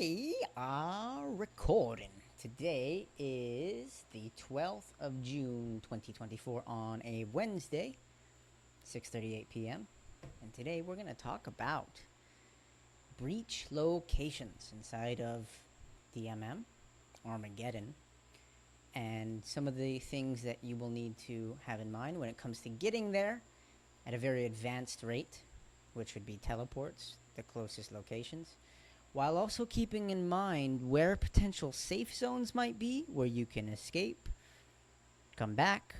We are recording. Today is the 12th of June 2024 on a Wednesday, 6:38 p.m. And today we're going to talk about breach locations inside of DMM Armageddon and some of the things that you will need to have in mind when it comes to getting there at a very advanced rate, which would be teleports, the closest locations, while also keeping in mind where potential safe zones might be, where you can escape, come back,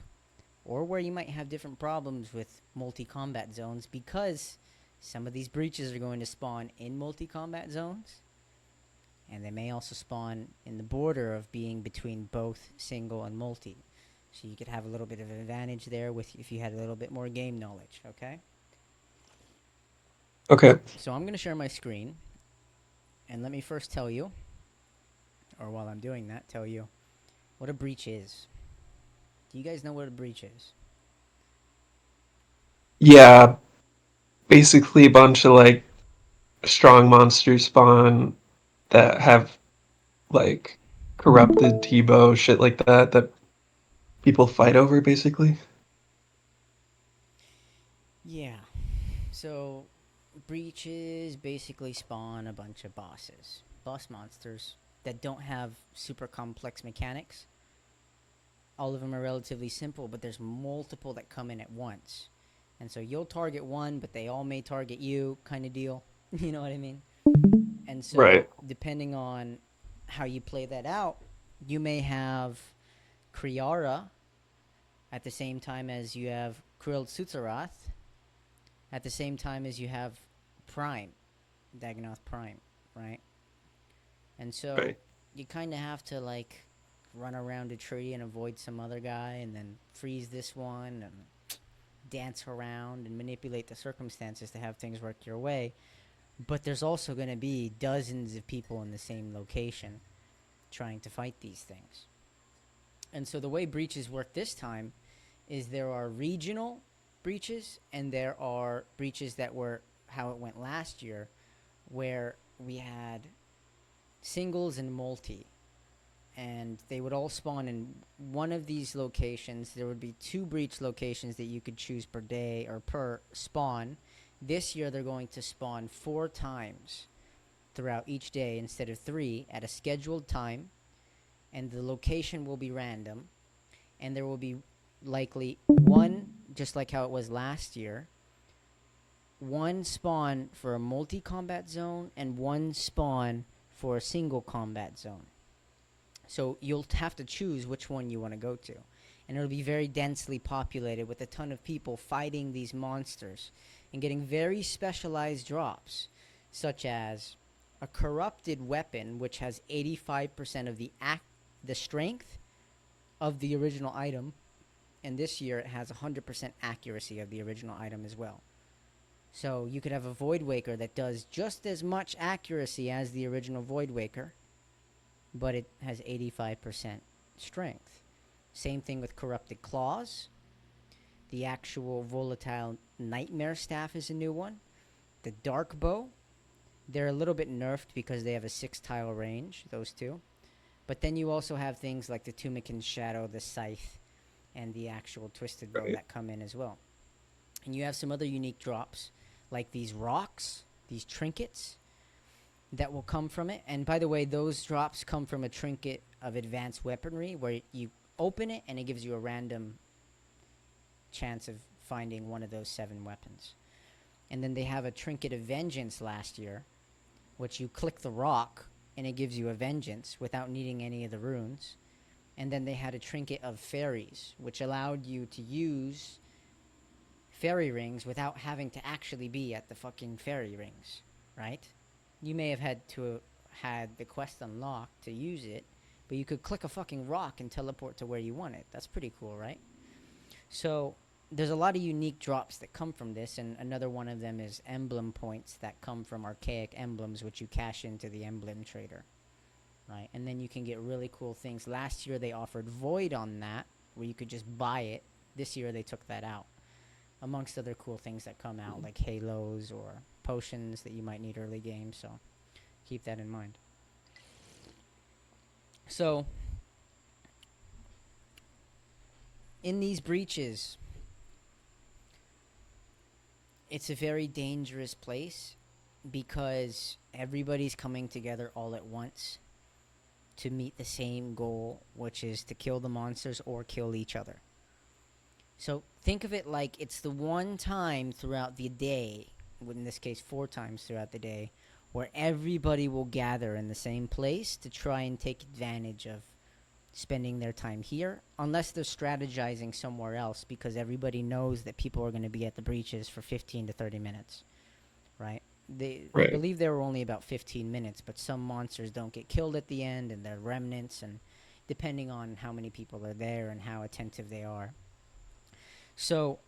or where you might have different problems with multi-combat zones, because some of these breaches are going to spawn in multi-combat zones, and they may also spawn in the border of being between both single and multi. So you could have a little bit of an advantage there with if you had a little bit more game knowledge, okay? Okay. So I'm going to share my screen, and let me first tell you, or while I'm doing that, tell you what a breach is. Do you guys know what a breach is? Yeah, basically a bunch of strong monsters spawn that have like corrupted T-bow shit like that people fight over basically. Yeah. So, breaches basically spawn a bunch of bosses. Boss monsters that don't have super complex mechanics. All of them are relatively simple, but there's multiple that come in at once. And so you'll target one, but they all may target you, kind of deal. You know what I mean? And so, Right. depending on how you play that out, you may have Kriara at the same time as you have Krill Sutarath, at the same time as you have Prime, Dagonoth Prime, right? And so Right. you kind of have to like run around a tree and avoid some other guy and then freeze this one and dance around and manipulate the circumstances to have things work your way. But there's also going to be dozens of people in the same location trying to fight these things. And so the way breaches work this time is there are regional breaches and there are breaches that were how it went last year, where we had singles and multi, and they would all spawn in one of these locations. There would be two breach locations that you could choose per day or per spawn. This year they're going to spawn 4 times throughout each day instead of 3 at a scheduled time, and the location will be random, and there will be likely one, just like how it was last year, one spawn for a multi-combat zone and one spawn for a single combat zone. So you'll have to choose which one you want to go to. And it'll be very densely populated with a ton of people fighting these monsters and getting very specialized drops, such as a corrupted weapon, which has 85% of the strength of the original item, and this year it has 100% accuracy of the original item as well. So you could have a Void Waker that does just as much accuracy as the original Void Waker, but it has 85% strength. Same thing with Corrupted Claws. The actual Volatile Nightmare Staff is a new one. The Dark Bow, they're a little bit nerfed because they have a 6-tile range, those two. But then you also have things like the Tumikin Shadow, the Scythe, and the actual Twisted Bow Right. that come in as well. And you have some other unique drops, like these rocks, these trinkets, that will come from it. And by the way, those drops come from a trinket of advanced weaponry where you open it and it gives you a random chance of finding one of those 7 weapons. And then they have a trinket of vengeance last year, which you click the rock and it gives you a vengeance without needing any of the runes. And then they had a trinket of fairies, which allowed you to use fairy rings without having to actually be at the fucking fairy rings, right? You may have had the quest unlocked to use it, but you could click a fucking rock and teleport to where you want it. That's pretty cool, right? So there's a lot of unique drops that come from this, and another one of them is emblem points that come from archaic emblems, which you cash into the emblem trader, right? And then you can get really cool things. Last year they offered Void on that, where you could just buy it. This year they took that out, amongst other cool things that come out, like halos or potions that you might need early game, so keep that in mind. So, in these breaches, it's a very dangerous place because everybody's coming together all at once to meet the same goal, which is to kill the monsters or kill each other. So think of it like it's the one time throughout the day, in this case 4 times throughout the day, where everybody will gather in the same place to try and take advantage of spending their time here, unless they're strategizing somewhere else, because everybody knows that people are going to be at the breaches for 15 to 30 minutes, right? I Right. believe there were only about 15 minutes, but some monsters don't get killed at the end, and they're remnants, and depending on how many people are there and how attentive they are. So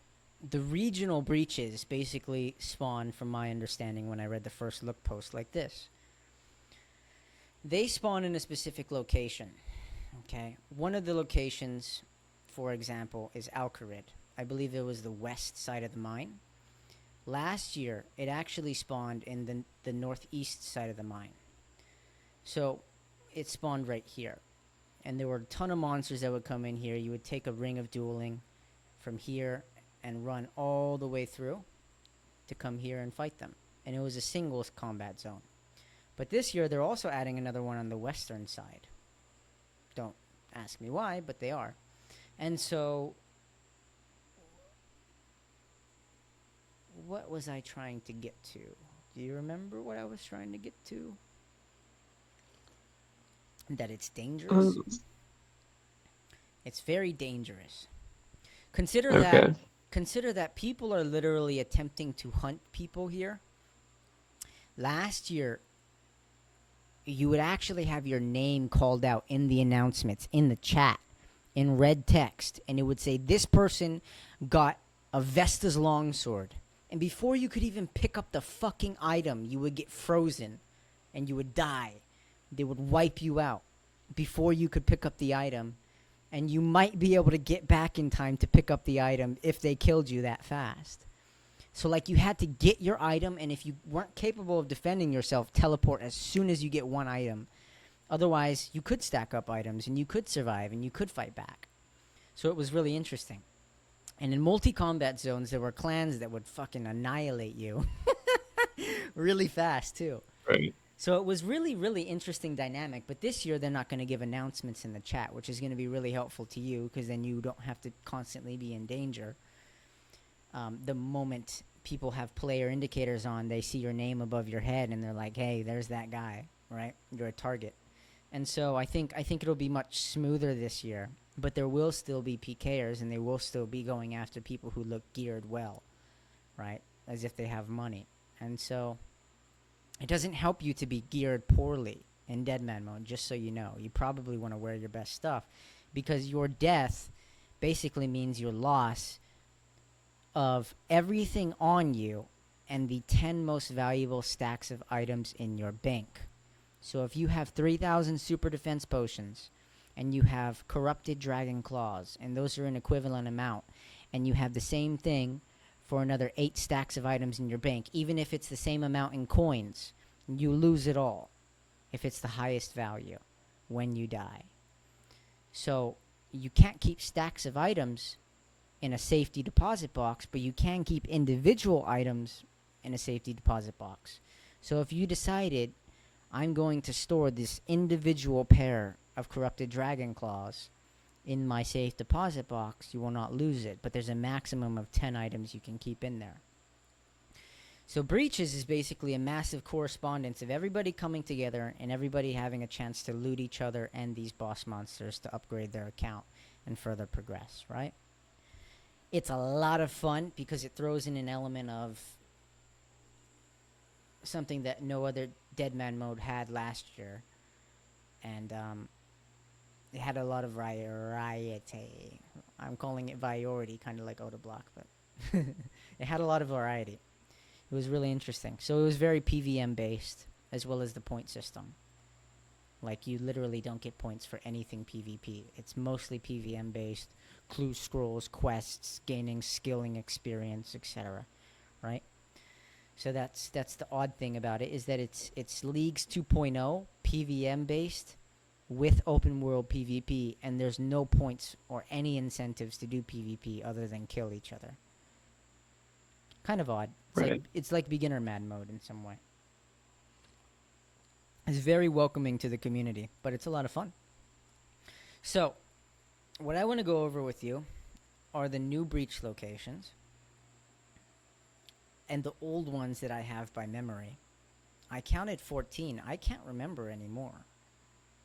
the regional breaches basically spawn, from my understanding when I read the first look post, like this. They spawn in a specific location. Okay, one of the locations, for example, is Alcarid. I believe it was the west side of the mine. Last year, it actually spawned in the northeast side of the mine. So it spawned right here. And there were a ton of monsters that would come in here. You would take a ring of dueling from here and run all the way through to come here and fight them. And it was a singles combat zone. But this year, they're also adding another one on the western side. Don't ask me why, but they are. And so, what was I trying to get to? Do you remember what I was trying to get to? That it's dangerous? Um, It's very dangerous. Consider that okay. consider that people are literally attempting to hunt people here. Last year, you would actually have your name called out in the announcements, in the chat, in red text, and it would say, this person got a Vesta's longsword. And before you could even pick up the fucking item, you would get frozen, and you would die. They would wipe you out before you could pick up the item, and you might be able to get back in time to pick up the item if they killed you that fast. So, like, you had to get your item, and if you weren't capable of defending yourself, teleport as soon as you get one item. Otherwise, you could stack up items, and you could survive, and you could fight back. So it was really interesting. And in multi-combat zones, there were clans that would fucking annihilate you really fast, too. Right. So it was really, really interesting dynamic. But this year, they're not going to give announcements in the chat, which is going to be really helpful to you, because then you don't have to constantly be in danger. The moment people have player indicators on, they see your name above your head, and they're like, hey, there's that guy, right? You're a target. And so I think it'll be much smoother this year. But there will still be PKers, and they will still be going after people who look geared well, right? As if they have money. And so it doesn't help you to be geared poorly in Deadman Mode, just so you know. You probably want to wear your best stuff, because your death basically means your loss of everything on you and the 10 most valuable stacks of items in your bank. So if you have 3,000 super defense potions, and you have corrupted dragon claws, and those are an equivalent amount, and you have the same thing for another 8 stacks of items in your bank, even if it's the same amount in coins, you lose it all if it's the highest value when you die. So you can't keep stacks of items in a safety deposit box, but you can keep individual items in a safety deposit box. So if you decided, I'm going to store this individual pair of corrupted dragon claws in my safe deposit box, you will not lose it, but there's a maximum of 10 items you can keep in there. So breaches is basically a massive correspondence of everybody coming together and everybody having a chance to loot each other and these boss monsters to upgrade their account and further progress, right? It's a lot of fun because it throws in an element of something that no other Deadman Mode had last year. And it had a lot of variety. I'm calling it variety, kind of like Autoblock, but it had a lot of variety. It was really interesting. So it was very PVM based, as well as the point system. Like, you literally don't get points for anything PvP. It's mostly PVM based, clue scrolls, quests, gaining skilling experience, etc. Right? So that's the odd thing about it, is that it's Leagues 2.0 PVM based, with open world PvP, and there's no points or any incentives to do PvP other than kill each other. Kind of odd. Right. It's like beginner mad mode in some way. It's very welcoming to the community, but it's a lot of fun. So, what I want to go over with you are the new breach locations and the old ones that I have by memory. I counted 14. I can't remember anymore.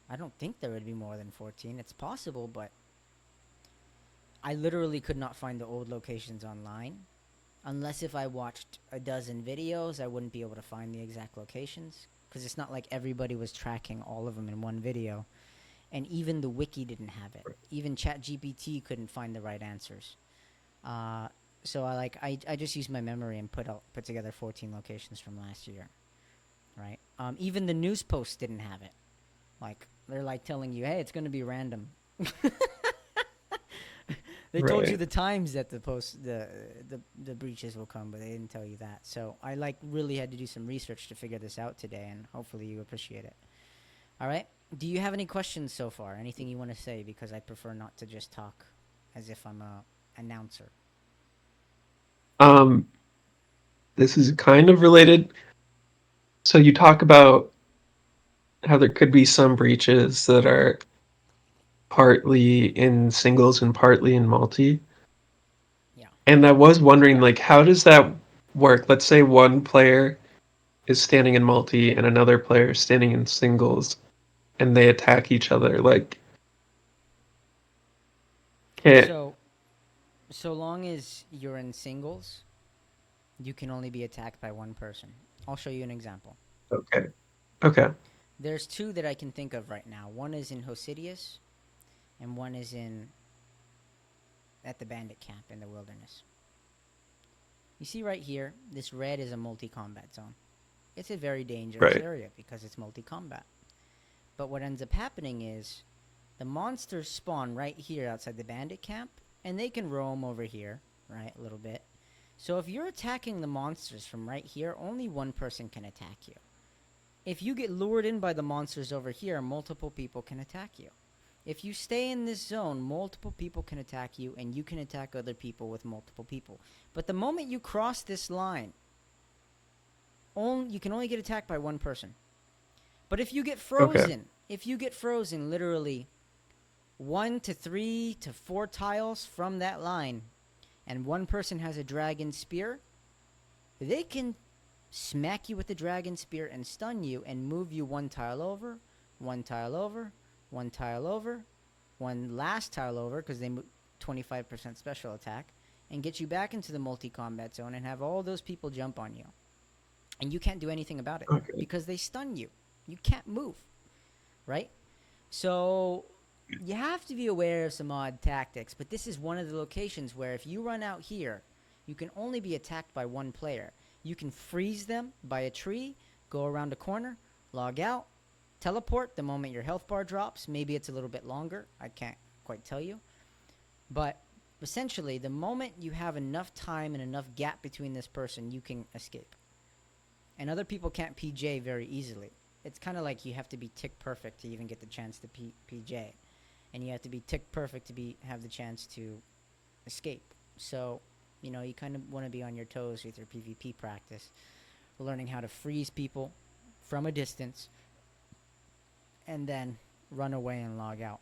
I don't think there would be more than 14. It's possible, but I literally could not find the old locations online. Unless if I watched a dozen videos, I wouldn't be able to find the exact locations. Because it's not like everybody was tracking all of them in one video. And even the wiki didn't have it. Even ChatGPT couldn't find the right answers. So I just used my memory and put together 14 locations from last year. Right? Even the news posts didn't have it. Like, they're like telling you, hey, it's going to be random. They told you the times that the breaches will come, but they didn't tell you that. So I really had to do some research to figure this out today, and hopefully you appreciate it. All right? Do you have any questions so far? Anything you want to say? Because I prefer not to just talk as if I'm a announcer. This is kind of related. So you talk about how there could be some breaches that are partly in singles and partly in multi. Yeah. And I was wondering, like, how does that work? Let's say one player is standing in multi and another player is standing in singles, and they attack each other. Like, can't. So long as you're in singles, you can only be attacked by one person. I'll show you an example. Okay. Okay. There's two that I can think of right now. One is in Hosidius, and one is at the bandit camp in the wilderness. You see right here, this red is a multi-combat zone. It's a very dangerous area because it's multi-combat. But what ends up happening is the monsters spawn right here outside the bandit camp, and they can roam over here, right, a little bit. So if you're attacking the monsters from right here, only one person can attack you. If you get lured in by the monsters over here, multiple people can attack you. If you stay in this zone, multiple people can attack you, and you can attack other people with multiple people. But the moment you cross this line, you can only get attacked by one person. But if you get frozen, literally 1 to 3 to 4 tiles from that line, and one person has a dragon spear, they can smack you with the dragon spear and stun you and move you 1 tile over, 1 tile over, 1 tile over, 1 last tile over, because they move 25% special attack, and get you back into the multi-combat zone and have all those people jump on you. And you can't do anything about it because they stun you. You can't move, right? So you have to be aware of some odd tactics, but this is one of the locations where if you run out here, you can only be attacked by one player. You can freeze them by a tree, go around a corner, log out, teleport the moment your health bar drops. Maybe it's a little bit longer. I can't quite tell you. But essentially, the moment you have enough time and enough gap between this person, you can escape. And other people can't PJ very easily. It's kind of like you have to be tick perfect to even get the chance to PJ. And you have to be tick perfect to have the chance to escape. So, you kind of want to be on your toes with your PvP practice. Learning how to freeze people from a distance and then run away and log out.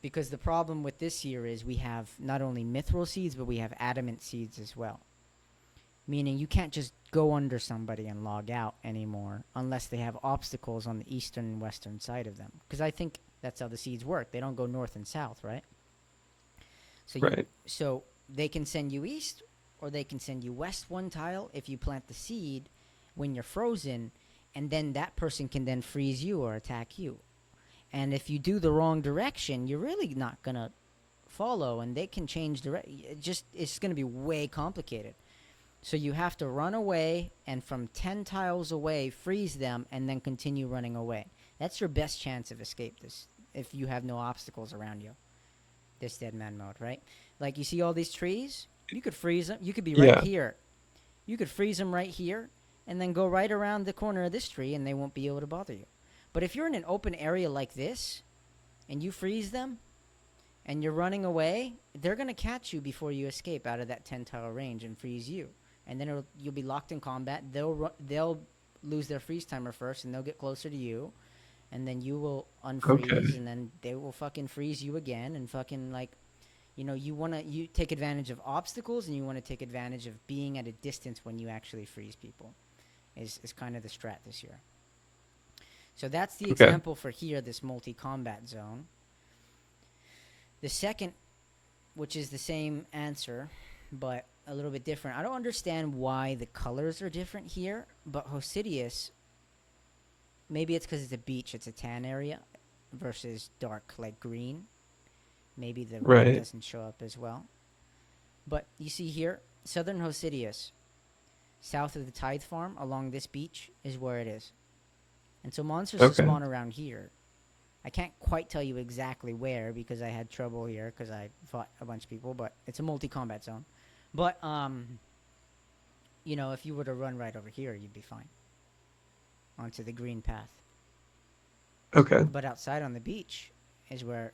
Because the problem with this here is we have not only mithril seeds, but we have adamant seeds as well. Meaning you can't just go under somebody and log out anymore unless they have obstacles on the eastern and western side of them. Because I think that's how the seeds work. They don't go north and south, right? So they can send you east or they can send you west 1 tile if you plant the seed when you're frozen, and then that person can then freeze you or attack you. And if you do the wrong direction, you're really not going to follow, and they can change direction. It's going to be way complicated. So you have to run away, and from 10 tiles away, freeze them, and then continue running away. That's your best chance of escape if you have no obstacles around you. This Deadman mode, right? Like, you see all these trees? You could freeze them. You could be right here. You could freeze them right here, and then go right around the corner of this tree, and they won't be able to bother you. But if you're in an open area like this, and you freeze them, and you're running away, they're gonna catch you before you escape out of that 10-tile range and freeze you. And then you'll be locked in combat. They'll lose their freeze timer first, and they'll get closer to you, and then you will unfreeze, Okay. and then they will fucking freeze you again, and fucking like, you take advantage of obstacles, and you want to take advantage of being at a distance when you actually freeze people. Is kind of the strat this year. So that's the Okay. example for here, this multi-combat zone. The second, which is the same answer, but a little bit different. I don't understand why the colors are different here, but Hosidius, maybe it's because it's a beach, it's a tan area, versus dark, like green. Maybe the red Right. doesn't show up as well. But you see here, Southern Hosidius, south of the Tithe Farm, along this beach, is where it is. And so monsters will Okay. spawn around here. I can't quite tell you exactly where because I had trouble here because I fought a bunch of people, but it's a multi-combat zone. But, if you were to run right over here, you'd be fine. Onto the green path. Okay. But outside on the beach is where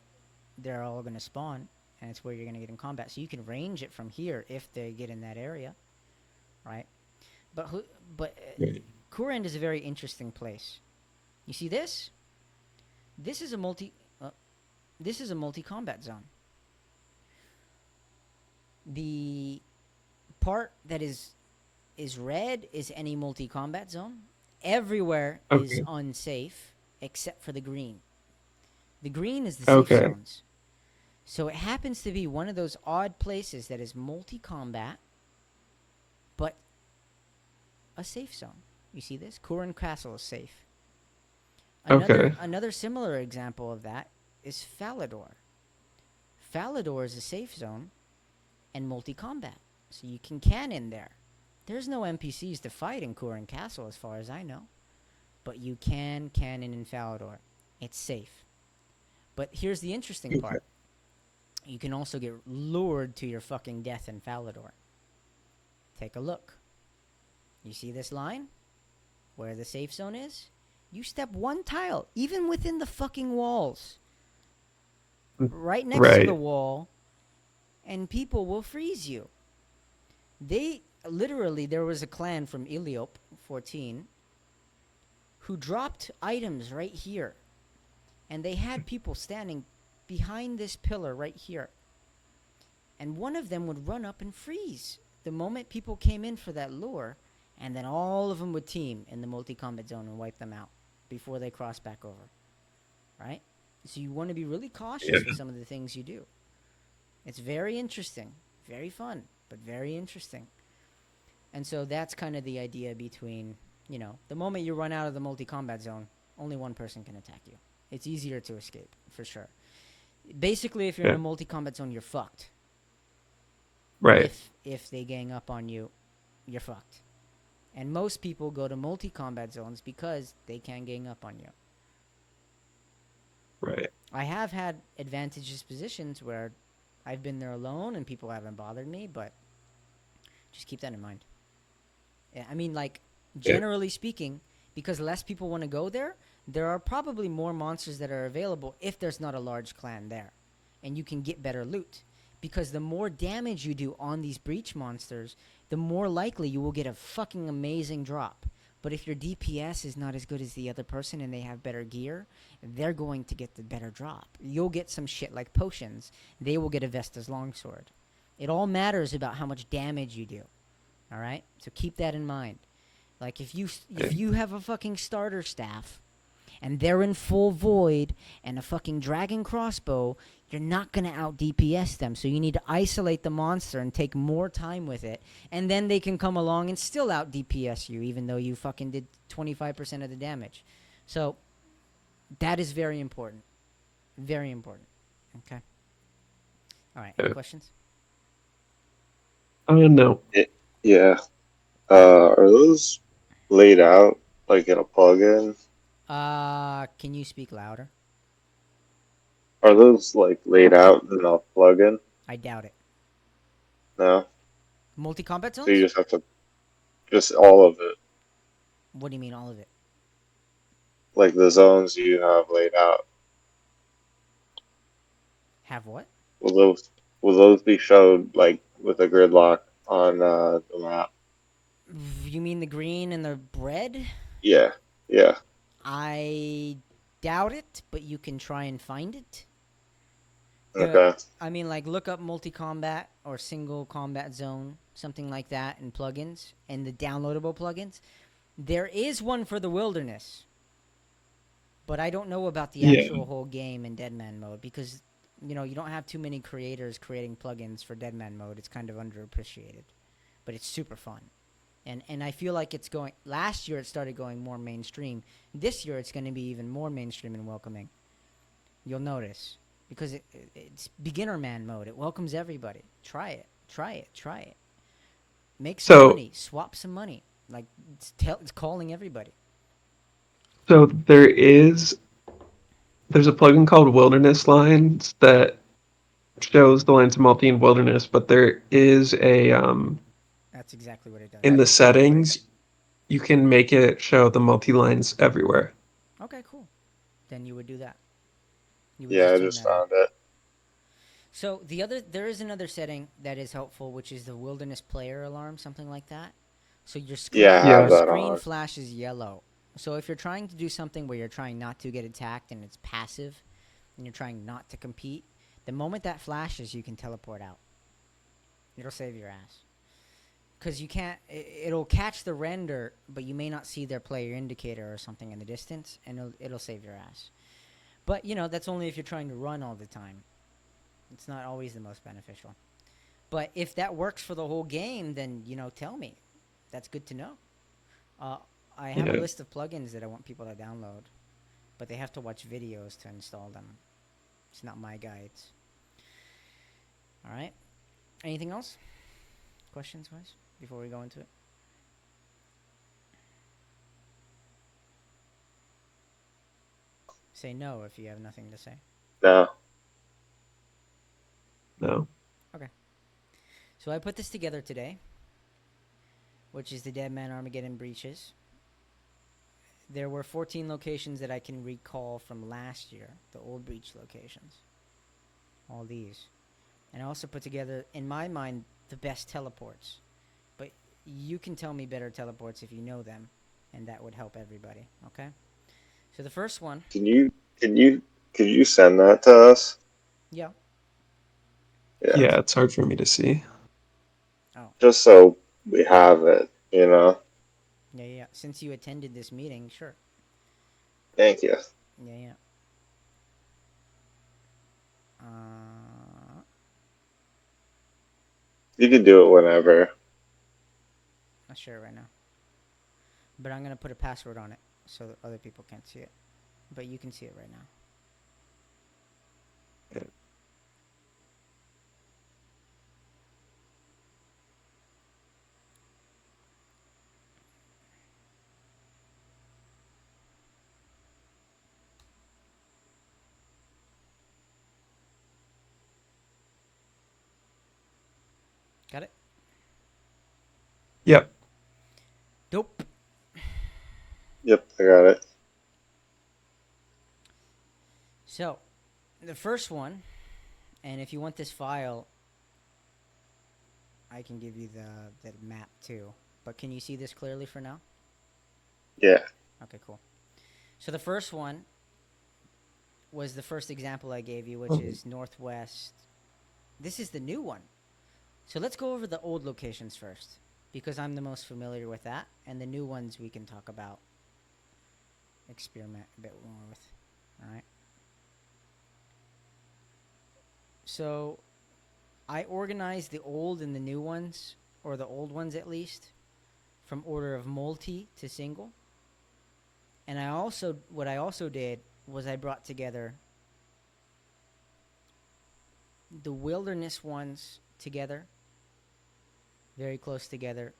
they're all going to spawn, and it's where you're going to get in combat. So you can range it from here if they get in that area, right? But Right. Kurand is a very interesting place. You see this? This is a multi-combat zone. The part that is red is any multi-combat zone. Everywhere is Okay. unsafe except for the green. The green is the safe Okay. zones. So it happens to be one of those odd places that is multi-combat, but a safe zone. You see this? Kuran Castle is safe. Another similar example of that is Falador. Falador is a safe zone and multi-combat, so you can cannon there. There's no NPCs to fight in Kuran Castle as far as I know, but you can cannon in Falador. It's safe. But here's the interesting part. You can also get lured to your fucking death in Falador. Take a look. You see this line? Where the safe zone is? You step one tile, even within the fucking walls. Right next to the wall, and people will freeze you. There was a clan from Iliop 14 who dropped items right here. And they had people standing behind this pillar right here. And one of them would run up and freeze the moment people came in for that lure, and then all of them would team in the multi-combat zone and wipe them out before they cross back over. Right? So you want to be really cautious with some of the things you do. It's very interesting, very fun, but very interesting. And so that's kind of the idea between, the moment you run out of the multi-combat zone, only one person can attack you. It's easier to escape, for sure. Basically, if you're in a multi-combat zone, you're fucked. Right. If they gang up on you, you're fucked. And most people go to multi-combat zones because they can gang up on you. Right. I have had advantageous positions where I've been there alone and people haven't bothered me, but just keep that in mind. I mean, generally speaking, because less people want to go there, there are probably more monsters that are available if there's not a large clan there. And you can get better loot. Because the more damage you do on these breach monsters, the more likely you will get a fucking amazing drop. But if your DPS is not as good as the other person and they have better gear, they're going to get the better drop. You'll get some shit like potions. They will get a Vesta's longsword. It all matters about how much damage you do. Alright? So keep that in mind. Like, if you have a fucking starter staff, and they're in full void, and a fucking dragon crossbow, you're not going to out DPS them. So you need to isolate the monster and take more time with it. And then they can come along and still out DPS you, even though you fucking did 25% of the damage. So that is very important. Very important. Okay. All right. Any questions? No. Yeah. Are those laid out like in a plugin? Can you speak louder? Are those like laid out in a plugin? I doubt it. No. Multi-combat zones? So you just have to, just all of it, What do you mean all of it? like the zones you have laid out. Have what? Will those be showed like with a gridlock on the map? You mean the green and the red? Yeah, yeah. I doubt it, but you can try and find it. The Okay. I mean, like, look up multi-combat or single combat zone, something like that, in plugins and the downloadable plugins. There is one for the wilderness, but I don't know about the Yeah. actual whole game in Deadman mode because you don't have too many creators creating plugins for Deadman mode. It's kind of underappreciated, but it's super fun. And I feel like it's going. Last year it started going more mainstream. This year it's going to be even more mainstream and welcoming. You'll notice because it's beginner man mode. It welcomes everybody. Try it. Try it. Try it. Make some So money. Swap some money. Like it's calling everybody. so there's a plugin called Wilderness Lines that shows the lines of multi and wilderness, but there is a That's exactly what it does. in the settings you can make it show the multi lines everywhere. Okay, cool. Then you would do that. You would Yeah, just I turn just that on. found it. So there is another setting that is helpful, which is the wilderness player alarm, something like that. So your Yeah, screen I have your Yeah. that screen on. flashes yellow. So if you're trying to do something where you're trying not to get attacked and it's passive, and you're trying not to compete, the moment that flashes, you can teleport out. It'll save your ass. Because you can't, it'll catch the render, but you may not see their player indicator or something in the distance, and it'll save your ass. But that's only if you're trying to run all the time. It's not always the most beneficial. But if that works for the whole game, then tell me. That's good to know. Uh, I have a Yeah. list of plugins that I want people to download, but they have to watch videos to install them. It's not my guides. All right. Anything else? Questions wise before we go into it? Say no if you have nothing to say. No. No. Okay. So I put this together today, which is the Deadman Armageddon breaches. There were 14 locations that I can recall from last year, the old breach locations. All these. And I also put together, in my mind, the best teleports. But you can tell me better teleports if you know them, and that would help everybody, okay? So the first one, Can you could you send that to us? yeah. Yeah. Yeah, it's hard for me to see. Oh, Just so we have it, you know. yeah. Since you attended this meeting, sure. Thank you. Yeah. Uh, You can do it whenever. not sure right now. But I'm going to put a password on it so that other people can't see it. But you can see it right now. Yeah. Got it? Yep. Dope. Yep, I got it. So, the first one, and if you want this file, I can give you the map too. But can you see this clearly for now? Yeah. Okay, cool. So the first one was the first example I gave you, which is northwest. This is the new one. So let's go over the old locations first, because I'm the most familiar with that, and the new ones we can talk about, experiment a bit more with. All right. So I organized the old and the new ones, or the old ones at least, from order of multi to single. And what I also did was I brought together the wilderness ones together, very close together,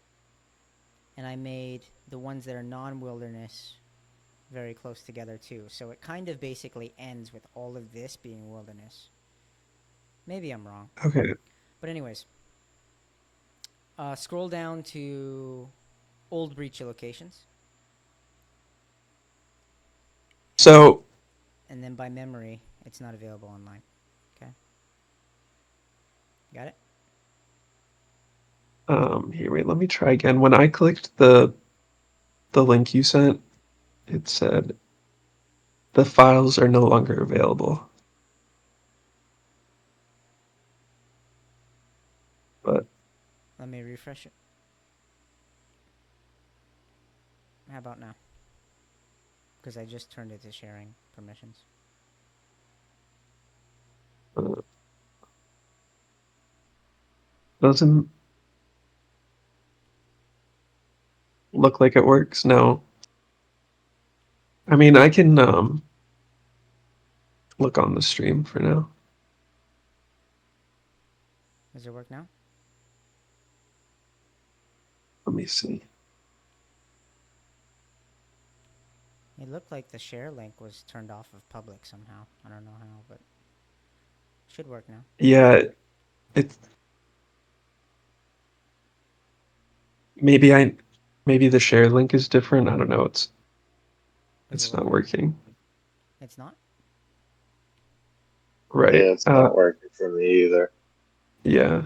and I made the ones that are non-wilderness very close together too. So it kind of basically ends with all of this being wilderness. Maybe I'm wrong. Okay. But anyways, scroll down to old breach locations. So And then by memory, it's not available online. Okay? Got it? Here, wait, let me try again. When I clicked the link you sent, it said the files are no longer available. But Let me refresh it. How about now? Because I just turned it to sharing permissions. uh, doesn't look like it works. No. I mean, I can look on the stream for now. Does it work now? Let me see. It looked like the share link was turned off of public somehow. I don't know how, but it should work now. Yeah, it's maybe the share link is different. I don't know. Does it It's work not now? working. It's not? Right. Yeah, it's not working for me either. Yeah.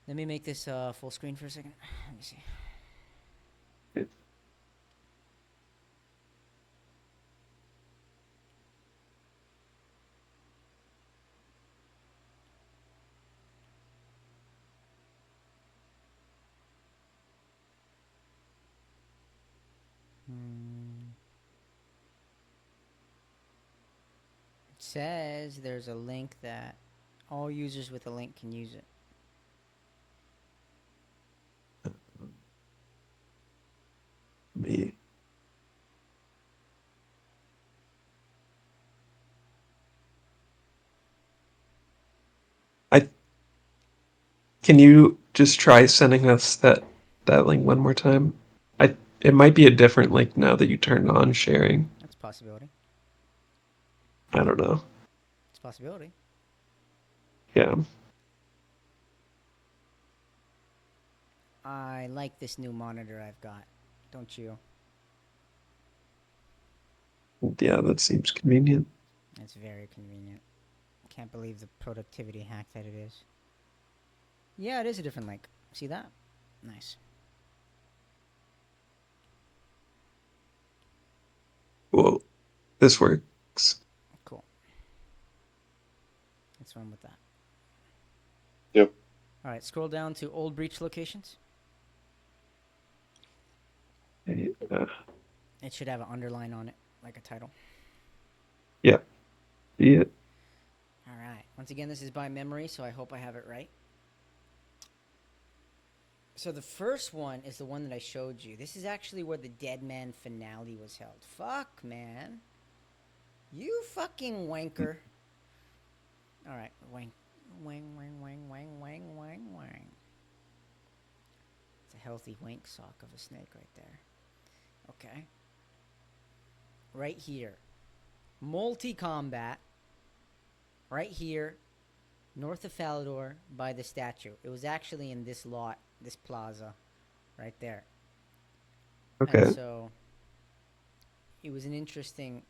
Let me make this full screen for a second. Let me see. It says there's a link that all users with a link can use it. Me. I Can you just try sending us that link one more time? It might be a different link now that you turned on sharing. That's a possibility. I don't know. It's a possibility. Yeah. I like this new monitor I've got. Don't you? Yeah, that seems convenient. It's very convenient. Can't believe the productivity hack that it is. Yeah, it is a different link. See that? Nice. Well, this works. Cool. Let's run with that. Yep. All right, scroll down to old breach locations. Okay, It should have an underline on it, like a title. yeah. See it? All right. Once again, this is by memory, so I hope I have it right. So the first one is the one that I showed you. This is actually where the Deadman finale was held. Fuck, man. You fucking wanker. All right, wang. Wang, wang, wang, wang, wang, wang, wang. It's a healthy wank sock of a snake right there. Okay. Right here. Multi-combat. Right here. North of Falador by the statue. It was actually in this lot, this plaza. Right there. And Okay. so it was an interesting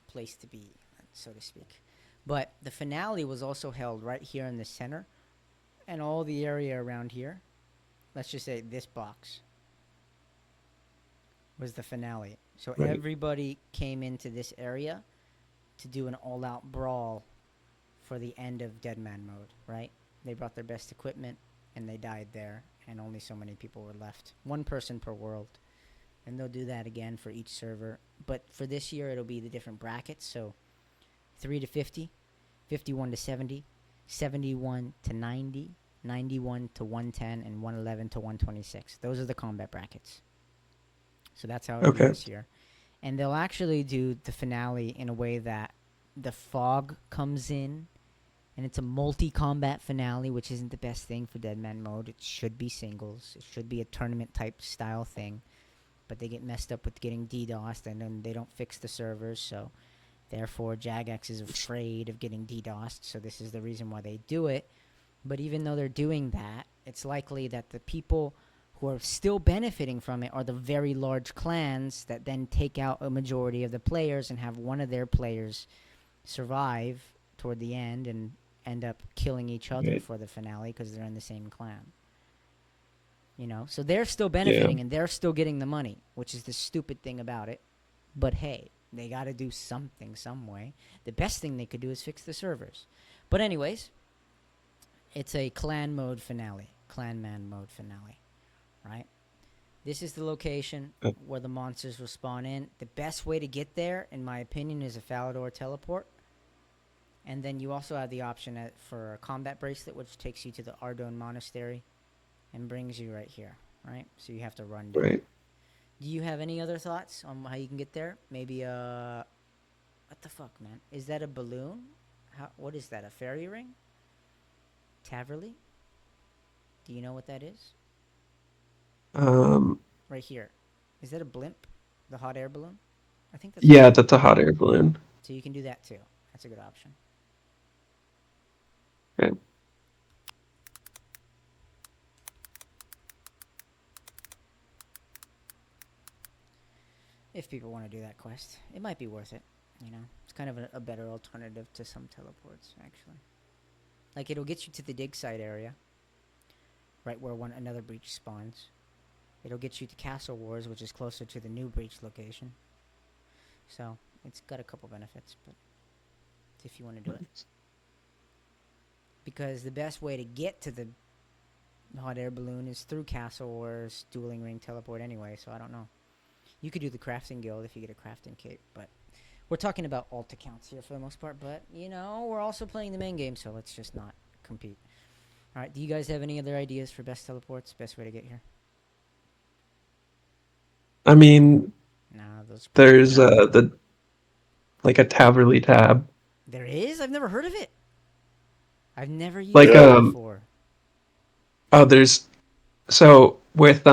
place to be, so to speak. But the finale was also held right here in the center and all the area around here. Let's just say this box was the finale. So Right. everybody came into this area to do an all-out brawl for the end of Deadman Mode, right? They brought their best equipment and they died there, and only so many people were left. One person per world. And they'll do that again for each server. But for this year, it'll be the different brackets. So 3 to 50, 51 to 70, 71 to 90, 91 to 110, and 111 to 126. Those are the combat brackets. So that's how it'll be Okay. this year. And they'll actually do the finale in a way that the fog comes in, and it's a multi-combat finale, which isn't the best thing for Deadman Mode. It should be singles. It should be a tournament-type style thing. But they get messed up with getting DDoSed, and then they don't fix the servers, so therefore Jagex is afraid of getting DDoSed, so this is the reason why they do it. But even though they're doing that, it's likely that the people who are still benefiting from it are the very large clans that then take out a majority of the players and have one of their players survive toward the end and end up killing each other Right. for the finale because they're in the same clan. You know, so they're still Yeah. benefiting and they're still getting the money, which is the stupid thing about it. But hey, they got to do something some way. The best thing they could do is fix the servers. But anyways, it's a clan mode finale, clanman mode finale, right? This is the location Uh, where the monsters will spawn in. The best way to get there, in my opinion, is a Falador teleport. And then you also have the option for a combat bracelet, which takes you to the Ardone Monastery and brings you right here, right? So you have to run down. Right. Do you have any other thoughts on how you can get there? Maybe what the fuck, man? Is that a balloon? What is that? A fairy ring? Taverley? Do you know what that is? Um. Right here. Is that a blimp? The hot air balloon? I think that's. Yeah, that's a hot air balloon. So you can do that too. That's a good option. Okay. If people want to do that quest, it might be worth it. You know, it's kind of a better alternative to some teleports, actually. Like it'll get you to the dig site area, right where another breach spawns. It'll get you to Castle Wars, which is closer to the new breach location. So it's got a couple benefits, but if you want to do it, because the best way to get to the hot air balloon is through Castle Wars, Dueling Ring teleport anyway. So I don't know. You could do the crafting guild if you get a crafting cape, but we're talking about alt accounts here for the most part. But you know, we're also playing the main game, so let's just not compete. All right. Do you guys have any other ideas for best teleports? Best way to get here? I mean, Nah, those. there's the like a Taverly tab. There is. I've never heard of it. I've never used Like it before. there's so with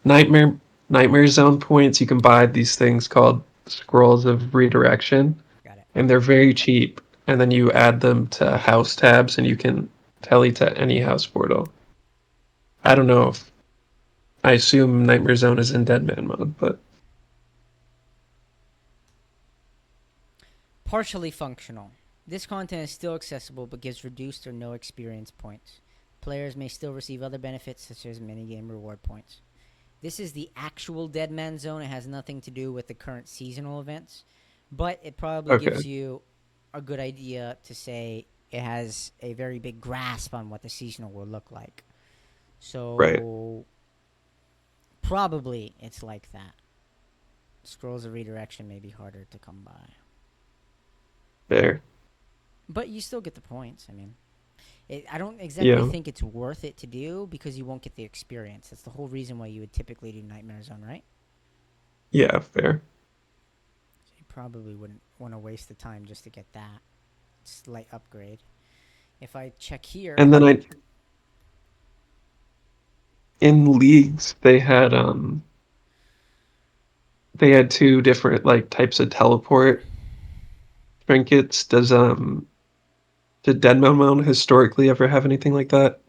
nightmare nightmare zone points, you can buy these things called scrolls of redirection, Got it. and they're very cheap. And then you add them to house tabs, and you can tele to any house portal. I don't know if I assume Nightmare Zone is in Deadman mode, but Partially functional. This content is still accessible but gives reduced or no experience points. Players may still receive other benefits such as minigame reward points. This is the actual Deadman Zone. It has nothing to do with the current seasonal events, but it probably okay, gives you a good idea to say it has a very big grasp on what the seasonal will look like. right So probably it's like that. Scrolls of redirection may be harder to come by. there. But you still get the points. I mean, I don't exactly Yeah, think it's worth it to do because you won't get the experience. That's the whole reason why you would typically do Nightmare Zone, right? yeah, fair. So you probably wouldn't want to waste the time just to get that slight upgrade. If I check here, And then I in leagues they had two different like types of teleport trinkets. Did Deadman Mode historically ever have anything like that?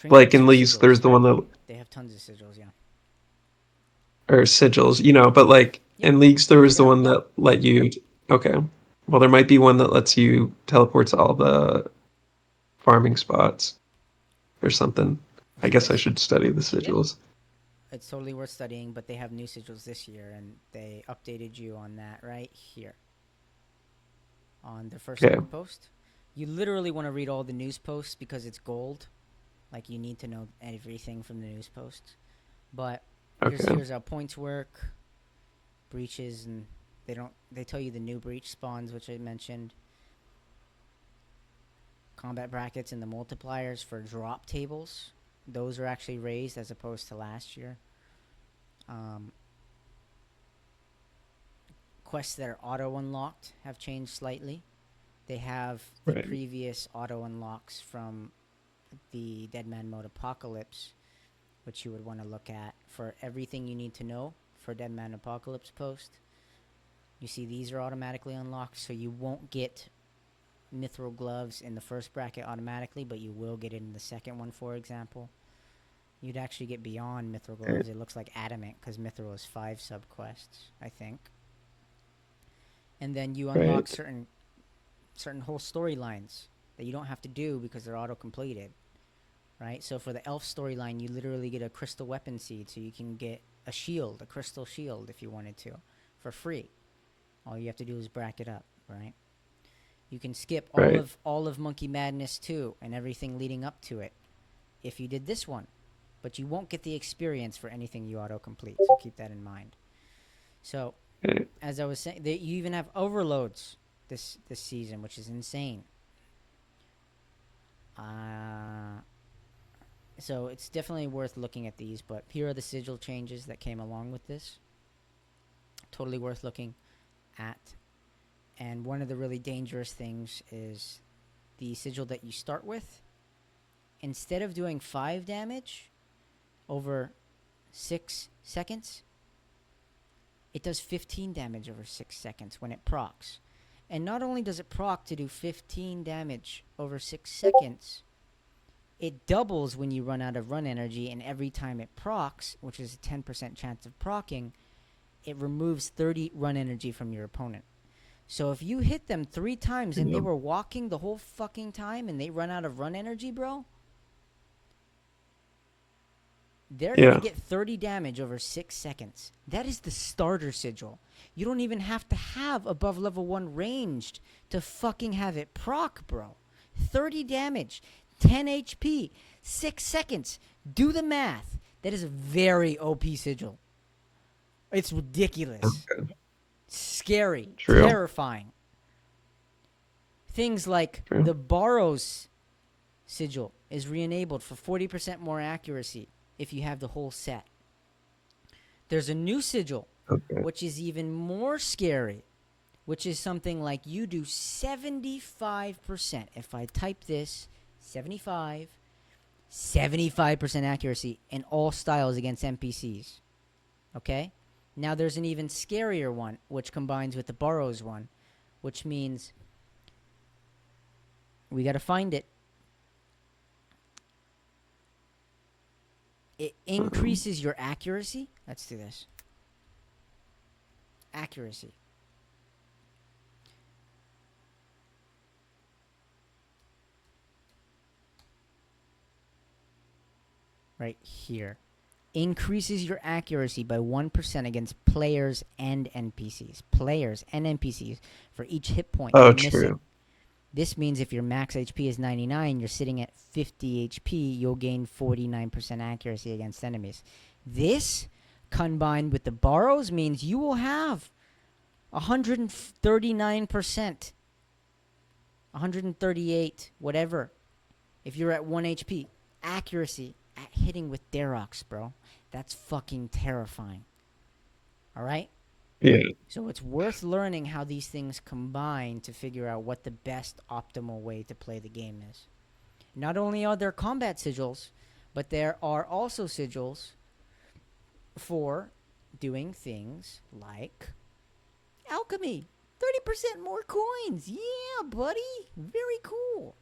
Like trinkets in or leagues, sigils? there's the one that They have tons of sigils, yeah. or sigils, but like Yep, in leagues there was the yeah. one that let you. Okay, well there might be one that lets you teleport to all the farming spots or something. I There guess I is. should study the Yep. sigils. It's totally worth studying, but they have new sigils this year, and they updated you on that right here on the first Okay, link post. You literally want to read all the news posts because it's gold. Like you need to know everything from the news posts. But okay, here's how points work, breaches, and they tell you the new breach spawns, which I mentioned. Combat brackets and the multipliers for drop tables. Those are actually raised as opposed to last year. Um, quests that are auto unlocked have changed slightly. They have the right, previous auto unlocks from the Deadman Mode Apocalypse, which you would want to look at for everything you need to know for Deadman Apocalypse post. You see these are automatically unlocked, so you won't get Mithril Gloves in the first bracket automatically, but you will get it in the second one, for example. You'd actually get beyond Mithril okay, Gloves. It looks like Adamant, because Mithril is 5 subquests, I think. And then you unlock right. certain certain whole storylines that you don't have to do because they're auto-completed, right? So for the elf storyline, you literally get a crystal weapon seed, so you can get a shield, a crystal shield, if you wanted to, for free. All you have to do is brack it up, right? You can skip Right. all of Monkey Madness 2 and everything leading up to it if you did this one, but you won't get the experience for anything you auto-complete, so keep that in mind. So, Okay. as I was saying, you even have overloads this season, which is insane. So it's definitely worth looking at these, but here are the sigil changes that came along with this. Totally worth looking at. And one of the really dangerous things is the sigil that you start with. Instead of doing 5 damage over 6 seconds, it does 15 damage over 6 seconds when it procs. And not only does it proc to do 15 damage over 6 seconds, it doubles when you run out of run energy, and every time it procs, which is a 10% chance of proccing, it removes 30 run energy from your opponent. So if you hit them 3 times and they were walking the whole fucking time and they run out of run energy, bro, they're going to get 30 damage over 6 seconds. That is the starter sigil. You don't even have to have above level 1 ranged to fucking have it proc, bro. 30 damage, 10 HP, 6 seconds. Do the math. That is a very OP sigil. It's ridiculous. Okay. Scary. True. Terrifying. Things like the Borrows sigil is re-enabled for 40% more accuracy if you have the whole set. There's a new sigil, which is even more scary, which is something like you do 75%. If I type this, 75% accuracy in all styles against NPCs. Okay? Now there's an even scarier one, which combines with the Borrows one, which means we got to find it. It increases your accuracy. Let's do this. Accuracy. Right here. Increases your accuracy by 1% against players and NPCs. Players and NPCs for each hit point you're missing. This means if your max HP is 99, you're sitting at 50 HP, you'll gain 49% accuracy against enemies. This, combined with the Borrows, means you will have 139%, 138, whatever, if you're at 1 HP. Accuracy at hitting with Darox, bro. That's fucking terrifying. Alright? Yeah. So it's worth learning how these things combine to figure out what the best optimal way to play the game is. Not only are there combat sigils, but there are also sigils for doing things like alchemy. 30% more coins. Yeah, buddy. Very cool.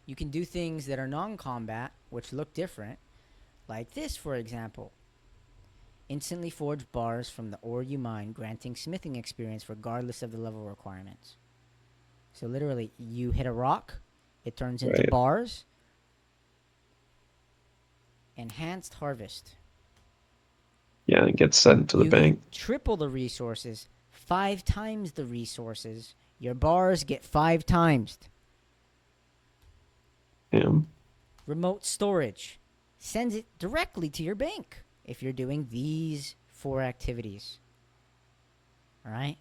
You can do things that are non-combat, which look different, like this, for example. Instantly forge bars from the ore you mine, granting smithing experience regardless of the level requirements. So literally, you hit a rock, it turns into bars. Enhanced harvest. Yeah, it gets sent to the bank. Triple the resources, 5 times the resources. Your bars get 5 times. Yeah. Remote storage. Sends it directly to your bank if you're doing these 4 activities. Alright?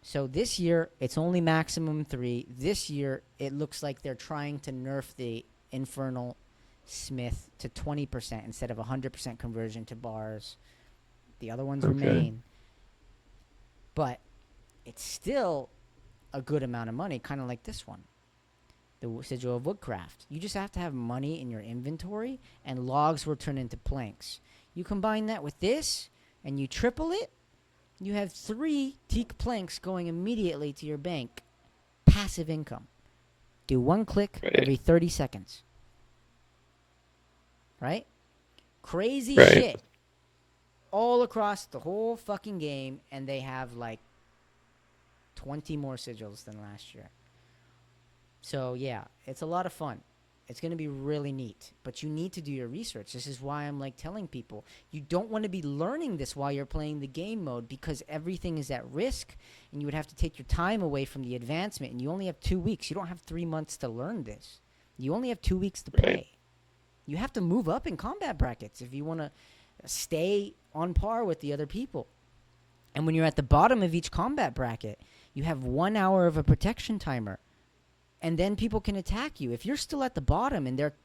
So this year, it's only maximum 3. This year, it looks like they're trying to nerf the Infernal Smith to 20% instead of 100% conversion to bars. The other ones remain. But it's still a good amount of money, kind of like this one. The Sigil of Woodcraft. You just have to have money in your inventory, and logs will turn into planks. You combine that with this, and you triple it, you have 3 teak planks going immediately to your bank. Passive income. Do 1 click every 30 seconds. Right? Crazy shit. All across the whole fucking game, and they have like 20 more sigils than last year. So, yeah, it's a lot of fun. It's going to be really neat. But you need to do your research. This is why I'm, like, telling people, you don't want to be learning this while you're playing the game mode because everything is at risk, and you would have to take your time away from the advancement, and you only have 2 weeks. You don't have 3 months to learn this. You only have 2 weeks to play. Right. You have to move up in combat brackets if you want to stay on par with the other people. And when you're at the bottom of each combat bracket, you have 1 hour of a protection timer. And then people can attack you. If you're still at the bottom and they're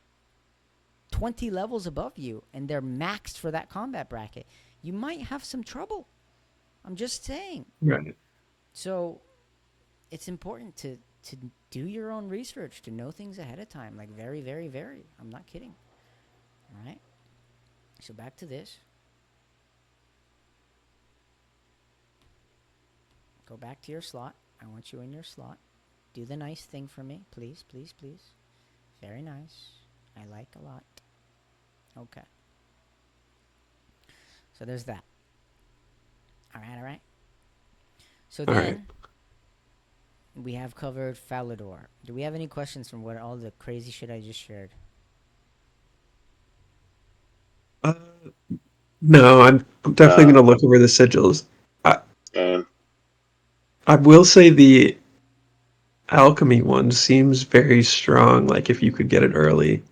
20 levels above you and they're maxed for that combat bracket, you might have some trouble. I'm just saying. Right. So it's important to do your own research, to know things ahead of time. Like very, very, very. I'm not kidding. All right? So back to this. Go back to your slot. I want you in your slot. Do the nice thing for me, please, please, please. Very nice. I like a lot. Okay. So there's that. All right, all right. So All then we have covered Falador. Do we have any questions from what all the crazy shit I just shared? No, I'm definitely going to look over the sigils. And I will say the alchemy one seems very strong, like if you could get it early.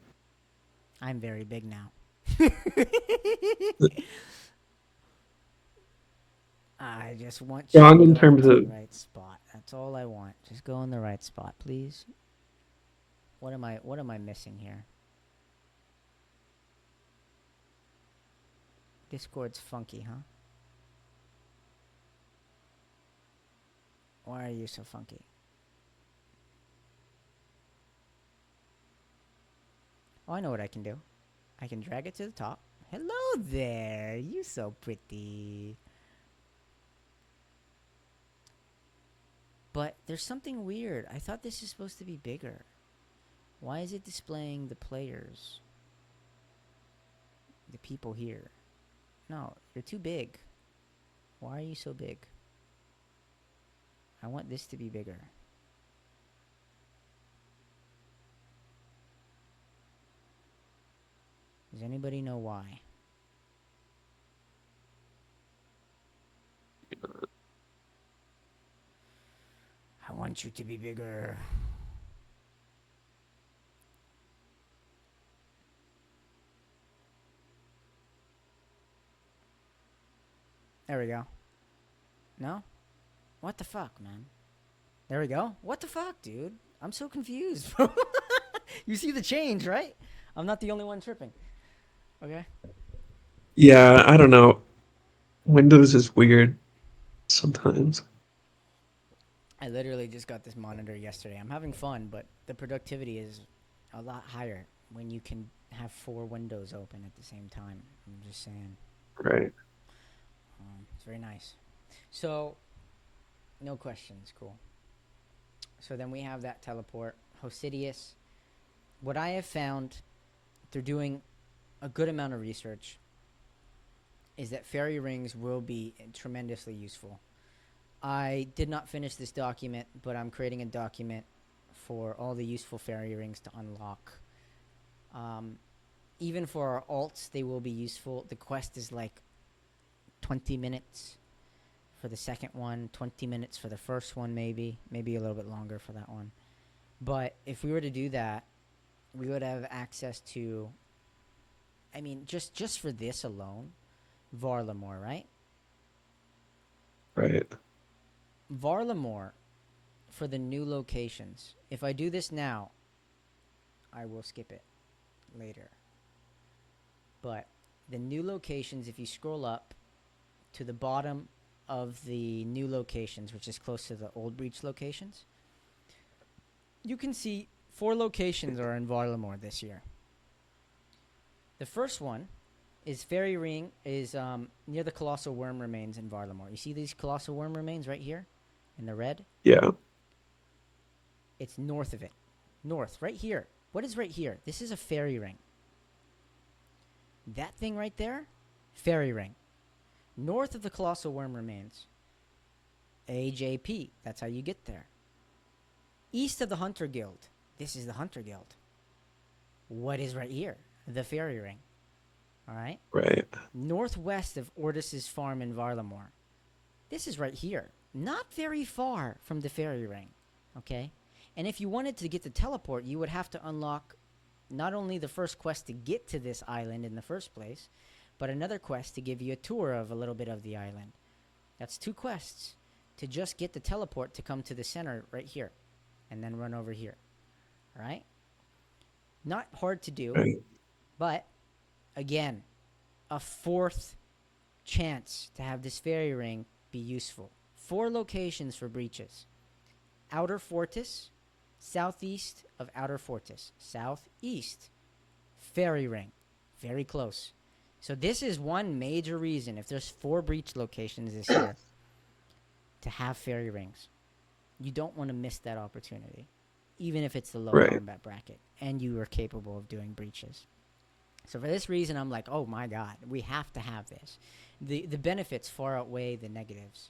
I'm very big now. I just want you Strong to in go terms to the of right spot. That's all I want. Just go in the right spot, please. What am I missing here? Discord's funky, huh? Why are you so funky? Oh, I know what I can do. I can drag it to the top. Hello there. You so pretty. But there's something weird. I thought this is supposed to be bigger. Why is it displaying the players? The people here. No, you're too big. Why are you so big? I want this to be bigger. Does anybody know why? I want you to be bigger. There we go. No? What the fuck, man? There we go. What the fuck, dude? I'm so confused, bro. You see the change, right? I'm not the only one tripping. Okay. Yeah, I don't know. Windows is weird sometimes. I literally just got this monitor yesterday. I'm having fun, but the productivity is a lot higher when you can have 4 windows open at the same time. I'm just saying. Right. It's very nice. So, no questions. Cool. So then we have that teleport. Hosidius. What I have found through doing a good amount of research is that fairy rings will be tremendously useful. I did not finish this document, but I'm creating a document for all the useful fairy rings to unlock. Even for our alts, they will be useful. The quest is like 20 minutes for the second one, 20 minutes for the first one, maybe a little bit longer for that one. But if we were to do that, we would have access to, I mean, just for this alone, Varlamore, right? Right. Varlamore, for the new locations. If I do this now, I will skip it later. But the new locations, if you scroll up to the bottom of the new locations, which is close to the old breach locations, you can see 4 locations are in Varlamore this year. The first one is Fairy Ring, is near the Colossal Worm Remains in Varlamore. You see these Colossal Worm Remains right here in the red? Yeah. It's north of it. North, right here. What is right here? This is a Fairy Ring. That thing right there, Fairy Ring. North of the Colossal Worm Remains. AJP. That's how you get there. East of the Hunter Guild. This is the Hunter Guild. What is right here? The Fairy Ring. Alright? Right. Northwest of Ordis's farm in Varlamore. This is right here. Not very far from the Fairy Ring. Okay? And if you wanted to get the teleport, you would have to unlock not only the first quest to get to this island in the first place, but another quest to give you a tour of a little bit of the island. That's 2 quests to just get the teleport to come to the center right here and then run over here. Alright? Not hard to do, Right. but again, a 4th chance to have this fairy ring be useful. 4 locations for breaches. Outer Fortress, southeast of Outer Fortress, southeast, fairy ring, very close. So this is one major reason, if there's 4 breach locations this year, to have fairy rings. You don't want to miss that opportunity, even if it's the low Right. combat bracket and you are capable of doing breaches. So for this reason, I'm like, oh my god, we have to have this. The benefits far outweigh the negatives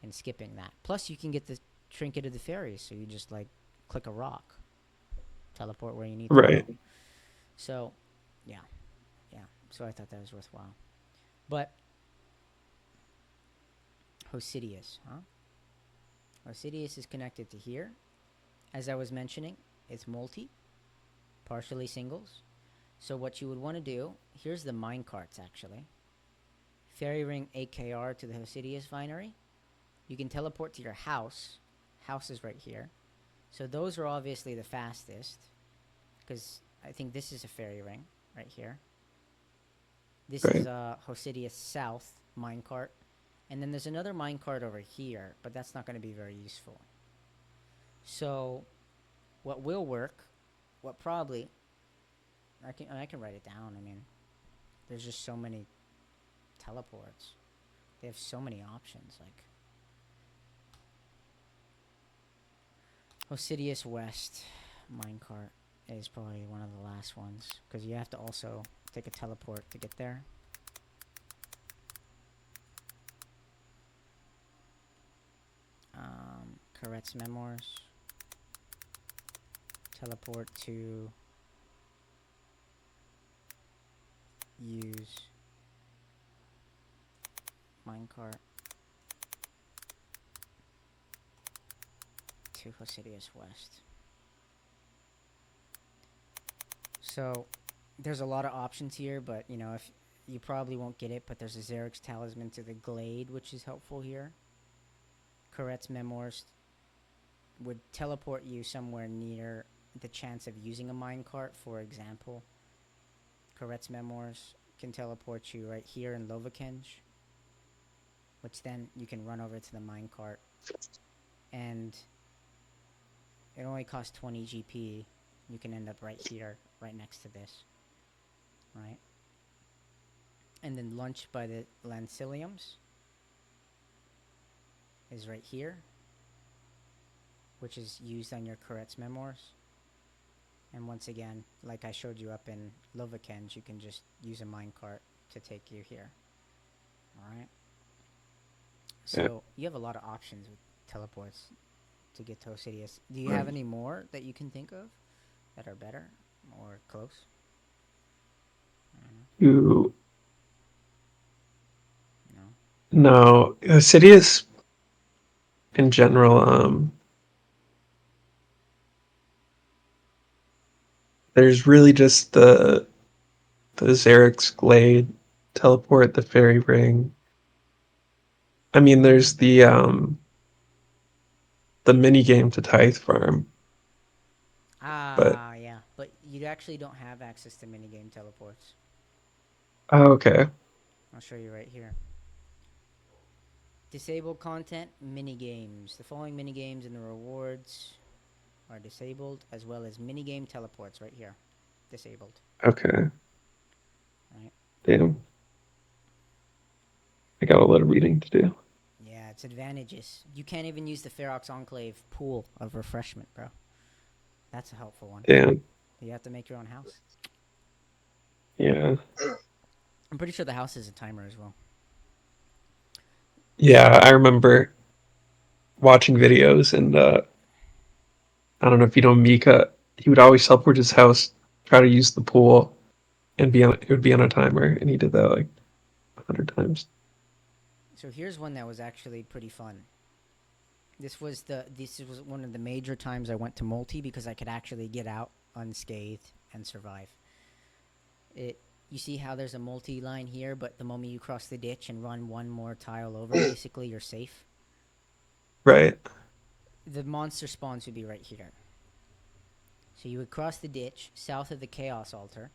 in skipping that. Plus, you can get the Trinket of the Fairies, so you just like click a rock, teleport where you need to Right. go. So, yeah. So I thought that was worthwhile. But Hosidius, huh? Hosidius is connected to here. As I was mentioning, it's multi, partially singles. So what you would want to do, here's the minecarts actually. Fairy Ring AKR to the Hosidius Vinery. You can teleport to your house. House is right here. So those are obviously the fastest, because I think this is a Fairy Ring right here. This Right. is Hosidius South minecart. And then there's another minecart over here, but that's not going to be very useful. So what will work, what probably, I can write it down. I mean, there's just so many teleports. They have so many options. Like Hosidius West minecart is probably one of the last ones, because you have to also take a teleport to get there. Corret's Memoirs. Teleport to use minecart to Hosidius West. So there's a lot of options here, but you know, if you probably won't get it, but there's a Xerix Talisman to the Glade, which is helpful here. Corret's Memoirs would teleport you somewhere near the chance of using a minecart. For example, Corret's Memoirs can teleport you right here in Lovakenge, which then you can run over to the minecart, and it only costs 20 GP. You can end up right here, right next to this, right? And then Lunch by the Lanciliums is right here, which is used on your Corret's Memoirs. And once again, like I showed you up in Lovakenge, you can just use a minecart to take you here. Alright? So, you have a lot of options with teleports to get to Hosidius. Do you have any more that you can think of that are better or close? You No? no Sidious in general. There's really just the Xerix Glade teleport, the Fairy Ring. I mean, there's the mini game to Tithe Farm, but Ah, yeah. But you actually don't have access to minigame teleports. oh, okay, I'll show you right here. Disabled content, minigames. The following minigames and the rewards are disabled, as well as minigame teleports right here. Disabled. okay, Right? damn. I got a lot of reading to do. Yeah, it's advantages. You can't even use the Ferox Enclave pool of refreshment, bro. That's a helpful one. Damn. You have to make your own house. Yeah. I'm pretty sure the house is a timer as well. Yeah, I remember watching videos, and I don't know if you know Mika. He would always teleport to his house, try to use the pool, and it would be on a timer, and he did that like 100 times. So here's one that was actually pretty fun. This was one of the major times I went to multi because I could actually get out unscathed and survive. You see how there's a multi line here, but the moment you cross the ditch and run one more tile over, basically you're safe. Right. The monster spawns would be right here. So you would cross the ditch south of the Chaos Altar,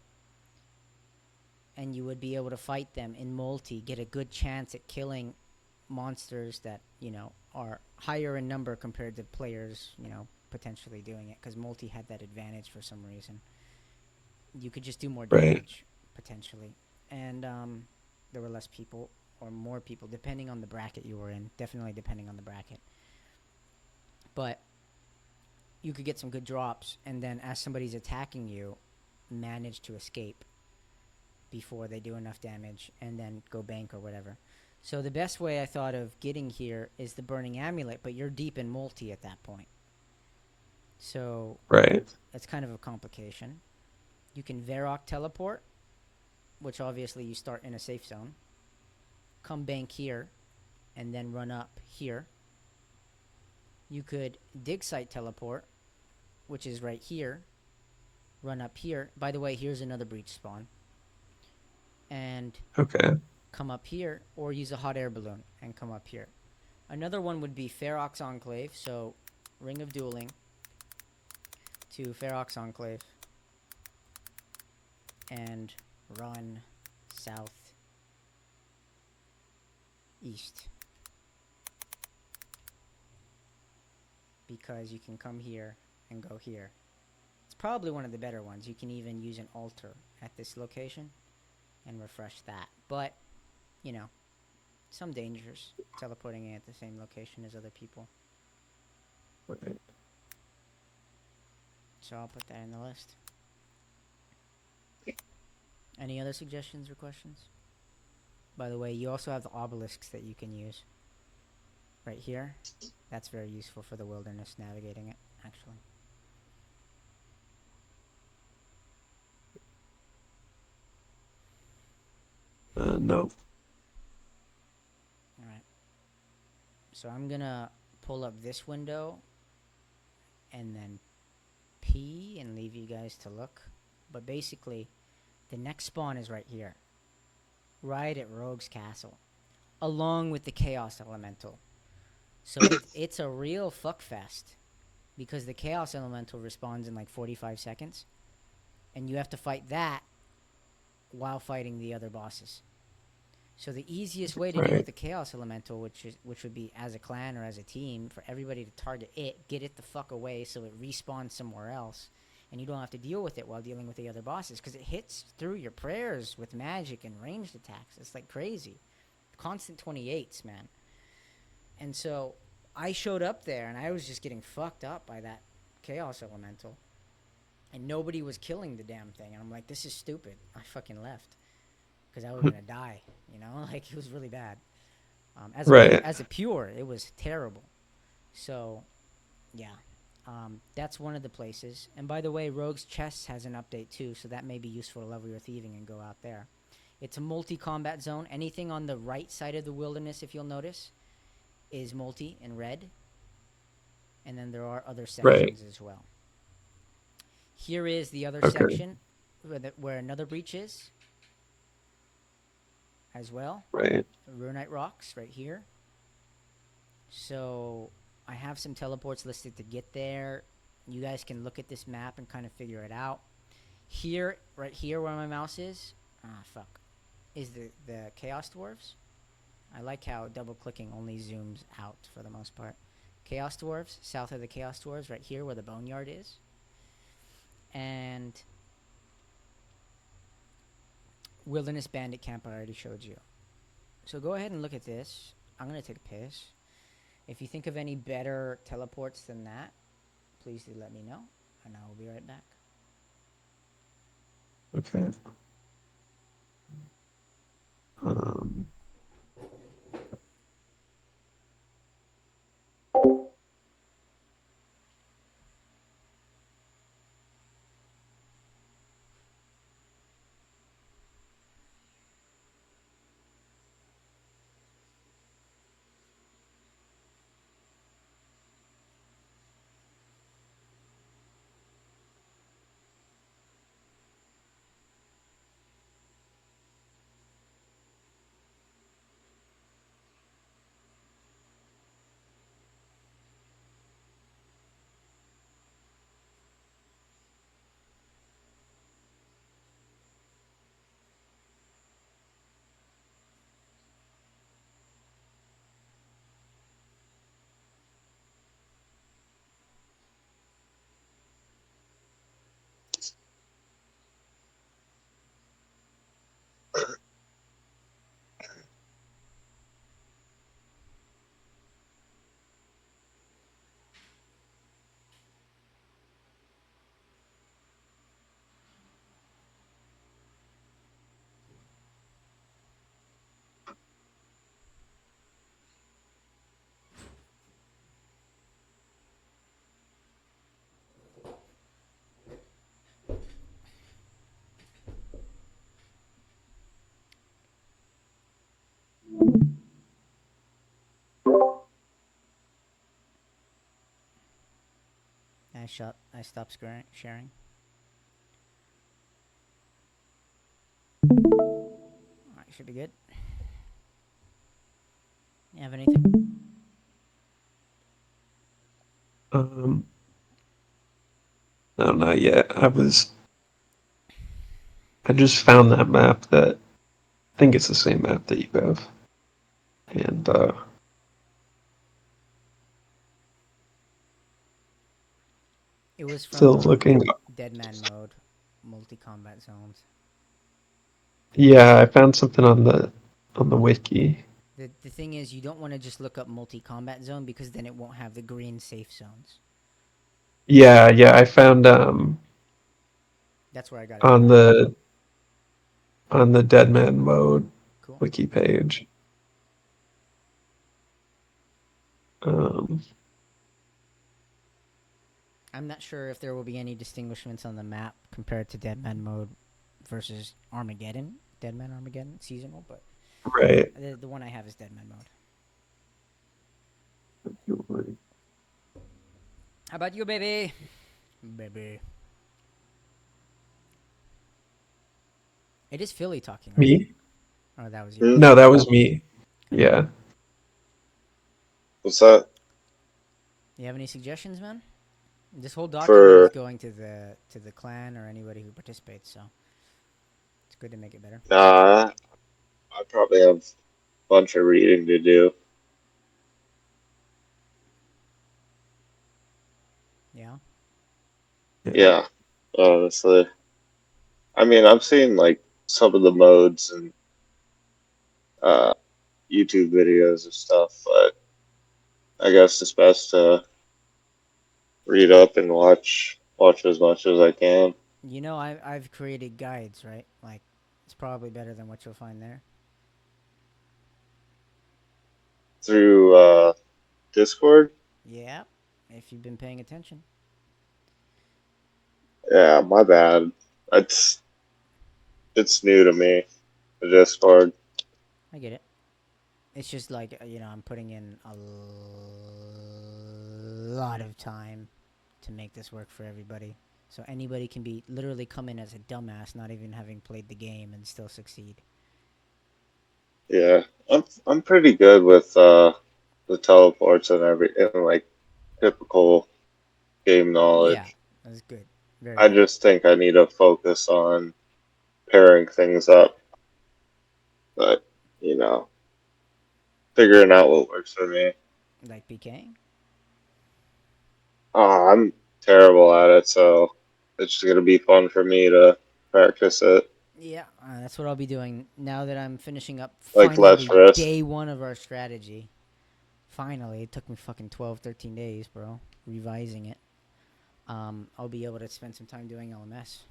and you would be able to fight them in multi, get a good chance at killing monsters that, are higher in number compared to players, potentially doing it, because multi had that advantage for some reason. You could just do more Right. damage, potentially. And there were less people, or more people, depending on the bracket you were in. Definitely depending on the bracket. But you could get some good drops, and then as somebody's attacking you, manage to escape before they do enough damage, and then go bank or whatever. So the best way I thought of getting here is the Burning Amulet, but you're deep in multi at that point. So Right. that's kind of a complication. You can Varrock teleport, which obviously you start in a safe zone. Come bank here, and then run up here. You could Dig Site teleport, which is right here. Run up here. By the way, here's another breach spawn. And Okay. come up here, or use a hot air balloon and come up here. Another one would be Ferox Enclave, so Ring of Dueling to Ferox Enclave and run south east, because you can come here and go here. It's probably one of the better ones. You can even use an altar at this location and refresh that, but some dangers teleporting in at the same location as other people. Right. So I'll put that in the list. Any other suggestions or questions? By the way, you also have the obelisks that you can use. Right here. That's very useful for the wilderness, navigating it, actually. No. Alright. So I'm gonna pull up this window and then pee and leave you guys to look. But basically, the next spawn is right here. Right at Rogue's Castle. Along with the Chaos Elemental. So it's a real fuckfest. Because the Chaos Elemental respawns in like 45 seconds. And you have to fight that while fighting the other bosses. So the easiest way to deal with the Chaos Elemental, which would be as a clan or as a team, for everybody to target it, get it the fuck away so it respawns somewhere else, and you don't have to deal with it while dealing with the other bosses, because it hits through your prayers with magic and ranged attacks. It's like crazy. Constant 28s, man. And so I showed up there, and I was just getting fucked up by that Chaos Elemental. And nobody was killing the damn thing. And I'm like, this is stupid. I fucking left. Because I was going to die, Like, it was really bad. As a pure, it was terrible. So, yeah. That's one of the places. And by the way, Rogue's Chest has an update too, so that may be useful to level your thieving and go out there. It's a multi-combat zone. Anything on the right side of the wilderness, if you'll notice, is multi in red. And then there are other sections as well. Here is the other section where another breach is as well. Right. Runite Rocks right here. So I have some teleports listed to get there. You guys can look at this map and kind of figure it out. Here, right here where my mouse is, is the Chaos Dwarves. I like how double-clicking only zooms out for the most part. Chaos Dwarves, south of the Chaos Dwarves, right here where the Boneyard is. And Wilderness Bandit Camp I already showed you. So go ahead and look at this. I'm going to take a piss. If you think of any better teleports than that, please do let me know, and I will be right back. Okay. I stopped sharing. Alright, should be good. You have anything? No, not yet. I just found that map that I think it's the same map that you have, and It was still from looking. Deadman Mode, multi-combat zones. Yeah, I found something on the wiki. The thing is, you don't want to just look up multi-combat zone because then it won't have the green safe zones. Yeah, I found That's where I got it on from. the Deadman Mode Cool. wiki page. Um, I'm not sure if there will be any distinguishments on the map compared to Deadman Mode versus Armageddon. Deadman Armageddon seasonal, but right. the one I have is Deadman Mode. How about you, baby? Baby. It is Philly talking, right? Me? Oh, that was you. Hmm? No, that was me. Yeah. What's that? You have any suggestions, man? This whole document is For going to the clan or anybody who participates, so it's good to make it better. I probably have a bunch of reading to do. Yeah. Yeah, honestly. I mean, I'm seeing like some of the modes and uh, YouTube videos and stuff, but I guess it's best to read up and watch as much as I can You know, I've created guides, right? Like, it's probably better than what you'll find there. through Discord. Yeah, if you've been paying attention. Yeah, my bad. It's new to me, the Discord. I get it. It's just like, I'm putting in a lot of time to make this work for everybody. So anybody can be literally come in as a dumbass, not even having played the game, and still succeed. Yeah, I'm pretty good with the teleports and and like typical game Yeah, knowledge. that's good. Very I good. just think I need to focus on pairing things up, but you know, figuring out what works for me. Like PK. I'm terrible at it, so it's just gonna be fun for me to practice it. Yeah, that's what I'll be doing now that I'm finishing up Like less finally risk. day one of our strategy. Finally, it took me fucking 12, 13 days, bro, revising it. I'll be able to spend some time doing LMS.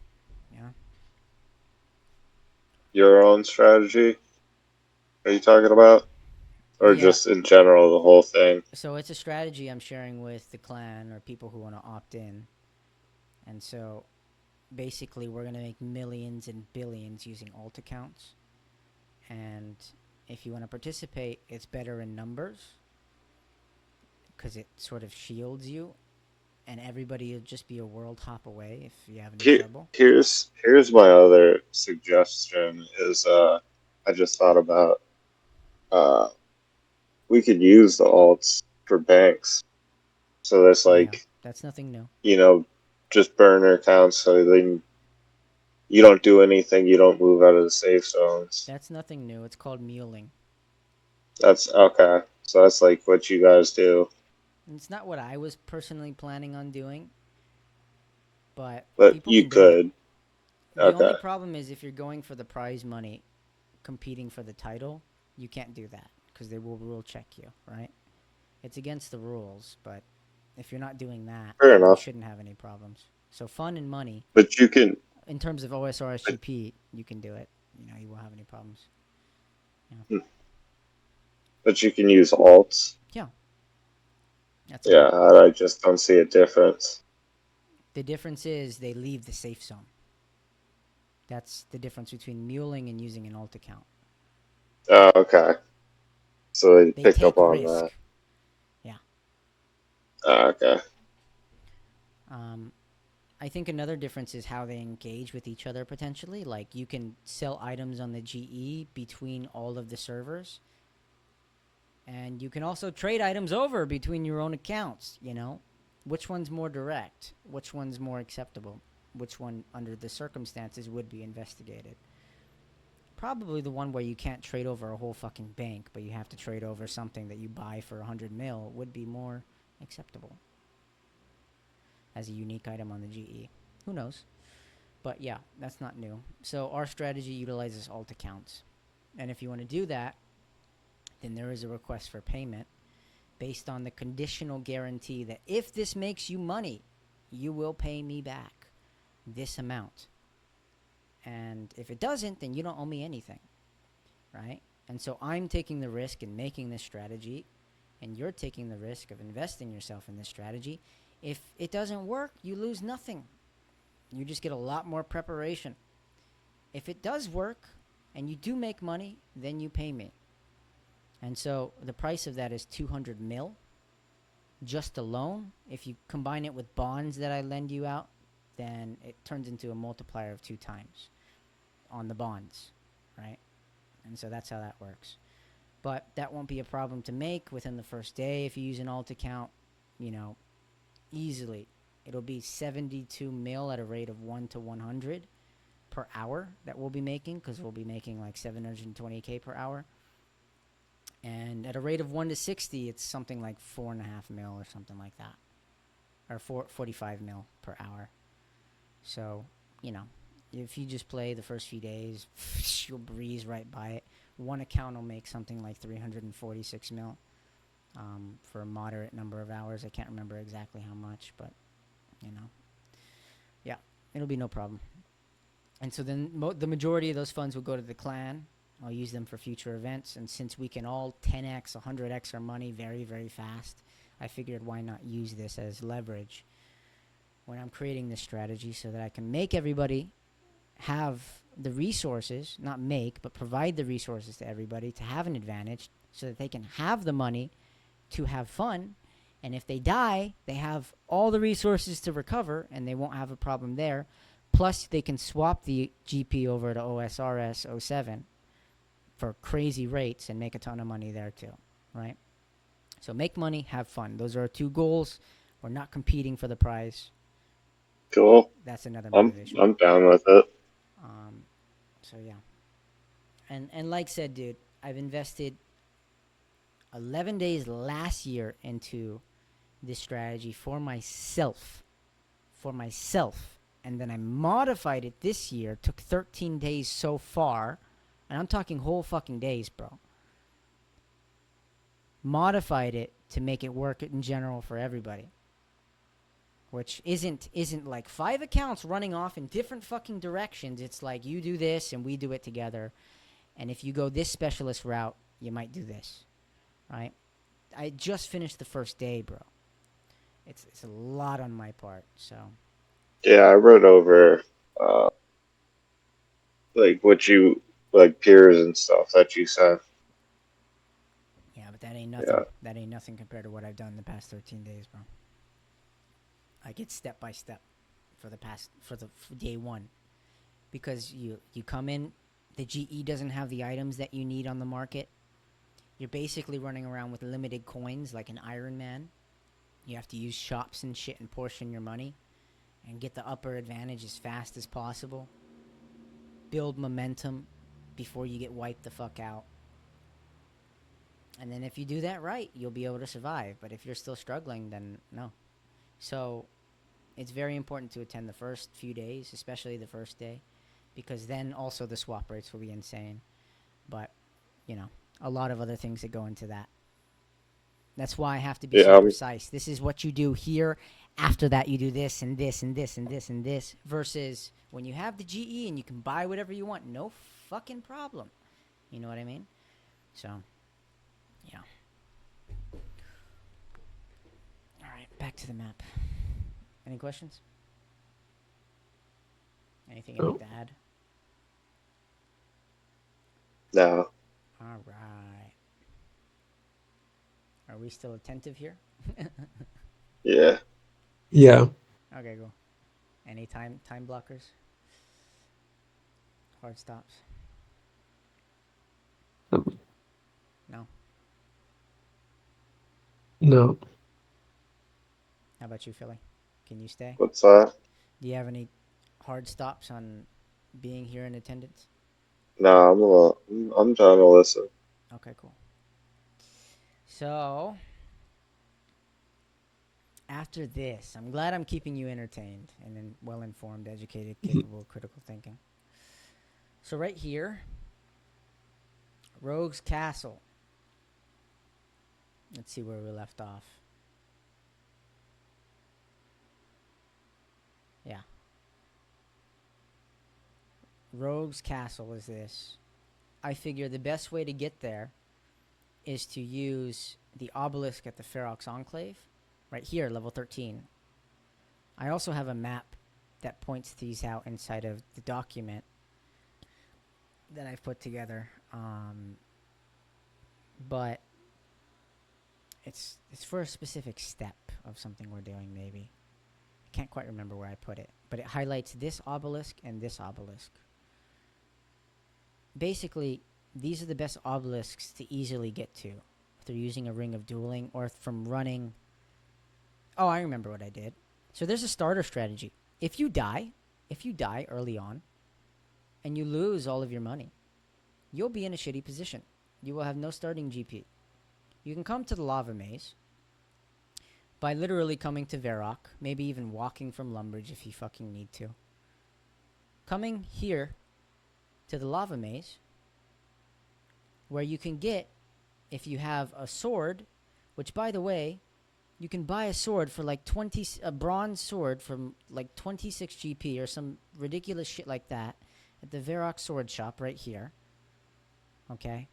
Yeah. Your own strategy? Are you talking about, or Yeah. just in general the whole thing? So it's a strategy I'm sharing with the clan or people who want to opt in. And so basically, we're going to make millions and billions using alt accounts. And if you want to participate, it's better in numbers because it sort of shields you. And everybody will just be a world hop away if you have any Here, trouble. here's my other suggestion. Is I just thought about uh, we could use the alts for banks. So there's Yeah, like that's nothing new. you know just burner accounts, so then you don't do anything, you don't move out of the safe zones. That's nothing new. It's called Muling. That's okay. So that's like what you guys do, And it's not what I was personally planning on doing, but but people you can do it. could. The Okay, only problem is if you're going for the prize money, competing for the title, you can't do that because they will rule check you, right? It's against the rules, but if you're not doing that, fair then you enough. shouldn't have any problems. So fun and money, But you can, in terms of OSRS GP, you can do it. You won't have any problems. Yeah. but you can use alts. Yeah, that's Yeah, all. I just don't see a difference. The difference is they leave the safe zone. That's the difference between muling and using an alt account. Okay, so they They pick take up on that. risk. Yeah. Okay, I think another difference is how they engage with each other potentially. Like, you can sell items on the GE between all of the servers. And you can also trade items over between your own accounts, you know? Which one's more direct? Which one's more acceptable? Which one, under the circumstances, would be investigated? Probably the one where you can't trade over a whole fucking bank, but you have to trade over something that you buy for 100 mil would be more acceptable as a unique item on the GE. Who knows? But yeah, that's not new. So our strategy utilizes alt accounts. And if you want to do that, then there is a request for payment based on the conditional guarantee that if this makes you money, you will pay me back this amount. And if it doesn't, then you don't owe me anything, right? And so I'm taking the risk in making this strategy, and you're taking the risk of investing yourself in this strategy. If it doesn't work, you lose nothing. You just get a lot more preparation. If it does work and you do make money, then you pay me. And so the price of that is 200 mil just alone. If you combine it with bonds that I lend you out, then it turns into a multiplier of 2 times on the bonds, right? And so that's how that works. But that won't be a problem to make within the first day if you use an alt account, you know, easily. It'll be 72 mil at a rate of 1 to 100 per hour that we'll be making, because we'll be making like 720k per hour. And at a rate of 1 to 60, it's something like 4.5 mil or something like that. Or 45 mil per hour. So, you know, if you just play the first few days, you'll breeze right by it. One account will make something like 346 mil for a moderate number of hours. I can't remember exactly how much, but, you know. Yeah, it'll be no problem. And so then the majority of those funds will go to the clan. I'll use them for future events. And since we can all 10x, 100x our money very, very fast, I figured why not use this as leverage when I'm creating this strategy so that I can make everybody have the resources, not make, but provide the resources to everybody to have an advantage so that they can have the money to have fun. And if they die, they have all the resources to recover and they won't have a problem there. Plus, they can swap the GP over to OSRS 07 for crazy rates and make a ton of money there too, right? So make money, have fun. Those are our 2 goals. We're not competing for the prize. Cool. That's another I'm motivation. I'm down with it. So yeah. And like said, dude, I've invested 11 days last year into this strategy for myself. And then I modified it this year. Took 13 days so far. And I'm talking whole fucking days, bro. Modified it to make it work in general for everybody. Which isn't like 5 accounts running off in different fucking directions. It's like you do this and we do it together. And if you go this specialist route, you might do this. Right? I just finished the first day, bro. It's a lot on my part, so. Yeah, I wrote over like what you like peers and stuff that you said. Yeah, but that ain't nothing. Yeah. That ain't nothing compared to what I've done the past 13 days, bro. Like, it's step by step for day 1. Because you come in, the GE doesn't have the items that you need on the market. You're basically running around with limited coins like an Ironman. You have to use shops and shit and portion your money and get the upper advantage as fast as possible. Build momentum before you get wiped the fuck out. And then if you do that right, you'll be able to survive. But if you're still struggling, then no. So it's very important to attend the first few days, especially the first day, because then also the swap rates will be insane. But, you know, a lot of other things that go into that. That's why I have to be so precise. This is what you do here. After that, you do this and this and this and this and this. Versus when you have the GE and you can buy whatever you want, no fucking problem. You know what I mean? So, yeah. All right, back to the map. Any questions? Anything you need to add? No. All right. Are we still attentive here? Yeah. Yeah. Okay, cool. Any time blockers? Hard stops? No. No. How about you, Philly? Can you stay? What's that? Do you have any hard stops on being here in attendance? Nah, I'm trying to listen. Okay, cool. So, after this, I'm glad I'm keeping you entertained and well informed, educated, capable, critical thinking. So, right here, Rogue's Castle. Let's see where we left off. Yeah. Rogue's Castle is this. I figure the best way to get there is to use the obelisk at the Ferox Enclave. Right here, level 13. I also have a map that points these out inside of the document that I've put together. But it's for a specific step of something we're doing, maybe. I can't quite remember where I put it. But it highlights this obelisk and this obelisk. Basically, these are the best obelisks to easily get to. If they're using a ring of dueling or from running... Oh, I remember what I did. So there's a starter strategy. If you die early on, and you lose all of your money, you'll be in a shitty position. You will have no starting GP. You can come to the lava maze by literally coming to Varrock, maybe even walking from Lumbridge if you fucking need to. Coming here to the lava maze, where you can get, if you have a sword, which by the way, you can buy a sword for like a bronze sword from like 26 GP or some ridiculous shit like that at the Varrock sword shop right here. Okay?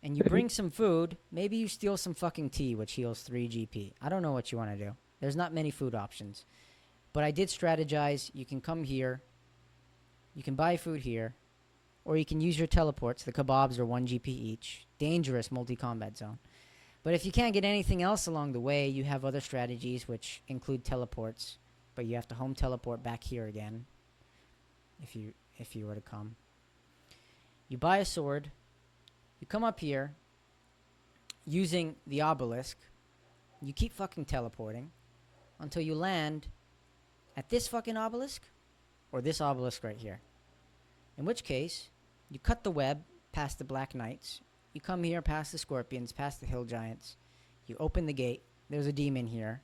And you bring some food, maybe you steal some fucking tea, which heals 3 GP. I don't know what you want to do. There's not many food options. But I did strategize. You can come here. You can buy food here. Or you can use your teleports. The kebabs are 1 GP each. Dangerous multi-combat zone. But if you can't get anything else along the way, you have other strategies which include teleports. But you have to home teleport back here again. If you were to come. You buy a sword. You come up here using the obelisk. You keep fucking teleporting until you land at this fucking obelisk or this obelisk right here. In which case, you cut the web past the Black Knights. You come here past the Scorpions, past the Hill Giants. You open the gate. There's a demon here.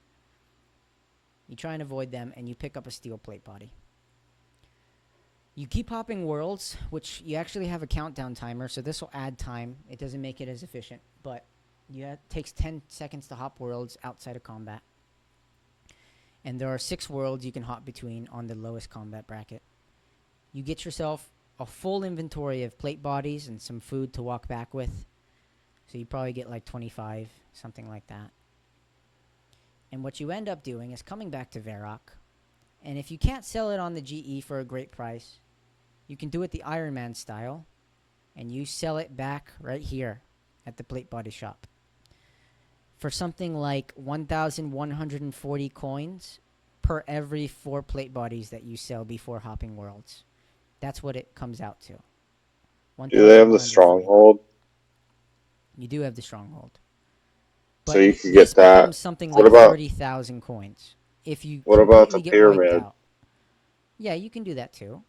You try and avoid them, and you pick up a steel plate body. You keep hopping worlds, which you actually have a countdown timer, so this will add time. It doesn't make it as efficient, but it takes 10 seconds to hop worlds outside of combat. And there are 6 worlds you can hop between on the lowest combat bracket. You get yourself a full inventory of plate bodies and some food to walk back with. So you probably get like 25, something like that. And what you end up doing is coming back to Varrock. And if you can't sell it on the GE for a great price, you can do it the Ironman style. And you sell it back right here at the plate body shop. For something like 1,140 coins per every 4 plate bodies that you sell before hopping worlds. That's what it comes out to. Do they have the stronghold? You do have the stronghold. So But you could this get that. becomes something What like about 30,000 coins. If you what about the completely get wiped pyramid? out. Yeah, you can do that too.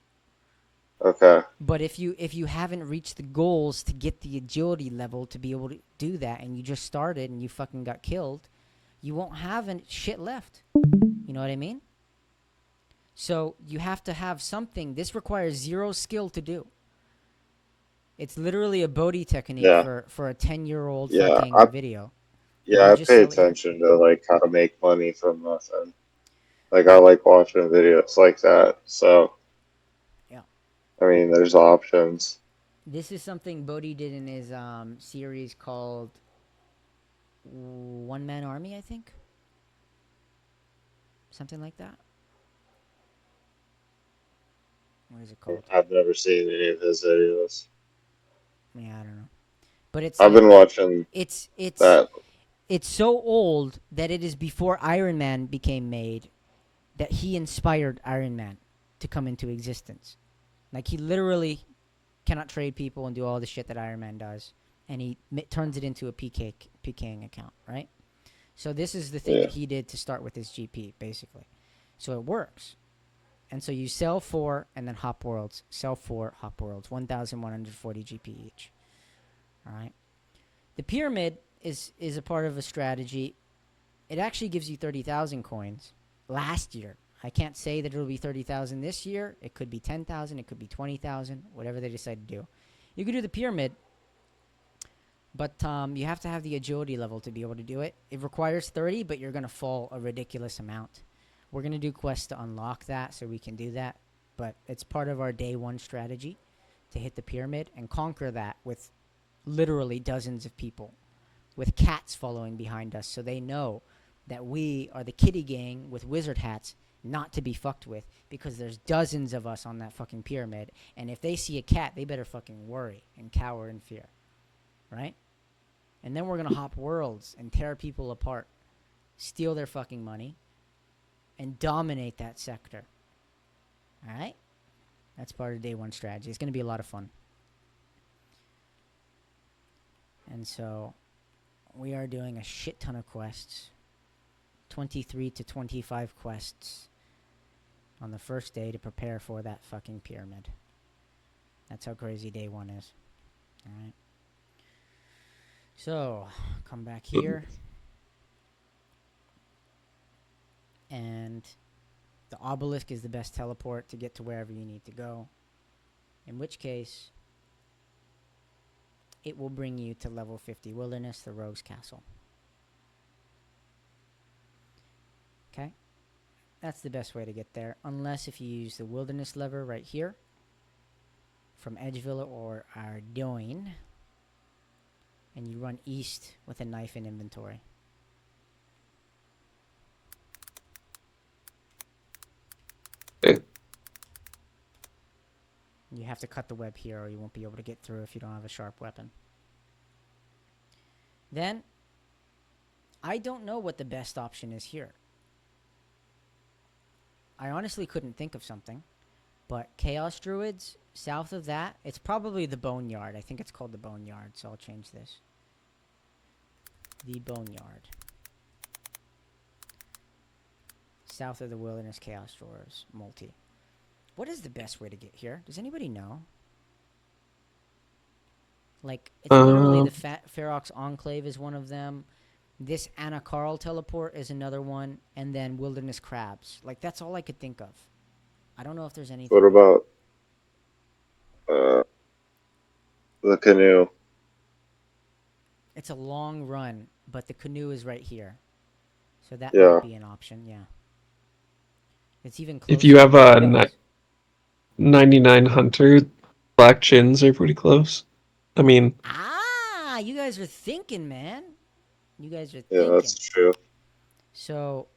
Okay. But if you haven't reached the goals to get the agility level to be able to do that, and you just started and you fucking got killed, you won't have shit left. You know what I mean? So you have to have something. This requires 0 skill to do. It's literally a Bodhi technique for a 10-year-old fucking video. I pay attention to like how to make money from nothing. Like I like watching videos like that. So yeah. I mean, there's options. This is something Bodhi did in his series called One Man Army, I think. Something like that. What is it called? I've never seen any of his videos. Yeah, I don't know. But it's I've been watching it's that. It's so old that it is before Iron Man became made that he inspired Iron Man to come into existence. Like, he literally cannot trade people and do all the shit that Iron Man does. And he turns it into a PKing account, right? So this is the thing that he did to start with his GP, basically. So it works. And so you sell 4 and then hop worlds. Sell 4, hop worlds. 1,140 GP each. All right. The pyramid is a part of a strategy. It actually gives you 30,000 coins last year. I can't say that it'll be 30,000 this year. It could be 10,000. It could be 20,000. Whatever they decide to do. You could do the pyramid, but you have to have the agility level to be able to do it. It requires 30, but you're going to fall a ridiculous amount. We're going to do quests to unlock that so we can do that. But it's part of our day 1 strategy to hit the pyramid and conquer that with literally dozens of people, with cats following behind us so they know that we are the kitty gang with wizard hats not to be fucked with, because there's dozens of us on that fucking pyramid, and if they see a cat, they better fucking worry and cower in fear, right? And then we're going to hop worlds and tear people apart, steal their fucking money, and dominate that sector. All right? That's part of day 1 strategy. It's going to be a lot of fun. And so we are doing a shit ton of quests. 23 to 25 quests on the first day to prepare for that fucking pyramid. That's how crazy day 1 is. All right. So, come back here. And the obelisk is the best teleport to get to wherever you need to go. In which case, it will bring you to level 50 wilderness, the rogue's castle. Okay? That's the best way to get there, unless if you use the wilderness lever right here from Edgeville or Ardoin, and you run east with a knife in inventory. You have to cut the web here or you won't be able to get through if you don't have a sharp weapon. Then, I don't know what the best option is here. I honestly couldn't think of something. But Chaos Druids, south of that, it's probably the Boneyard. I think it's called the Boneyard, so I'll change this. The Boneyard. South of the Wilderness Chaos Drawers, multi. What is the best way to get here? Does anybody know? Like, it's literally the Ferox Enclave is one of them. This Anna Carl teleport is another one. And then Wilderness Crabs. Like, that's all I could think of. I don't know if there's anything. What about the canoe? It's a long run, but the canoe is right here. So that might be an option, yeah. It's even closer. If you have a 99 hunter, black chins are pretty close. I mean... Ah, you guys are thinking, man. You guys are thinking. Yeah, that's true. So,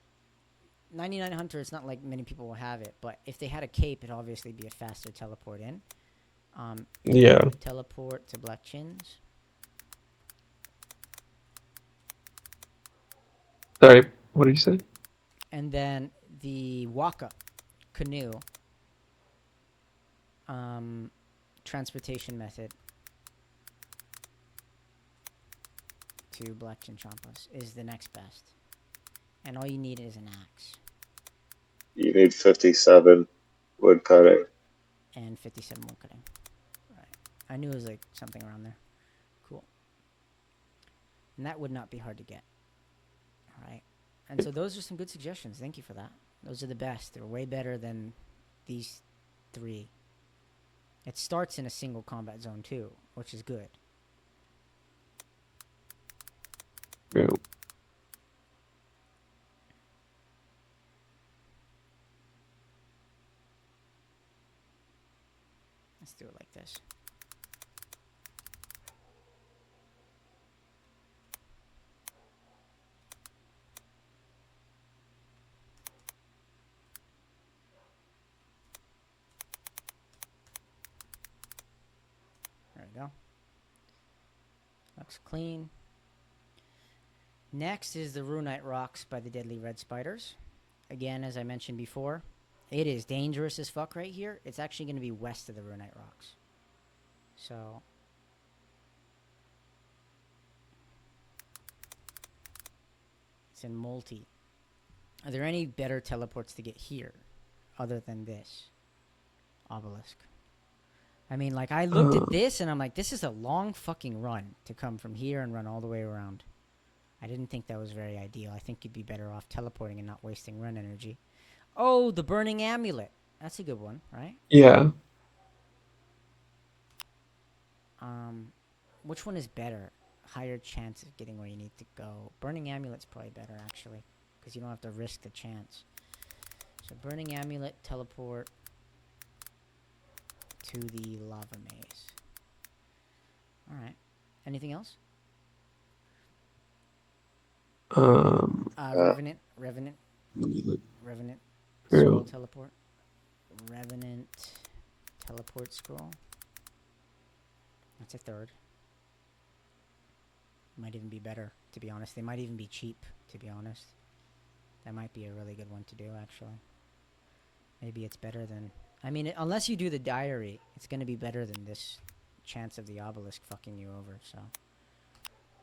99 hunter, it's not like many people will have it, but if they had a cape, it'd obviously be a faster teleport in. Yeah. Teleport to black chins. Sorry, what did you say? And then the Waka canoe transportation method to Black Chinchompas is the next best. And all you need is an axe. You need 57 wood cutting. And 57 wood cutting. Right. I knew it was like something around there. Cool. And that would not be hard to get. Alright. And so those are some good suggestions. Thank you for that. Those are the best. They're way better than these 3. It starts in a single combat zone too, which is good. Yeah. Let's do it like this. There we go. Looks clean. Next is the Runite Rocks by the Deadly Red Spiders. Again, as I mentioned before, it is dangerous as fuck right here. It's actually going to be west of the Runite Rocks. So, it's in multi. Are there any better teleports to get here other than this obelisk? I mean, like, I looked at this and I'm like, this is a long fucking run to come from here and run all the way around. I didn't think that was very ideal. I think you'd be better off teleporting and not wasting run energy. Oh, the Burning Amulet. That's a good one, right? Yeah. Which one is better? Higher chance of getting where you need to go. Burning Amulet's probably better, actually, because you don't have to risk the chance. So Burning Amulet, teleport to the lava maze. Alright. Anything else? Revenant. Revenant scroll teleport. Revenant teleport scroll. That's a third. Might even be better, to be honest. They might even be cheap, to be honest. That might be a really good one to do, actually. Maybe it's better than... I mean, unless you do the diary, it's going to be better than this chance of the obelisk fucking you over, so...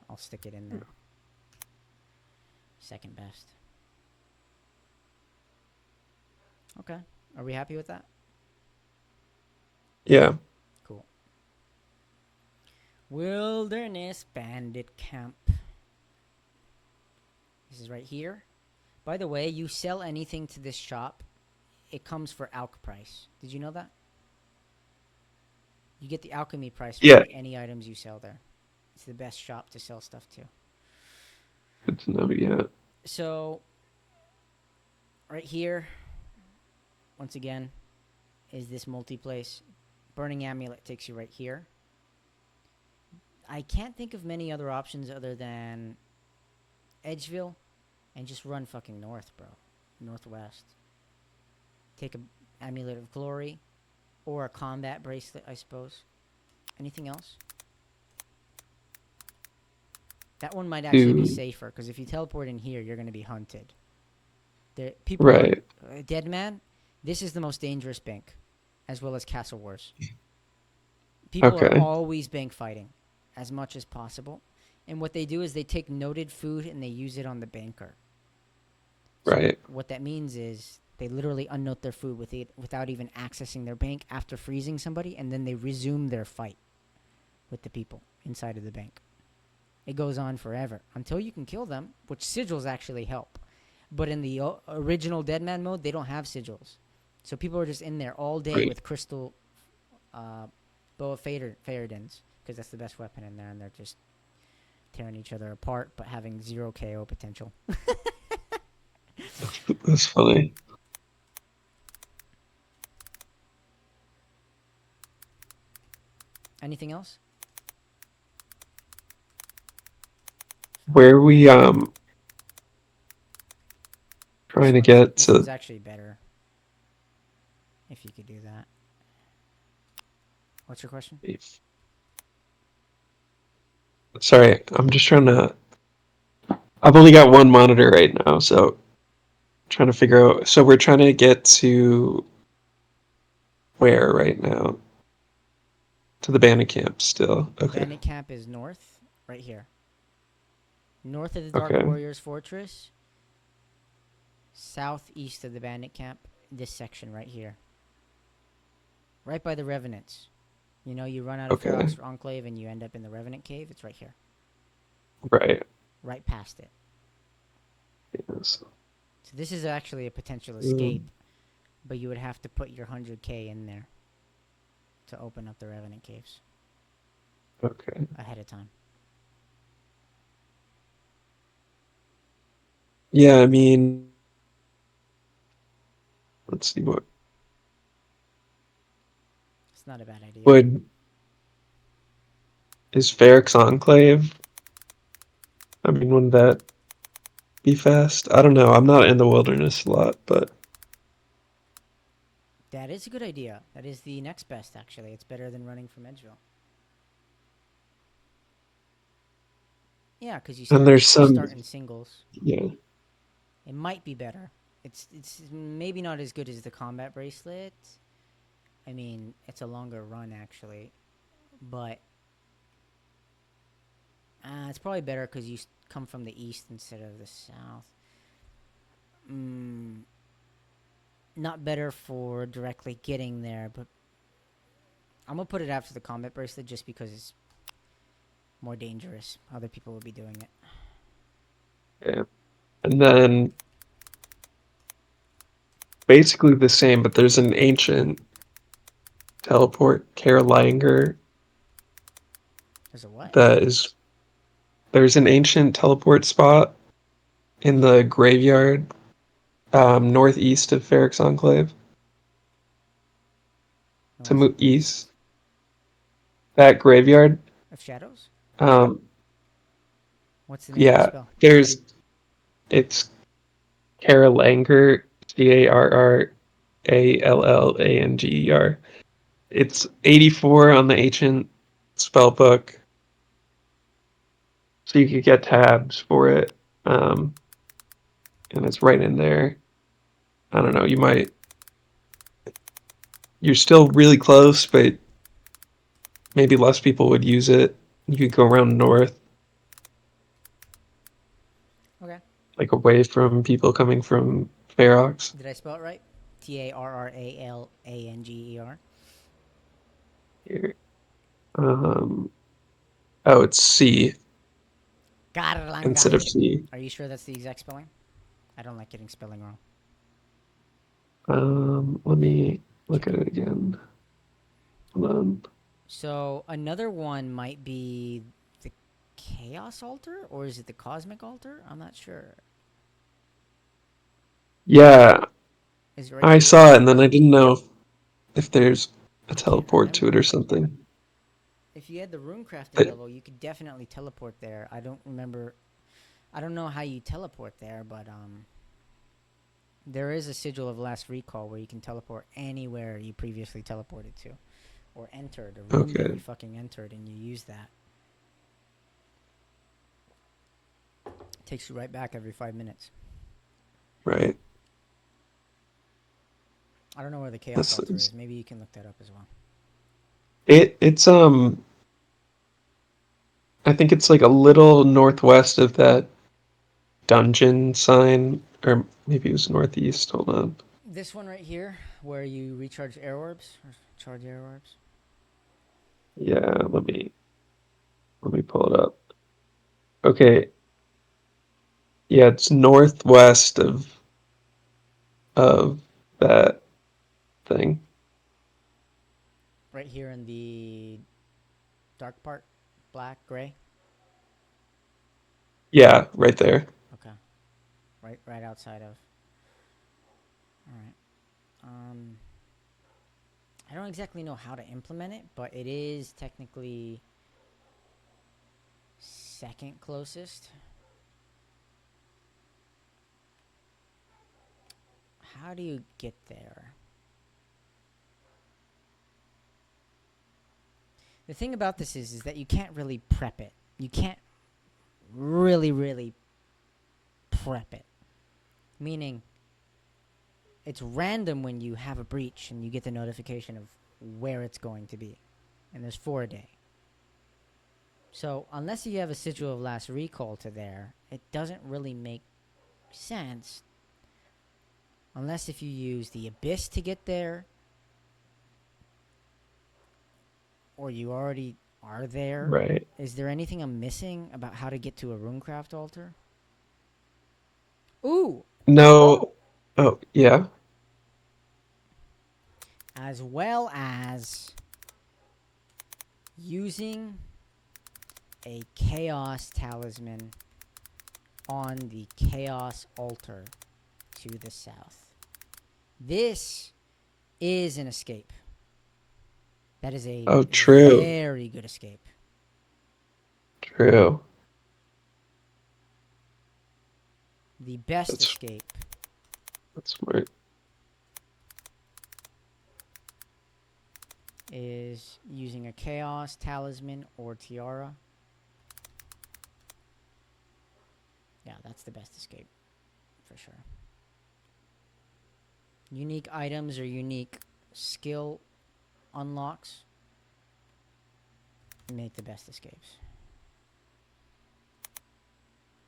I'll stick it in there. Second best. Okay. Are we happy with that? Yeah. Cool. Wilderness Bandit Camp. This is right here. By the way, you sell anything to this shop, it comes for alch price. Did you know that? You get the alchemy price for any items you sell there. It's the best shop to sell stuff to. Good to know, yeah. So, right here, once again, is this multi-place. Burning Amulet takes you right here. I can't think of many other options other than Edgeville and just run fucking north, bro. Northwest. Take a Amulet of Glory or a combat bracelet, I suppose. Anything else? That one might actually be safer, because if you teleport in here, you're going to be hunted. People right. Deadman, this is the most dangerous bank, as well as Castle Wars. People are always bank fighting, as much as possible. And what they do is they take noted food and they use it on the banker. So right. What that means is they literally unnote their food without even accessing their bank after freezing somebody, and then they resume their fight with the people inside of the bank. It goes on forever until you can kill them, which sigils actually help. But in the original Deadman mode, they don't have sigils. So people are just in there all day with crystal boa Faradins, because that's the best weapon in there, and they're just tearing each other apart, but having 0 KO potential. That's funny. Anything else? Where we trying to get this to... one's actually better. If you could do that. What's your question? Sorry, I'm just trying to... I've only got one monitor right now, so... Trying to figure out... So we're trying to get to... Where right now? To the bandit camp still. Okay. Bandit camp is north, right here. North of the Dark Warriors Fortress. Southeast of the bandit camp. This section right here. Right by the Revenants. You know, you run out of Ferox Enclave and you end up in the Revenant Cave. It's right here. Right. Right past it. Yes. So this is actually a potential escape. But you would have to put your 100k in there to open up the Revenant Caves. Okay. Ahead of time. Yeah, I mean... Let's see what... It's not a bad idea. Is Ferox Enclave... I mean, wouldn't that be fast? I don't know. I'm not in the wilderness a lot, but... That is a good idea. That is the next best, actually. It's better than running from Edgeville. Yeah, because you And start there's you some, start in singles. yeah. It might be better. It's maybe not as good as the combat bracelet. I mean, it's a longer run actually, but it's probably better because you come from the east instead of the south. Not better for directly getting there, but I'm gonna put it after the combat bracelet just because it's more dangerous. Other people will be doing it. Yeah. And then basically the same, but there's an ancient teleport, Carolinger, There's a what? that is there's an ancient teleport spot in the graveyard, northeast of Ferrix Enclave. To move Northeast east, that graveyard, of shadows. um, What's the name of the yeah, spell? it's Carolanger, Carrallanger. It's 84 on the ancient spell book, so you could get tabs for it. And it's right in there. I don't know, you're still really close, but maybe less people would use it. You could go around north, Okay. like away from people coming from Ferox. Did I spell it right? Tarralanger. Here. Um, oh, it's C instead Garlanga. of C. Are you sure that's the exact spelling? I don't like getting spelling wrong. Let me look Check at it. it again. Hold on. So another one might be the Chaos Altar, or is it the Cosmic Altar? I'm not sure. Yeah, Is it right I here? saw it, and then I didn't know if there's a I can't teleport to it or remember. something. If you had the runecrafted But level, you could definitely teleport there. I don't remember. I don't know how you teleport there, but there is a sigil of last recall where you can teleport anywhere you previously teleported to, or entered a room that okay, you fucking entered, and you use that. It takes you right back every 5 minutes. right. I don't know where the Chaos That's Altar is. Maybe you can look that up as well. it's I think it's like a little northwest of that dungeon sign, or maybe it was northeast. Hold on. This one right here, where you recharge air orbs or charge air orbs. Yeah, let me pull it up. Okay, yeah, it's northwest of that thing. Right here in the dark part, black, gray. Yeah, right there. Okay, right outside of. All right. I don't exactly know how to implement it, but it is technically second closest. How do you get there? The thing about this is that you can't really prep it. You can't really prep it. Meaning, it's random when you have a breach and you get the notification of where it's going to be. And there's 4 a day. So, unless you have a Sigil of Last Recall to there, it doesn't really make sense. Unless if you use the Abyss to get there, or you already are there. Right. Is there anything I'm missing about how to get to a Runecraft altar? Ooh! No. Oh, yeah. As well as using a Chaos Talisman on the Chaos Altar to the south. This is an escape. That is a Oh, true. very good escape. True. The best That's escape. that's smart. Is using a Chaos Talisman or Tiara that's the best escape, for sure. Unique items or unique skill unlocks make the best escapes.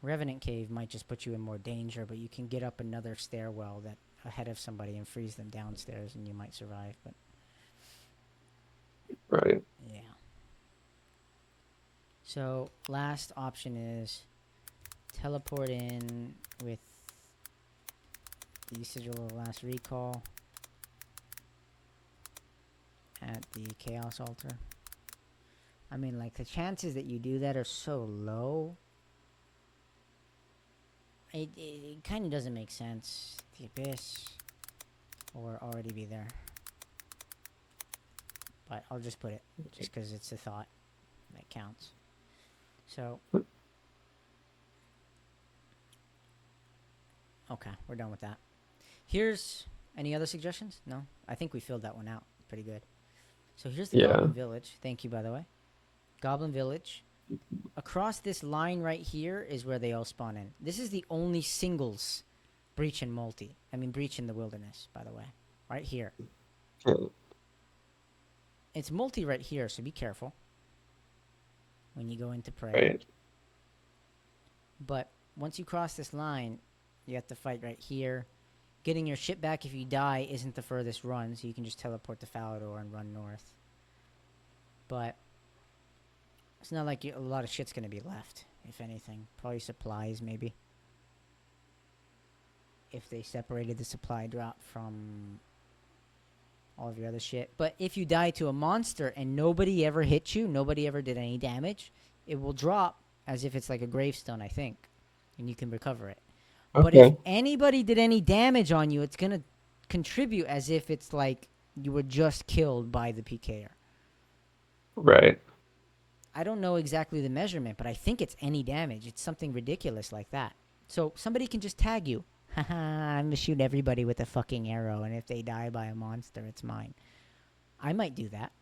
Revenant Cave might just put you in more danger, but you can get up another stairwell that ahead of somebody and freeze them downstairs, and you might survive. But Right. yeah. So last option is teleport in with the Sigil of Last Recall at the Chaos Altar. I mean, like, the chances that you do that are so low. It kind of doesn't make sense. The Abyss or already be there. But I'll just put it just because it's a thought that counts. So, okay, we're done with that. Here's any other suggestions? No? I think we filled that one out pretty good. So here's the Goblin Village. Thank you, by the way. Goblin Village. Across this line right here is where they all spawn in. This is the only singles breach in multi. I mean, breach in the wilderness, by the way. Right here. It's multi right here, so be careful when you go into prey. Right. But once you cross this line, you have to fight right here. Getting your ship back if you die isn't the furthest run, so you can just teleport to Falador and run north. But it's not like a lot of shit's going to be left, if anything. Probably supplies, maybe. If they separated the supply drop from all of your other shit. But if you die to a monster and nobody ever hit you, nobody ever did any damage, it will drop as if it's like a gravestone, I think. And you can recover it. Okay. But if anybody did any damage on you, it's going to contribute as if it's like you were just killed by the PKer. Right. I don't know exactly the measurement, but I think it's any damage. It's something ridiculous like that. So somebody can just tag you. Haha, I'm gonna shoot everybody with a fucking arrow, and if they die by a monster, it's mine. I might do that.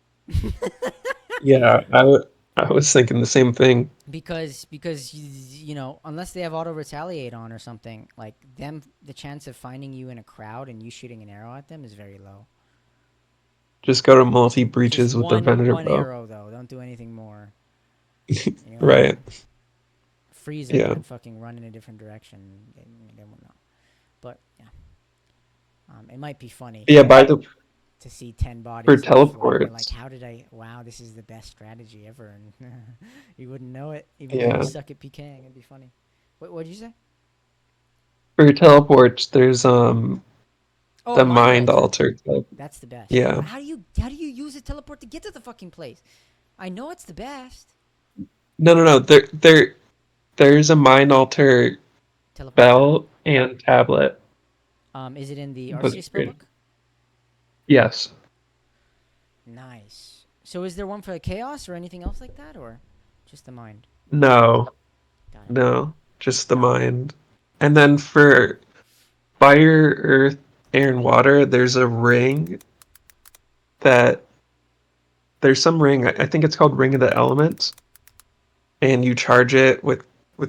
Yeah, I was thinking the same thing. Because you know, unless they have auto retaliate on or something, like the chance of finding you in a crowd and you shooting an arrow at them is very low. Just go to multi breaches Just with the Venator one bow. arrow though. Don't do anything more. You know Right. Freeze them Yeah. and then fucking run in a different direction. They won't know. But yeah, it might be funny. Yeah, by the to see 10 for bodies on the floor. You're like, teleports. how did I? Wow, this is the best strategy ever, and you wouldn't know it, even though Yeah. you suck at PKing. It'd be funny. What did you say? For teleports, there's Oh, the mind mind alter. alter. That's the best. Yeah. But how do you use a teleport to get to the fucking place? I know it's the best. No. There's a mind alter Teleport tab. bell and tablet. Is it in the But Arceus spellbook? yes. Nice. So is there one for the chaos or anything else like that, or just the mind? No. Got it. No. Just the mind. And then for fire, earth, air, and water, there's a ring that there's some ring. I think it's called Ring of the Elements, and you charge it with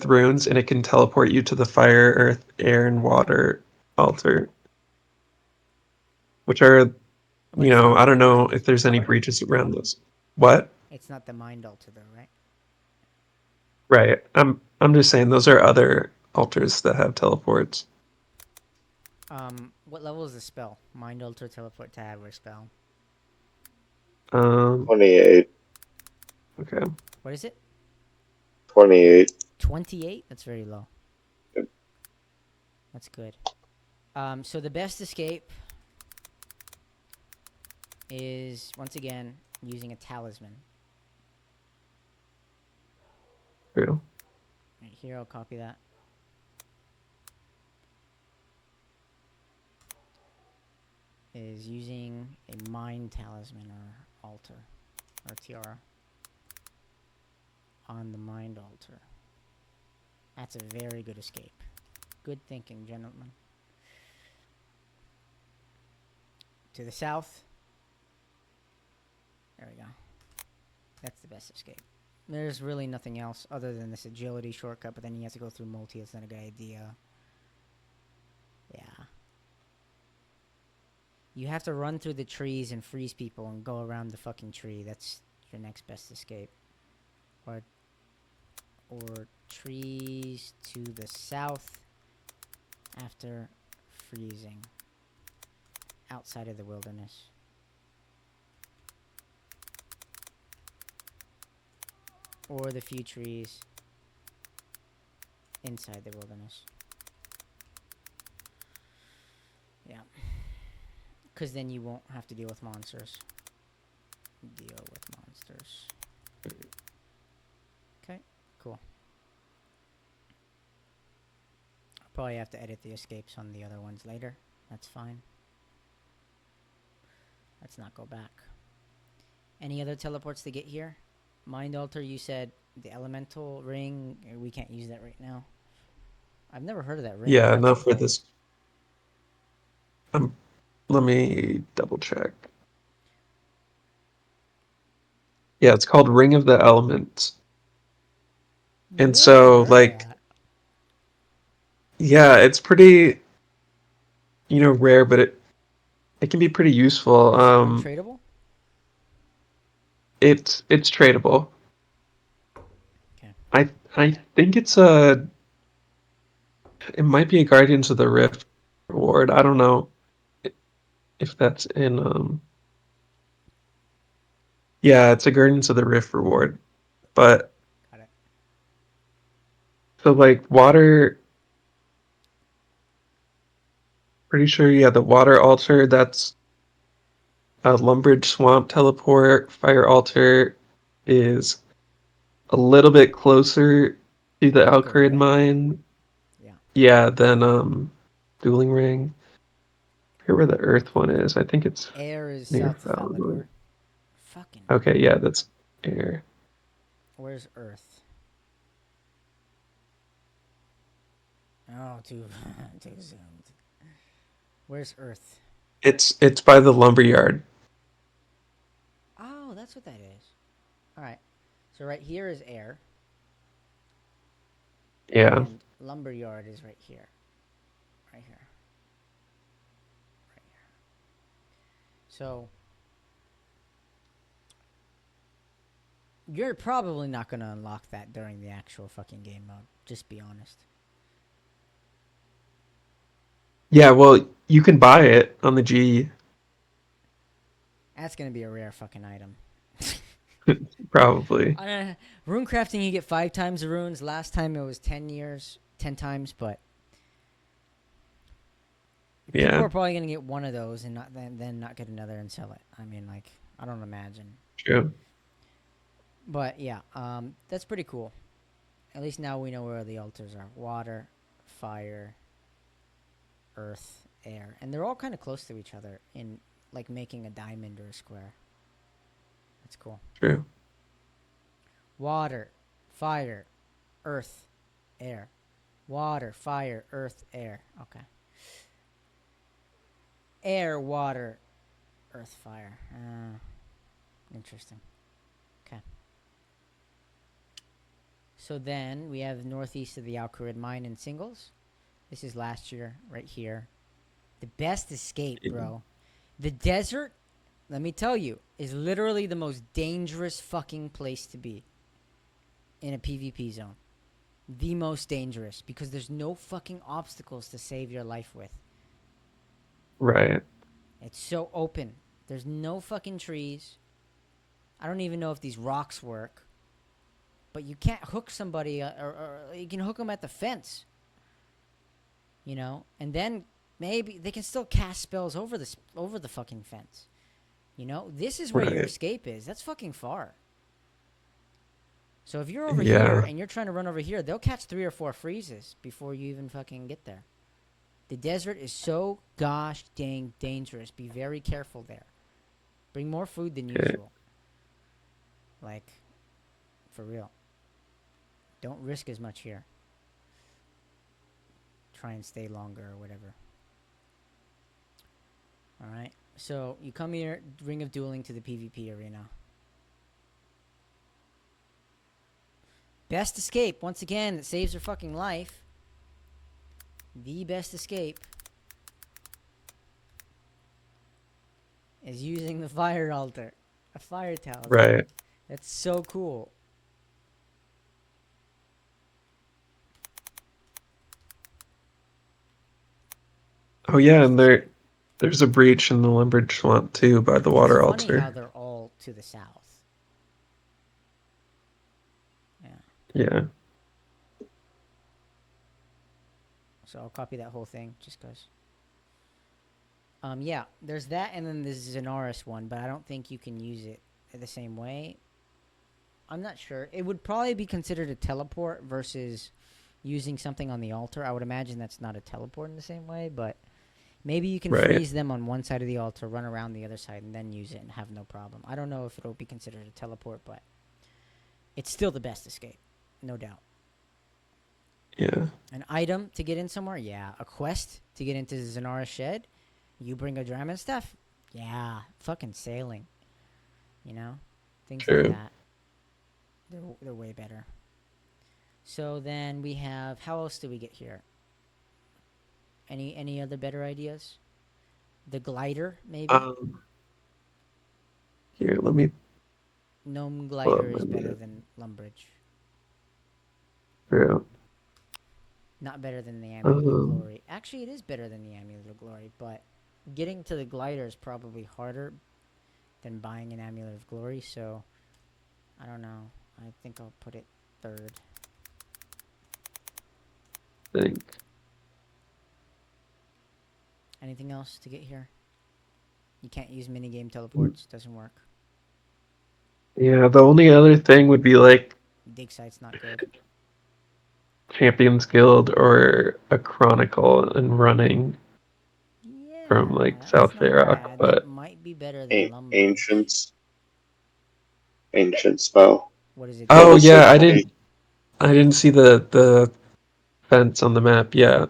runes, and it can teleport you to the fire, earth, air, and water altar, which are, But it's not I the don't know mind. if there's any breaches around those. What? It's not the mind altar though, right? Right. I'm just saying those are other altars that have teleports. What level is the spell? Mind altar, teleport, tab, or spell? 28. Okay. What is it? 28. 28? That's very low. Yep. That's good. So the best escape is, once again, using a talisman. True. Right here, I'll copy that. Is using a mind talisman or altar or tiara on the mind altar. That's a very good escape. Good thinking, gentlemen. To the south. There we go. That's the best escape. There's really nothing else other than this agility shortcut, but then you have to go through multi. It's not a good idea. Yeah. You have to run through the trees and freeze people and go around the fucking tree. That's your next best escape. Or trees to the south after freezing outside of the wilderness. Or the few trees inside the wilderness. Yeah. Because then you won't have to deal with monsters. Deal with monsters. Okay, cool. I'll probably have to edit the escapes on the other ones later. That's fine. Let's not go back. Any other teleports to get here? Mind Altar, you said the elemental ring. We can't use that right now. I've never heard of that ring. Yeah, That's not actually for cool. this. Let me double check. Yeah, it's called Ring of the Elements. And Never even so, heard of like, that. yeah, it's pretty, rare, but it can be pretty useful. Is it untradeable? It's tradable. Okay. I think it might be a Guardians of the Rift reward. I don't know if that's in yeah, it's a Guardians of the Rift reward. But Got it. so like water, pretty sure, yeah, the water altar, that's a Lumbridge Swamp teleport. Fire altar is a little bit closer to the Alkarid, Alcarid right? mine. Yeah. Yeah, than Dueling Ring. Here where the Earth one is. I think it's Air is near south of Valinor. Valinor. Fucking. Okay, yeah, that's air. Where's Earth? Oh, too too zoomed. Where's Earth? It's by the lumberyard. Oh, that's what that is. All right. So right here is air, Yeah. and lumberyard is right here. Right here. Right here. So you're probably not gonna unlock that during the actual fucking game mode. Just be honest. Yeah, well, you can buy it on the G, That's gonna be a rare fucking item. probably. Rune crafting, you get 5 times the runes. Last time it was 10 years, 10 times, but people Yeah, are probably gonna get one of those and then not get another and sell it. I mean, like, I don't imagine. true. But yeah, that's pretty cool. At least now we know where the altars are: water, fire, earth, air, and they're all kind of close to each other in like making a diamond or a square. That's cool. True. Water, fire, earth, air. Water, fire, earth, air. Okay. Air, water, earth, fire. Interesting. Okay. So then we have northeast of the Alcarid mine in Singles. This is last year, right here. The best escape, bro. The desert, let me tell you, is literally the most dangerous fucking place to be in a PvP zone. The most dangerous because there's no fucking obstacles to save your life with. Right. It's so open. There's no fucking trees. I don't even know if these rocks work. But you can't hook somebody, or you can hook them at the fence. You know? And then maybe they can still cast spells over the fucking fence. You know? This is where your Right. escape is. That's fucking far. So if you're over here Yeah. and you're trying to run over here, they'll catch 3 or 4 freezes before you even fucking get there. The desert is so gosh dang dangerous. Be very careful there. Bring more food than Okay. usual. Like, for real. Don't risk as much here. Try and stay longer or whatever. Alright. So you come here, Ring of Dueling, to the PvP arena. Best escape, once again, that saves her fucking life. The best escape is using the fire altar. A fire talisman. Right. That's so cool. Oh yeah, and there's a breach in the Lumbridge Swamp too by the water It's funny how altar. they're all to the south. Yeah. Yeah. So I'll copy that whole thing just because. Yeah, there's that, and then there's Xanaris one, but I don't think you can use it the same way. I'm not sure. It would probably be considered a teleport versus using something on the altar. I would imagine that's not a teleport in the same way, but maybe you can Right. freeze them on one side of the altar, run around the other side, and then use it and have no problem. I don't know if it'll be considered a teleport, but it's still the best escape, no doubt. Yeah. An item to get in somewhere? Yeah. A quest to get into Xanaris Shed? You bring a dram and stuff? Yeah. Fucking sailing. You know? Things like True. that. They're way better. So then we have... How else do we get here? Any other better ideas? The glider, maybe? Here, let me Gnome pull up glider my is better map. than Lumbridge. True. Not better than the Amulet of Um, Glory. Actually, it is better than the Amulet of Glory, but getting to the glider is probably harder than buying an Amulet of Glory, so I don't know. I think I'll put it third. think. Anything else to get here? You can't use minigame teleports. Doesn't work. Yeah, the only other thing would be like Dig site's not good. Champions Guild or a Chronicle and running from Yeah, like that's South not Varrock, bad. That but might be better than Lumbridge. Ancients. Ancient spell. What does it do? oh Level yeah, 60. I didn't see the fence on the map. Yeah,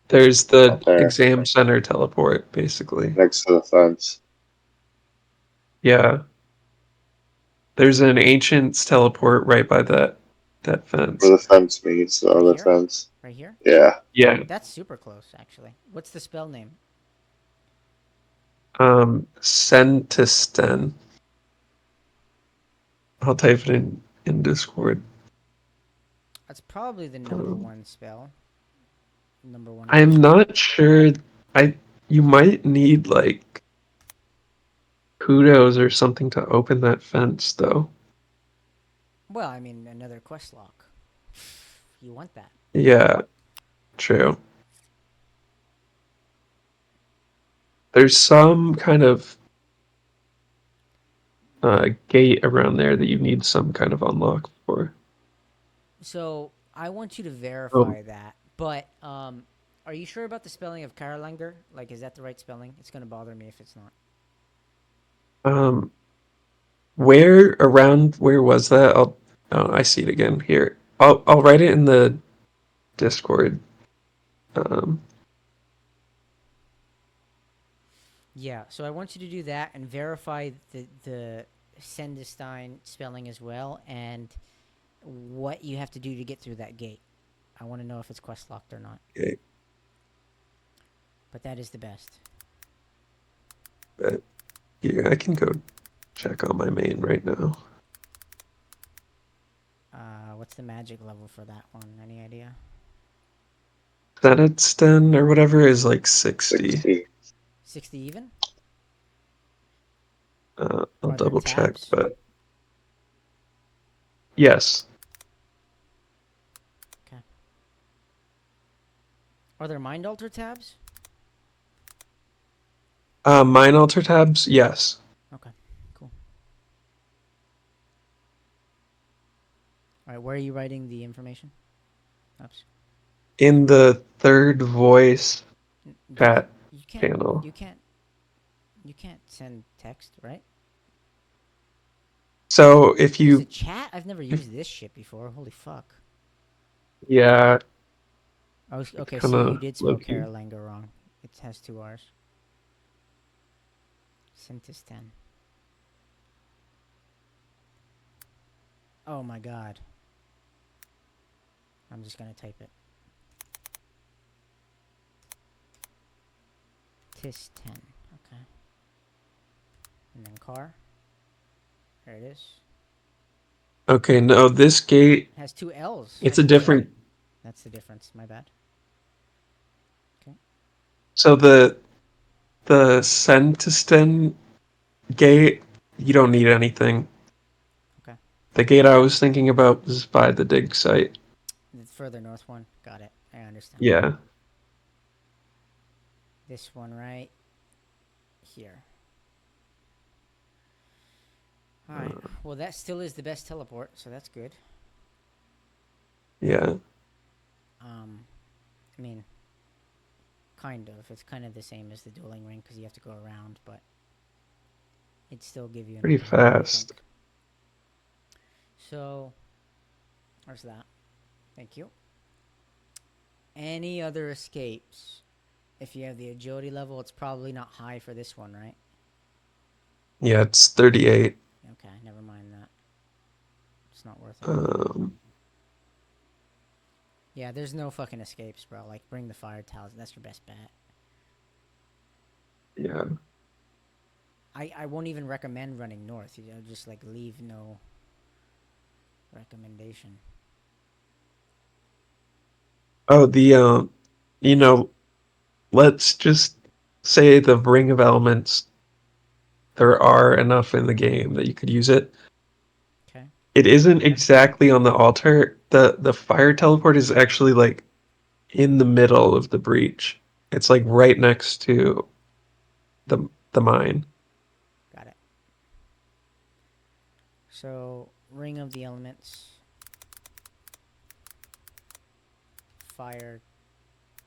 there's the Out there. exam center teleport basically. Next to the fence. Yeah, there's an ancients teleport right by that Where fence. the fence meets the Right other here? fence. Right here? Yeah. Yeah. That's super close, actually. What's the spell name? Send to Sten. I'll type it in Discord. That's probably the number Um, one spell. Number one I'm option. not sure. I You might need like kudos or something to open that fence though. Well, I mean, another quest lock. You want that. Yeah, true. There's some kind of gate around there that you need some kind of unlock for. So, I want you to Oh, verify that. But, are you sure about the spelling of Karalanger? Like, is that the right spelling? It's going to bother me if it's not. um, where was that? Oh, I see it again here. I'll write it in the Discord. Um, Yeah, so I want you to do that and verify the Sendestein spelling as well and what you have to do to get through that gate. I want to know if it's quest locked or not. okay, But that is the best. but yeah, I can go check on my main right now. What's the magic level for that one? Any idea? Zenitsten or whatever is like 60. 60. 60 even? I'll Are there double check, tabs? but yes. Okay. Are there mind alter tabs? Mine alter tabs, yes. Okay, cool. All right, where are you writing the information? Oops. In the third voice You chat you can't channel. you can't send text, right? So if There's a you, chat. I've never used this shit before. Holy fuck. yeah, Oh, okay. kind See, you of did low spell key. Karalanger wrong. It has two R's. Sintis 10. Oh my god. I'm just gonna type it. Tis 10. Okay. And then car. There it is. Okay, no, this gate, It has 2 L's. it's a different. That's the difference. My bad. So the send to stem gate, you don't need anything. Okay. The gate I was thinking about was by the dig site. The further north one. Got it. I understand. Yeah. This one right here. Alright. Well, that still is the best teleport, so that's good. Yeah. I mean, kind of. It's kind of the same as the dueling ring because you have to go around, but it'd still give you an Pretty upper hand, I fast. think. So, there's that. Thank you. Any other escapes? If you have the agility level, it's probably not high for this one, right? Yeah, it's 38. Okay, never mind that. It's not worth it. Yeah, there's no fucking escapes, bro. Like, bring the fire towels. That's your best bet. Yeah. I won't even recommend running north. You know, just like leave no recommendation. Oh, you know, let's just say the Ring of Elements, there are enough in the game that you could use it. Okay. It isn't exactly on the altar. The fire teleport is actually like in the middle of the breach. It's like right next to the mine. Got it. So, Ring of the Elements. Fire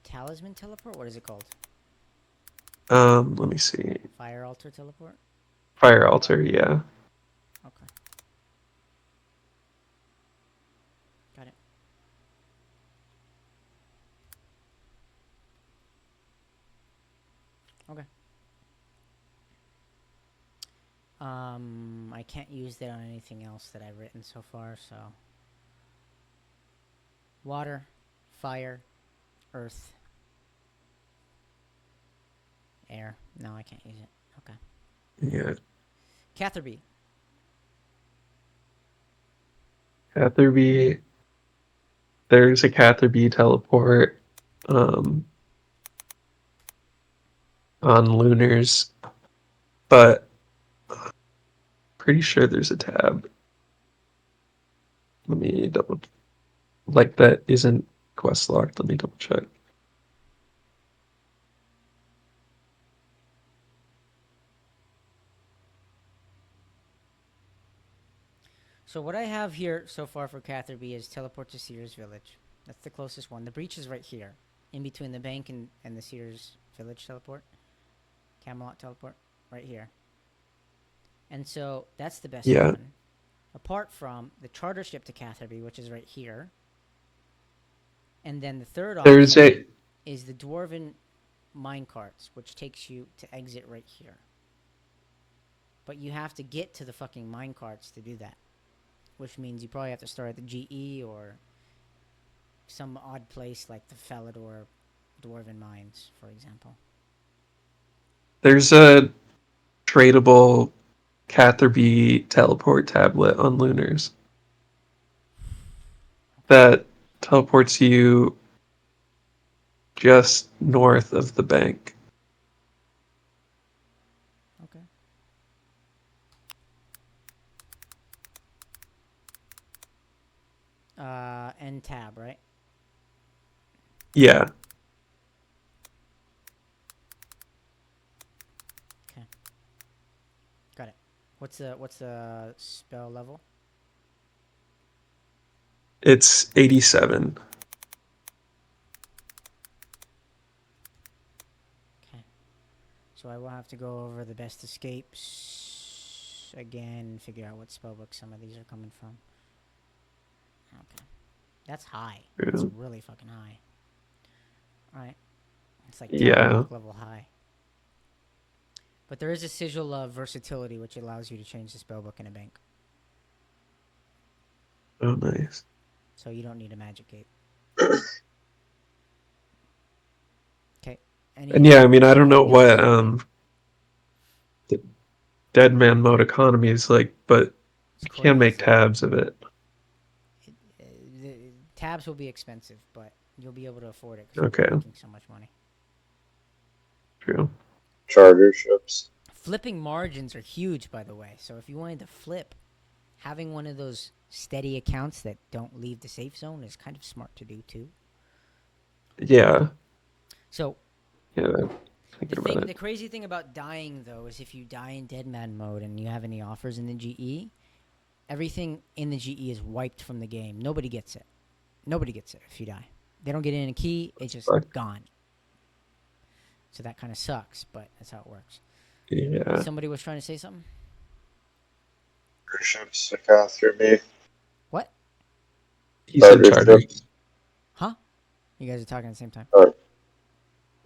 Talisman Teleport? What is it called? Let me see. Fire Altar Teleport? Fire altar, yeah. Okay. Got it. Okay. I can't use that on anything else that I've written so far, so. Water, fire, earth, air. No, I can't use it. Okay. Yeah. Catherby. Catherby. There's a Catherby teleport um on Lunars, but pretty sure there's a tab. Let me double like that isn't quest locked. Let me double check. So what I have here so far for Catherby is teleport to Sears Village. That's the closest one. The breach is right here, in between the bank and the Sears Village teleport. Camelot teleport, right here. And so that's the best Yeah. one. Apart from the charter ship to Catherby, which is right here. And then the third There's option a is the Dwarven minecarts, which takes you to exit right here. But you have to get to the fucking minecarts to do that. Which means you probably have to start at the GE or some odd place like the Falador Dwarven Mines, for example. there's a tradable Catherby teleport tablet on Lunars that teleports you just north of the bank. Okay. End tab, right? Yeah. Okay. Got it. What's the spell level? It's 87. Okay. So I will have to go over the best escapes again, figure out what spellbook some of these are coming from. Okay. That's high. That's Yeah. really fucking high. Alright. It's like Yeah. talk level high. But there is a sigil of versatility, which allows you to change the spellbook in a bank. Oh, nice. So you don't need a magic gate. Okay. And yeah, I mean, I don't know anything else? what the Deadman Mode economy is like, but It's you can make crazy. tabs of it. The tabs will be expensive, but you'll be able to afford it because you'll be Okay, making so much money. true. Charter ships. Flipping margins are huge, by the way. So if you wanted to flip, having one of those steady accounts that don't leave the safe zone is kind of smart to do too. Yeah, So yeah. Thinking about the it. crazy thing about dying though is if you die in Deadman mode and you have any offers in the GE, everything in the GE is wiped from the game. Nobody gets it. Nobody gets it if you die. They don't get in a key. It's just Fuck. gone. So that kind of sucks, but that's how it works. Yeah, Somebody was trying to say something. Charter ships look after me. What? he said Charter charter. ships. Huh? You guys are talking at the same time. Or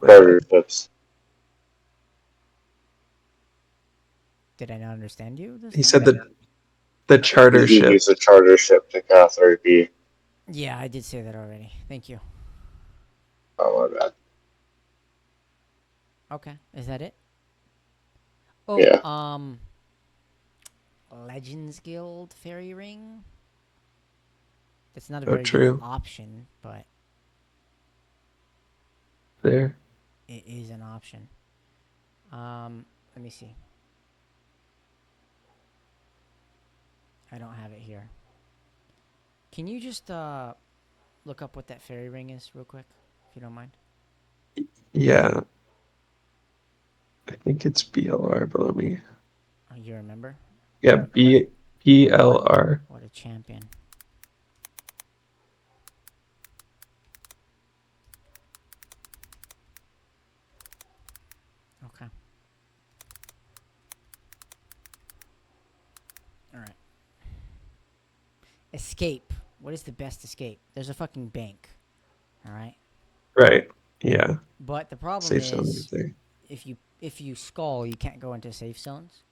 My charter bad. ships. Did I not understand you this He time? said that the charter You ship. use a charter ship to Cathar B. Yeah, I did say that already. Thank you. Oh, my bad. Okay, is that it? Oh, Yeah. Legends Guild Fairy Ring. That's not a Oh, very good true. option, but There. it is an option. Let me see. I don't have it here. Can you just look up what that fairy ring is real quick, if you don't mind? Yeah, I think it's BLR, but let me. Oh, you remember? Yeah, What? BLR. What a champion. Okay. All right. Escape. What is the best escape? There's a fucking bank. All right. Right. Yeah. But the problem Safe zone is, right there. if you skull, you can't go into safe zones.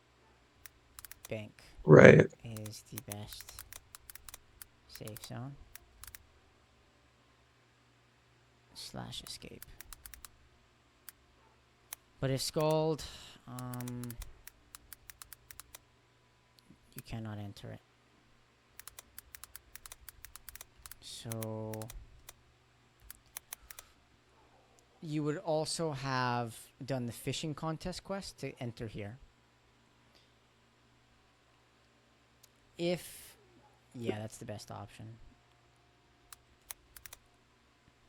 Bank Right. is the best safe zone. / escape. But if skulled, you cannot enter it. So you would also have done the fishing contest quest to enter here. If, yeah, that's the best option.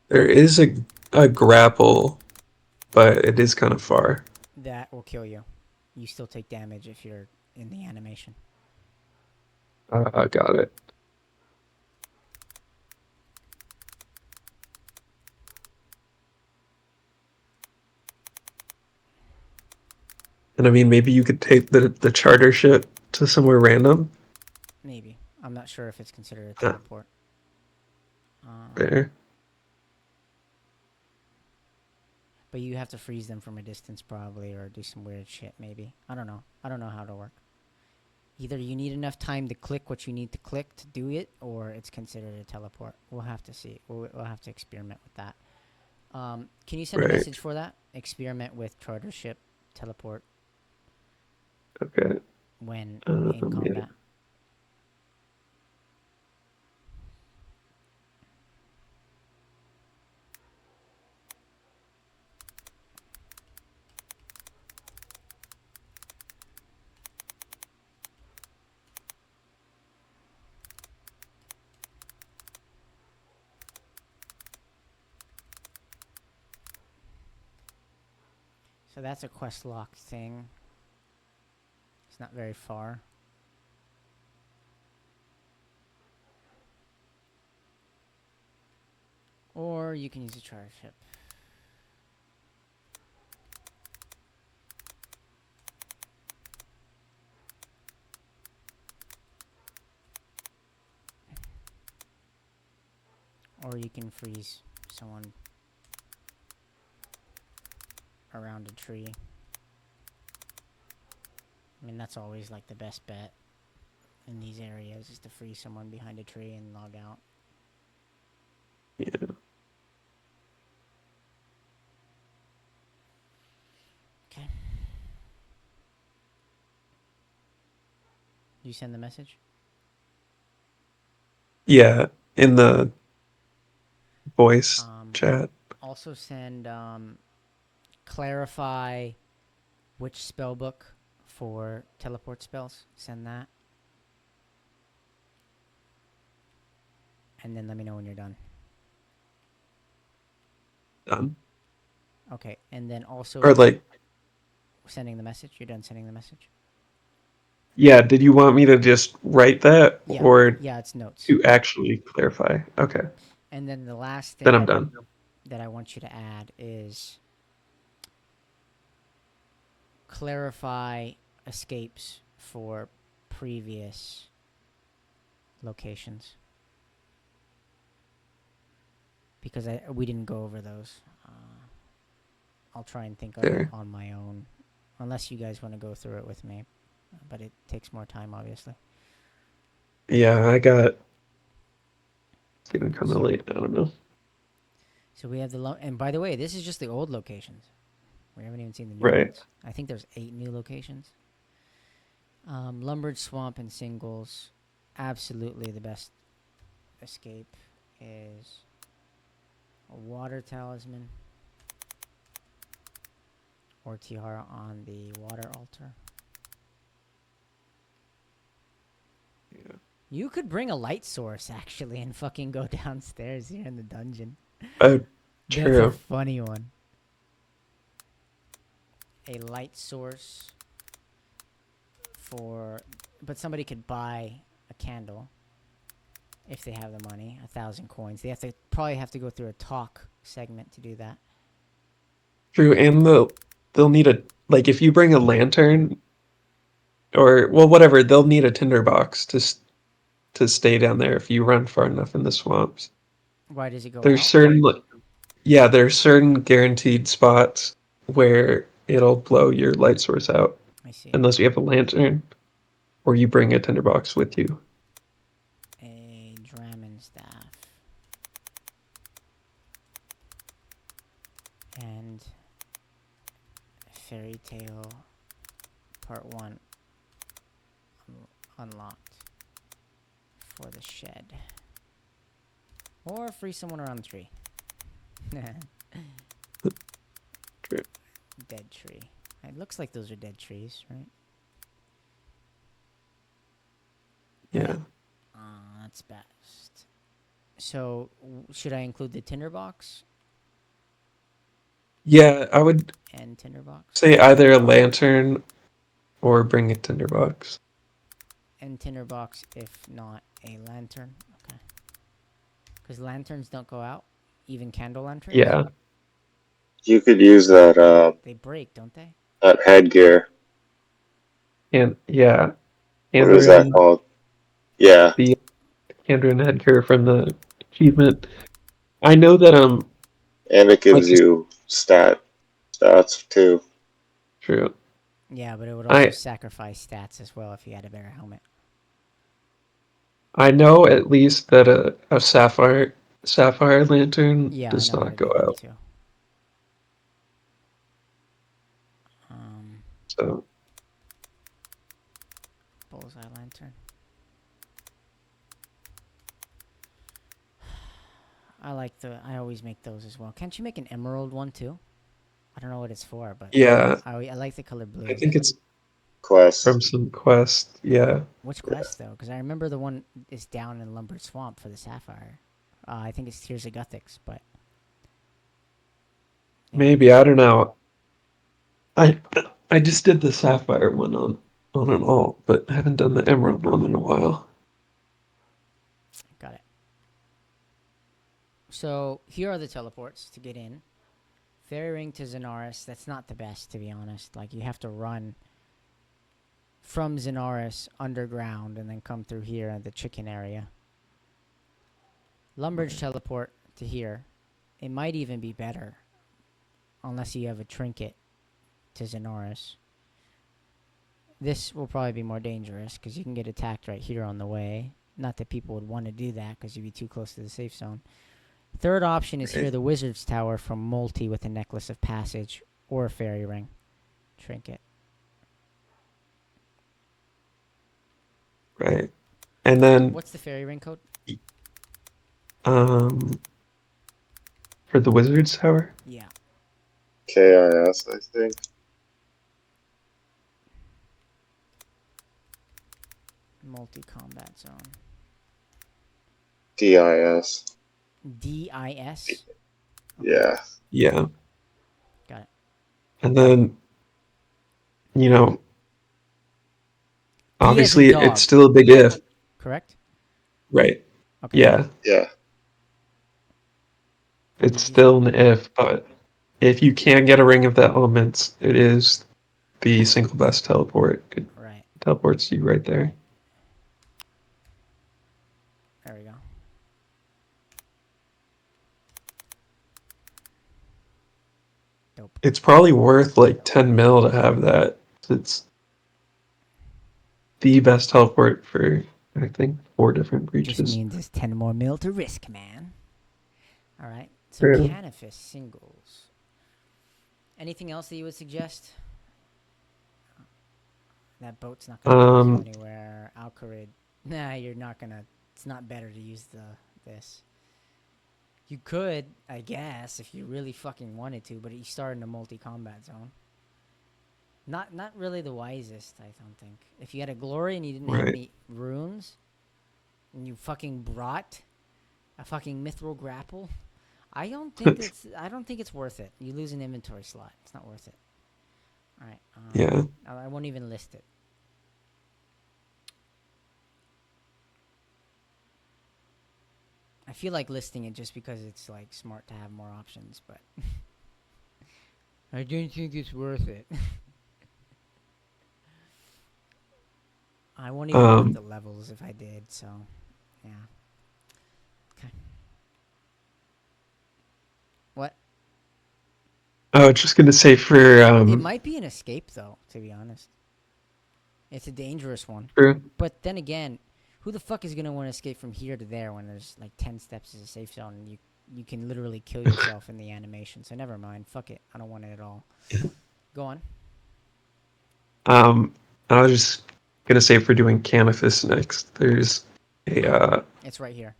There is a grapple, but it is kind of far. That will kill you. You still take damage if you're in the animation. Got it. And I mean, maybe you could take the charter ship to somewhere random. Maybe. I'm not sure if it's considered a Ah, teleport. there. But you have to freeze them from a distance probably, or do some weird shit maybe. I don't know. I don't know how to work. Either you need enough time to click what you need to click to do it, or it's considered a teleport. We'll have to see. We'll have to experiment with that. Can you send a Right. message for that? Experiment with charter ship teleport Okay. when in Yeah. combat. So that's a quest lock thing. It's not very far. Or you can use a charter ship. Or you can freeze someone around a tree. I mean, that's always like the best bet in these areas, is to freeze someone behind a tree and log out. Yeah. You send the message? Yeah, in the voice chat. Also send clarify which spell book for teleport spells. Send that. And then let me know when you're done. Done. Okay, and then also Or like, sending the message. You're done sending the message? yeah, did you want me to just write that Yeah. or Yeah, it's notes. to actually clarify? Okay, And then the last then I'm thing done. that I want you to add is clarify escapes for previous locations. Because we didn't go over those. I'll try and think of it There. on my own. Unless you guys want to go through it with me. But it takes more time, obviously. Yeah, I got. It's getting kind of late. I don't know. So we have the... and by the way, this is just the old locations. We haven't even seen the new Right. ones. I think there's 8 new locations. Lumbered Swamp and Singles. Absolutely the best escape is a water talisman or tiara on the water altar. Yeah. You could bring a light source actually and fucking go downstairs here in the dungeon. Oh, That's a true. funny one. A light source for... but somebody could buy a candle if they have the money, 1,000 coins. They have to probably have to go through a talk segment to do that. True, and they'll need a like if you bring a lantern or well whatever, they'll need a tinderbox to stay down there if you run far enough in the swamps. Why does it go There's out? certain yeah, there's certain guaranteed spots where it'll blow your light source out I see. unless you have a lantern or you bring a tinderbox with you. A Dramen staff. And Fairy Tale Part 1 unlocked for the shed. Or free someone around the tree. True. Dead tree. It looks like those are dead trees, right? Yeah. That's best. So, should I include the tinderbox Yeah, I would and tinderbox? say either a lantern or bring a tinderbox. And tinderbox, if not a lantern. Okay. Because lanterns don't go out, even candle lanterns. Yeah. You could use that They break, don't they? that headgear. And yeah. What is that Andrian, called? Yeah, the Andrian headgear from the achievement. I know that and it like gives you stats too. true. Yeah, but it would also I sacrifice stats as well if you had a better helmet. I know at least that a sapphire lantern Yeah, I does know how to not do go that out. too. So Bullseye lantern. I always make those as well. Can't you make an emerald one too? I don't know what it's for, but yeah, I like the color blue. I think it's from Quest. some quest. Yeah. Which quest though? Because I remember the one is down in Lumbered Swamp for the sapphire. I think it's Tears of Guthix, but yeah. Maybe I don't know. I I just did the sapphire one on an alt, but haven't done the emerald one in a while. Got it. So here are the teleports to get in. Fairy Ring to Zenaris. That's not the best, to be honest. Like, you have to run from Zenaris underground and then come through here at the chicken area. Lumbridge teleport to here. It might even be better, unless you have a trinket to Zenaris. This will probably be more dangerous because you can get attacked right here on the way. Not that people would want to do that because you'd be too close to the safe zone. Third option is here, the Wizard's Tower from Multi with a Necklace of Passage or a Fairy Ring trinket. Right. And then What's the fairy ring code? um for the wizard's tower. Yeah. KIS, I think. Multi-combat zone. DIS. DIS? Okay. Yeah. Yeah. Got it. And then you know, D as in obviously it's dog, still a big if. correct? Right. Okay. Yeah. Yeah. What It's did you say? still an if, but if you can get a ring of the elements, it is the single best teleport. It Right. teleports you right there. There we go. Dope. It's probably worth like 10 mil to have that. It's the best teleport for, I think, 4 different Just breaches. means there's 10 more mil to risk, man. All right. So True. Canifis singles. Anything else that you would suggest? That boat's not gonna take you anywhere. Alcarid. Nah, you're not gonna. It's not better to use this. You could, I guess, if you really fucking wanted to, but you start in a multi-combat zone. Not really the wisest, I don't think. If you had a glory and you didn't have Right. any runes, and you fucking brought a fucking mithril grapple, I don't think it's worth it. You lose an inventory slot. It's not worth it. All right. Yeah. I won't even list it. I feel like listing it just because it's like smart to have more options, but I don't think it's worth it. I won't even put the levels if I did, so yeah. Okay. What? I was just gonna say for It might be an escape though, to be honest. It's a dangerous one. true. But then again, who the fuck is gonna want to escape from here to there when there's like 10 steps as a safe zone and you can literally kill yourself in the animation? So never mind. Fuck it. I don't want it at all. Go on. I was just gonna say for doing Canifis next, there's a It's right here.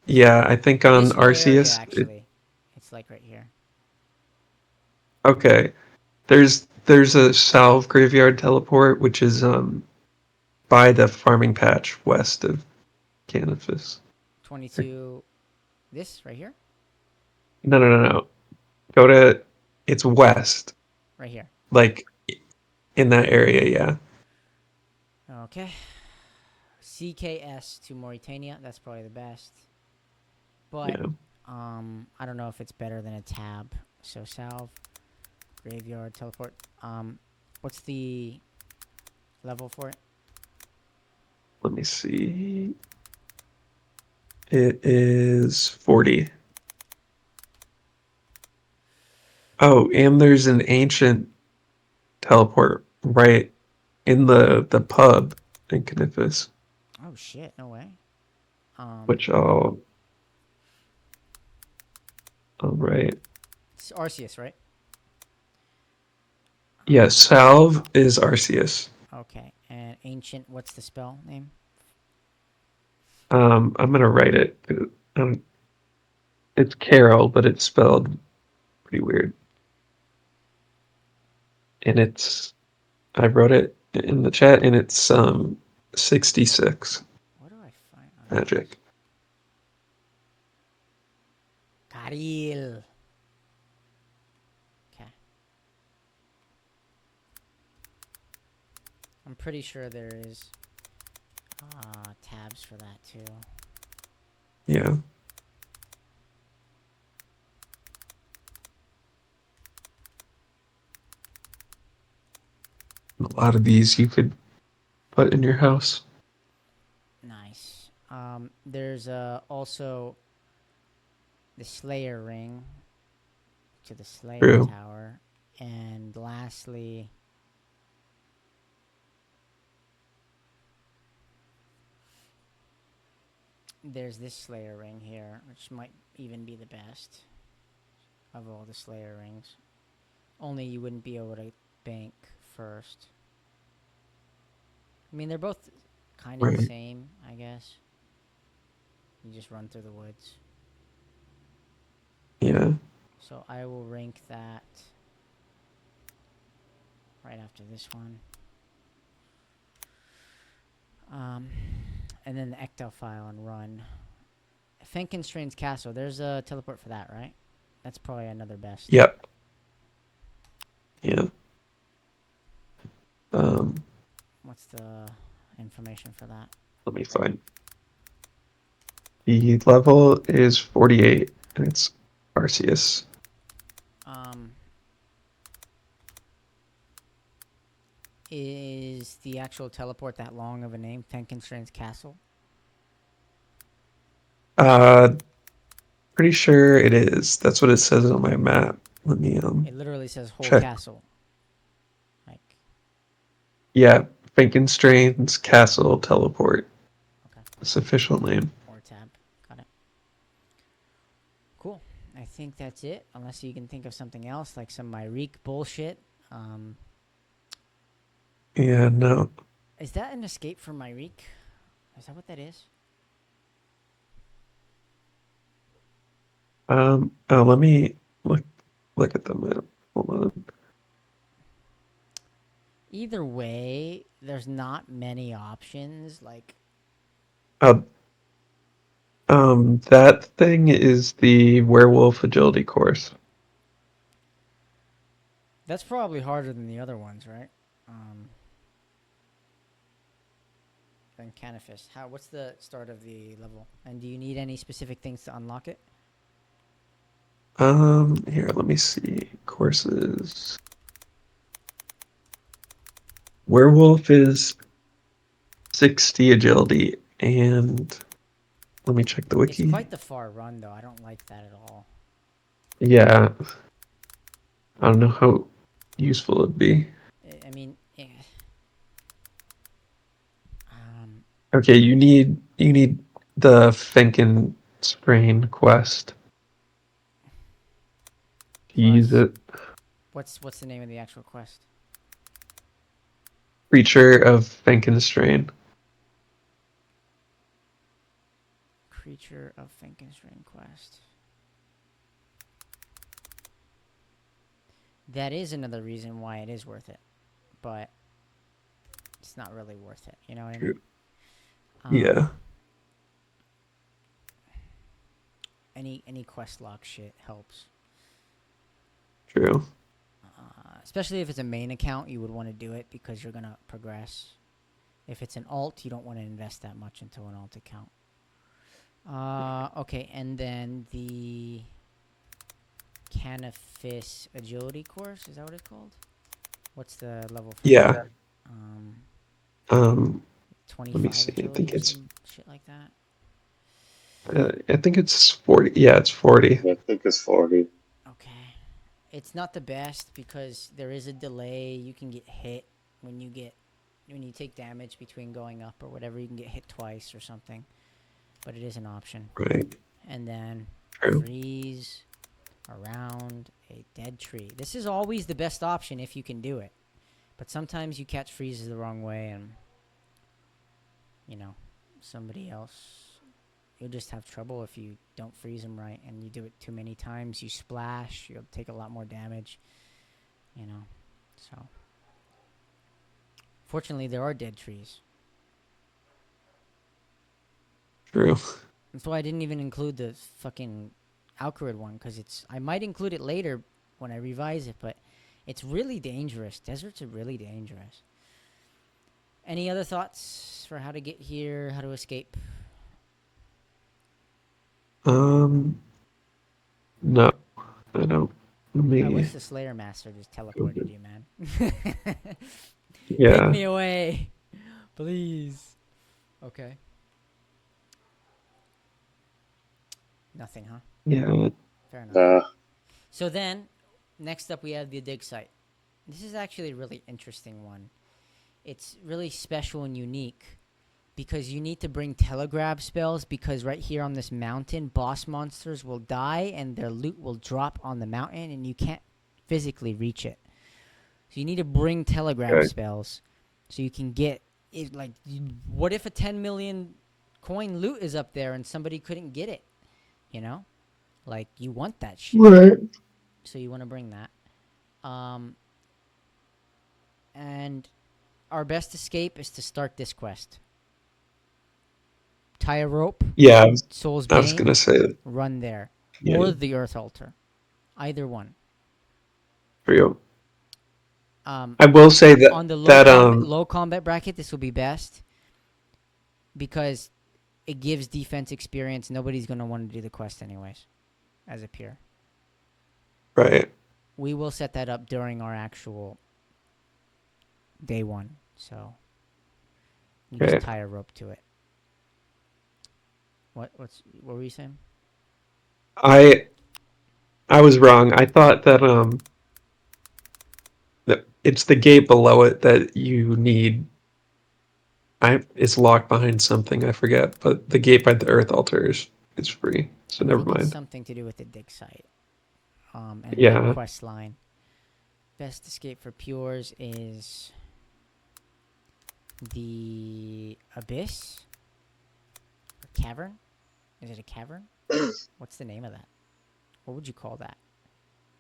yeah, I think It on is your area Arceus. actually. It's like right here. Okay. There's a salve graveyard teleport, which is by the farming patch west of Canifis. 22. This right here? No. Go to it's west, Right here. like in that area, yeah. Okay. CKS to Mauritania. That's probably the best. But Yeah. I don't know if it's better than a tab. So salve, graveyard, teleport. What's the level for it? Let me see. It is 40. Oh, and there's an ancient teleport right in the pub in Canifis, Oh shit! No way. which I'll write. It's Arceus, right? Yeah, salve is Arceus. Okay. And ancient. What's the spell name? I'm gonna write it. It's Carol, but it's spelled pretty weird. And I wrote it in the chat, and it's 66 What do I find? magic. Karil. Okay. I'm pretty sure there is tabs for that too. Yeah. A lot of these you could put in your house. Nice. There's also the Slayer ring to the Slayer True. tower, and lastly, there's this Slayer ring here, which might even be the best of all the Slayer rings. Only you wouldn't be able to bank first. I mean, they're both kind of the Right. same, I guess. You just run through the woods. Yeah. So I will rank that right after this one. And then the ecto file and run. Fenkenstrain's Castle. There's a teleport for that, right? That's probably another best. Yep. Yeah. Um, What's the information for that? let me find. The level is 48, and it's Arceus. Um, is the actual teleport that long of a name? Fenkenstrain's Castle? Uh, pretty sure it is. That's what it says on my map. Let me It literally says whole check. castle. Like, Yeah, Frankenstein's Castle Teleport. okay. Its official name. Or tab. Got it. Cool. I think that's it. Unless you can think of something else, like some Myrique bullshit. Yeah, no. Is that an escape from Myrique? Is that what that is? Oh, let me look at the map. Hold on. Either way, there's not many options. Like, Uh, that thing is the werewolf agility course. that's probably harder than the other ones, right? Than Canifist. What's the start of the level? And do you need any specific things to unlock it? Here, let me see. Courses. Werewolf is 60 agility, and let me check the It's wiki. quite the far run, though. I don't like that at all. Yeah. I don't know how useful it'd be. I mean, Okay, you need the Finken sprain quest to use plus, it. what's the name of the actual quest? Creature of Finkenstrain. Creature of Finkenstrain quest. That is another reason why it is worth it, but it's not really worth it. You know what I mean? Yeah, Any quest lock shit helps. true. Especially if it's a main account, you would want to do it because you're gonna progress. If it's an alt, you don't want to invest that much into an alt account. Okay, and then the Canifis agility course, is that what it's called? What's the level for Yeah. that? Let me 25 see. agility or some shit like that? I think it's 40. Yeah, it's 40. I think it's 40. Okay. It's not the best because there is a delay. You can get hit when you take damage between going up or whatever. You can get hit twice or something, but it is an option. Right. And then True. freeze around a dead tree. This is always the best option if you can do it, but sometimes you catch freezes the wrong way and somebody else. You'll just have trouble if you don't freeze them right, and you do it too many times. You splash, you'll take a lot more damage, So, fortunately, there are dead trees. True. That's why I didn't even include the fucking Alcarid one, because I might include it later when I revise it, but it's really dangerous. Deserts are really dangerous. Any other thoughts for how to get here, how to escape? No, I don't. I wish the Slayer Master just teleported you, man. Yeah. Take me away. Please. Okay. Nothing, huh? Yeah. Fair enough. Nah. So then, next up we have the dig site. This is actually a really interesting one. It's really special and unique because you need to bring telegraph spells, because right here on this mountain, boss monsters will die and their loot will drop on the mountain and you can't physically reach it. So you need to bring telegraph spells so you can get what if a 10 million coin loot is up there and somebody couldn't get it? You know, like you want that shit, Right. so you want to bring that. And our best escape is to start this quest. Tie a rope, Yeah, Soul's I was Bane, gonna say that. run there, Yeah, or the Earth Altar, either one. for you. Um, I will say that on the that low combat bracket, this will be best because it gives defense experience. Nobody's gonna want to do the quest anyways, as a peer. right. We will set that up during our actual day one, so you just Okay. tie a rope to it. What were you saying? I was wrong. I thought that it's the gate below it that you need. It's locked behind something, I forget, but the gate by the Earth Altar is free. So I never think it's mind. something to do with the dig site, and that Yeah. quest line. Best escape for pures is the abyss or cavern. Is it a cavern? What's the name of that? What would you call that?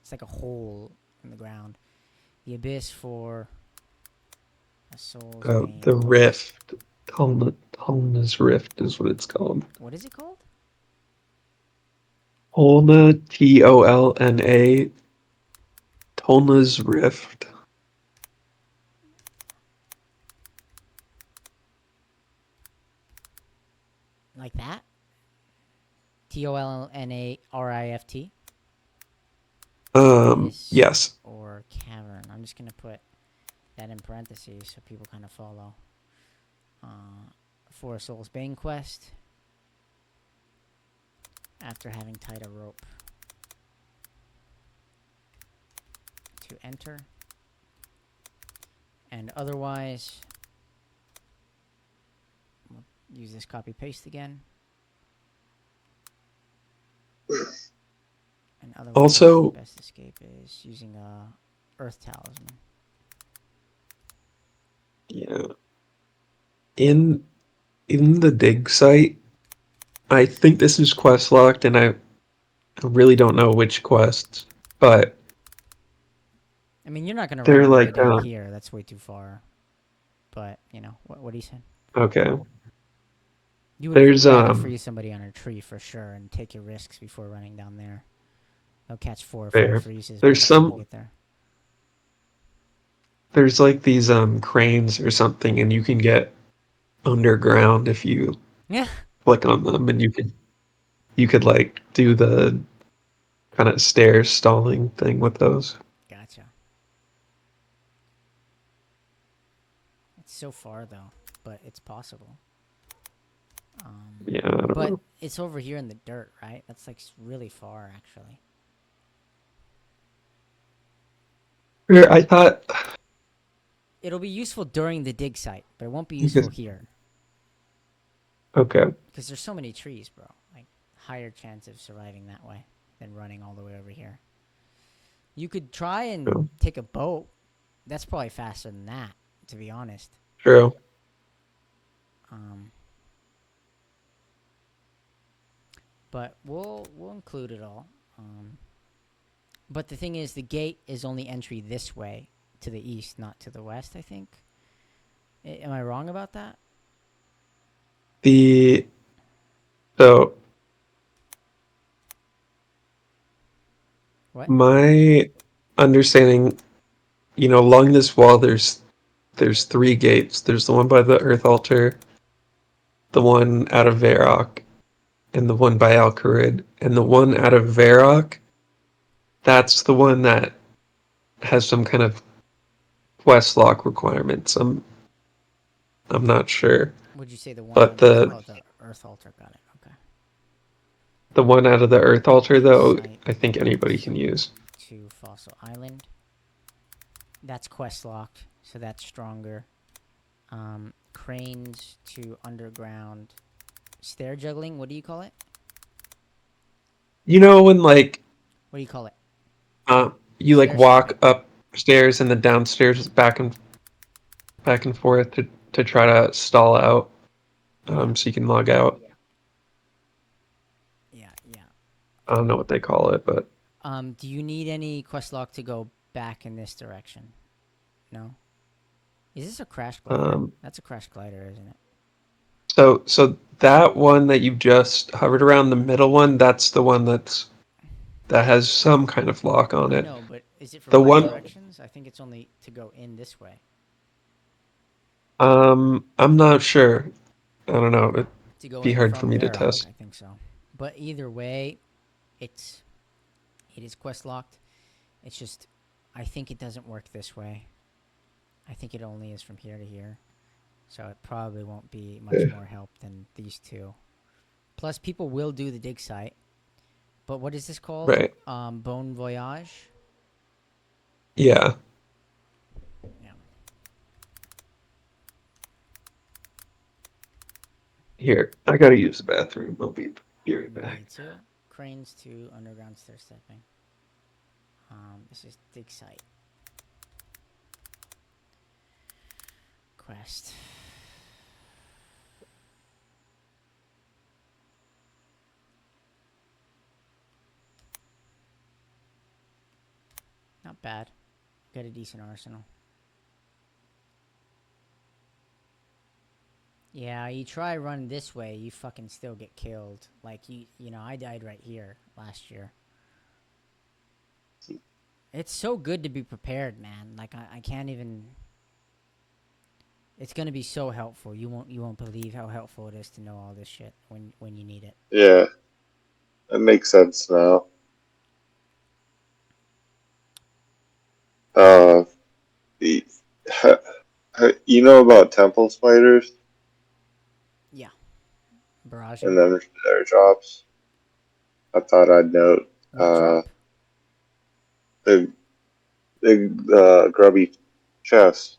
It's like a hole in the ground. The abyss for a soul's bane. The Rift. Tolna's Rift is what it's called. What is it called? Tolna, Tolna. Tolna's Rift. Like that? Tolnarift. Yes. Or cavern. I'm just gonna put that in parentheses so people kind of follow. For a Soul's Bane quest. After having tied a rope. To enter. And otherwise, we'll use this copy paste again. And otherwise, Also, best escape is using a Earth Talisman. yeah. In the dig site, I think this is quest locked, and I really don't know which quests, but I mean, you're not gonna run they're all the way like down here. That's way too far. But you know what he said. okay. You would There's rather freeze somebody on a tree for sure and take your risks before running down there. They'll catch 4 or 5 there. freezes by There's the time you some get there. there's like these cranes or something, and you can get underground if you Yeah. click on them, and you could like do the kind of stair stalling thing with those. Gotcha. It's so far though, but it's possible. Yeah, I don't But know. it's over here in the dirt, right? That's like really far, actually. I thought It'll be useful during the dig site, but it won't be because useful here okay, because there's so many trees, bro. Like higher chance of surviving that way than running all the way over here. You could try and true, take a boat. That's probably faster than that, to be honest. true. But we'll include it all. But the thing is, the gate is only entry this way to the east, not to the west. I think. Am I wrong about that? The so What? my understanding, along this wall, there's 3 gates. There's the one by the Earth Altar, the one out of Varrock, and the one by Al-Kharid. And the one out of Varrock, that's the one that has some kind of quest lock requirements. I'm not sure, Would you say the one but out of the Earth Altar? Got it. Okay. the one out of the Earth Altar, Dig though, site I think anybody can use. to Fossil Island. That's quest locked, so that's stronger. Cranes to underground. Stair juggling. What do you call it? You know when like What do you call it? you like Stair walk stepping. upstairs and then downstairs back and forth to to try to stall out, Yeah. so you can log out. Yeah, yeah. I don't know what they call it, but Do you need any quest log to go back in this direction? No. Is this a crash glider? um, That's a crash glider, isn't it? so that one that you just hovered around, the middle one, that's the one that has some kind of lock on I it. know, but is it for The both one, directions? I think it's only to go in this way. I'm not sure. I don't know. It'd To go be in hard for from me to Varrock, test. I think so. But either way, it is quest locked. It's just, I think it doesn't work this way. I think it only is from here to here. So it probably won't be much Yeah. more help than these two. Plus, people will do the dig site. But what is this called? Right. Bone Voyage? Yeah. Yeah. Here, I gotta use the bathroom. I'll be right back. Me too. Cranes to underground stair stepping. This is dig site. Quest. Not bad. Got a decent arsenal. Yeah, you try run this way, you fucking still get killed. Like you know, I died right here last year. It's so good to be prepared, man. Like I can't even. It's gonna be so helpful. You won't believe how helpful it is to know all this shit when you need it. Yeah, that makes sense now. Uh, the, ha, you know about temple spiders Yeah, barraging. and then their drops? I thought I'd note What drop? the grubby chest.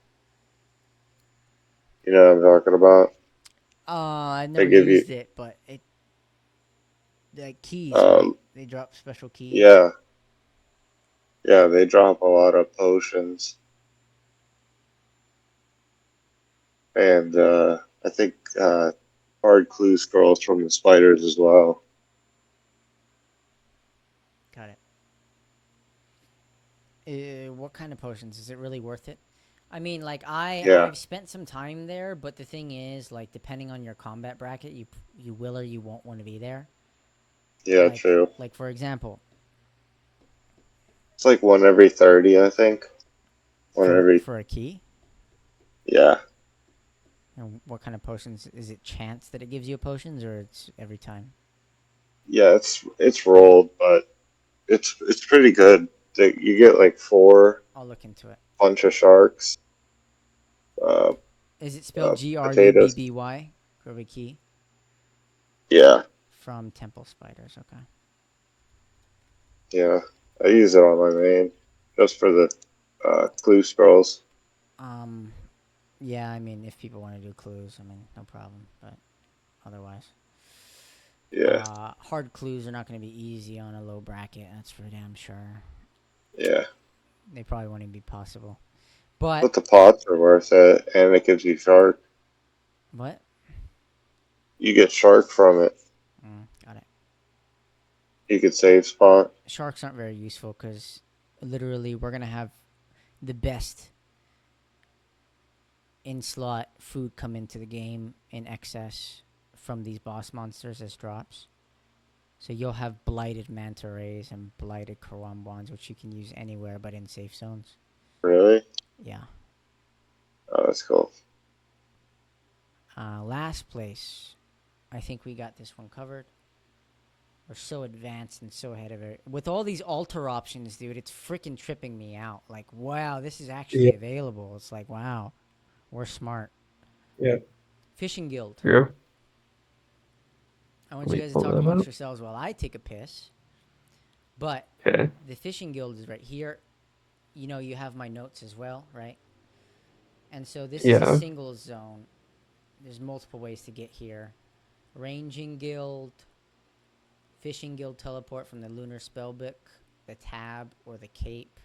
You know what I'm talking about? I They never give you, used it, but it like keys, right? um, They drop special keys. yeah, yeah, they drop a lot of potions, and I think hard clue scrolls from the spiders as well. Got it. What kind of potions? Is it really worth it? I mean, like Yeah, I've spent some time there, but the thing is, like, depending on your combat bracket, you will or you won't want to be there. yeah, true. Like for example, It's like one every 30, I think. One every, for a key. yeah, And what kind of potions? Is it chance that it gives you potions, or it's every time? yeah. It's rolled, but it's pretty good. You get like four I'll look into it. punch of sharks, uh, Is it spelled potatoes. GRUBBY? Grubby key Yeah, from Temple Spiders. Okay. yeah. I use it on my main just for the clue scrolls. Um, yeah. I mean, if people want to do clues, I mean, no problem. But otherwise, Yeah, hard clues are not going to be easy on a low bracket. That's for damn sure. yeah. They probably won't even be possible. But But the pots are worth it, and it gives you shark. what? You get shark from it. Got it. You could save spot. Sharks aren't very useful because literally we're gonna have the best in slot food come into the game in excess from these boss monsters as drops. So you'll have blighted manta rays and blighted Karambwans, which you can use anywhere but in safe zones. Really? Yeah. Oh, that's cool. Last place. I think we got this one covered. We're so advanced and so ahead of it. With all these alter options, dude, it's freaking tripping me out. Like, wow, this is actually Yeah. available. It's like, wow, we're smart. Yeah. Fishing Guild. True. I want Let you me guys to pull talk that amongst up. yourselves while I take a piss. But Okay. the Fishing Guild is right here. You know, you have my notes as well, right? And so this is a Yeah. single zone. There's multiple ways to get here. Ranging Guild, Fishing Guild teleport from the Lunar Spellbook, the Tab, or the Cape.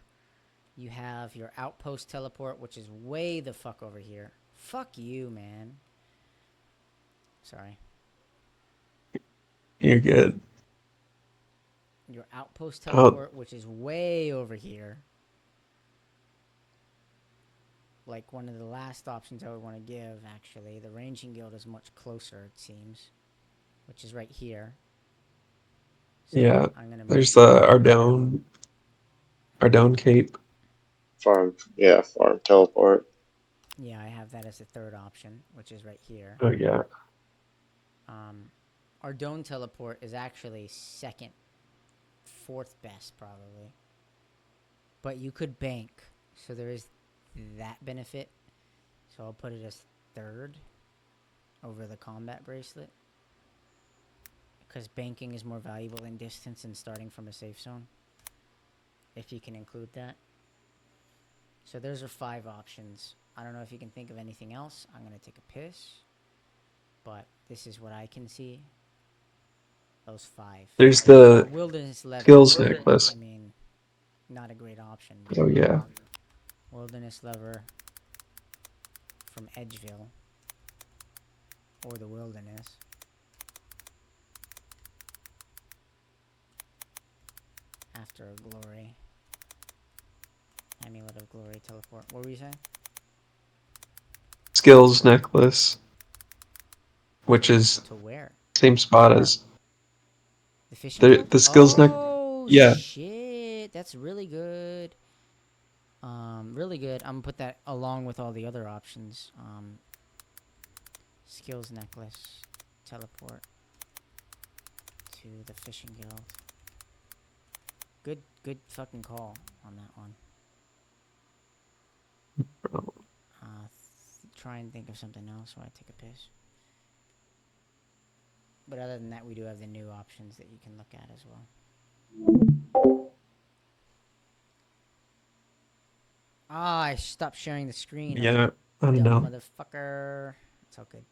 You have your Outpost teleport, which is way the fuck over here. Fuck you, man. Sorry. You're good. Your outpost Oh, teleport, which is way over here. Like one of the last options I would want to give, actually. The ranging guild is much closer, it seems. Which is right here. So yeah. I'm gonna move There's the Ardone Cape. Farm teleport. Yeah, I have that as the third option, which is right here. Oh yeah. Ardone teleport is actually second, fourth best, probably. But you could bank, so there is that benefit. So I'll put it as third over the combat bracelet. Because banking is more valuable than distance and starting from a safe zone. If you can include that. So those are 5 options. I don't know if you can think of anything else. I'm going to take a piss. But this is what I can see. Those 5. There's the Wilderness lever. skills necklace. I mean, not a great option. Oh yeah. Wilderness lever from Edgeville. Or the wilderness. After a glory. Amulet of glory teleport. What were you saying? Skills necklace, which is To where? same spot as The fishing guild? the skills neck. Oh, Yeah. shit. That's really good. Really good. I'm gonna put that along with all the other options. Skills necklace. Teleport. To the fishing guild. Good fucking call on that one. Try and think of something else while I take a piss. But other than that, we do have the new options that you can look at as well. Ah, I stopped sharing the screen. Yeah. I don't Dumb know. motherfucker. It's all good.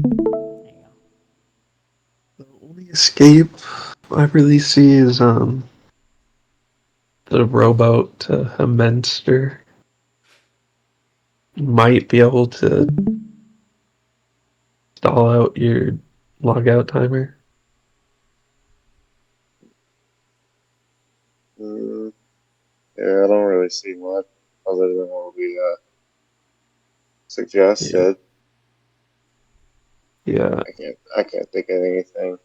There you go. The only escape I really see is the rowboat to Hemmenster. You might be able to stall out your logout timer. Yeah, I don't really see much other than what we Yeah. suggested. Yeah. I can't think of anything.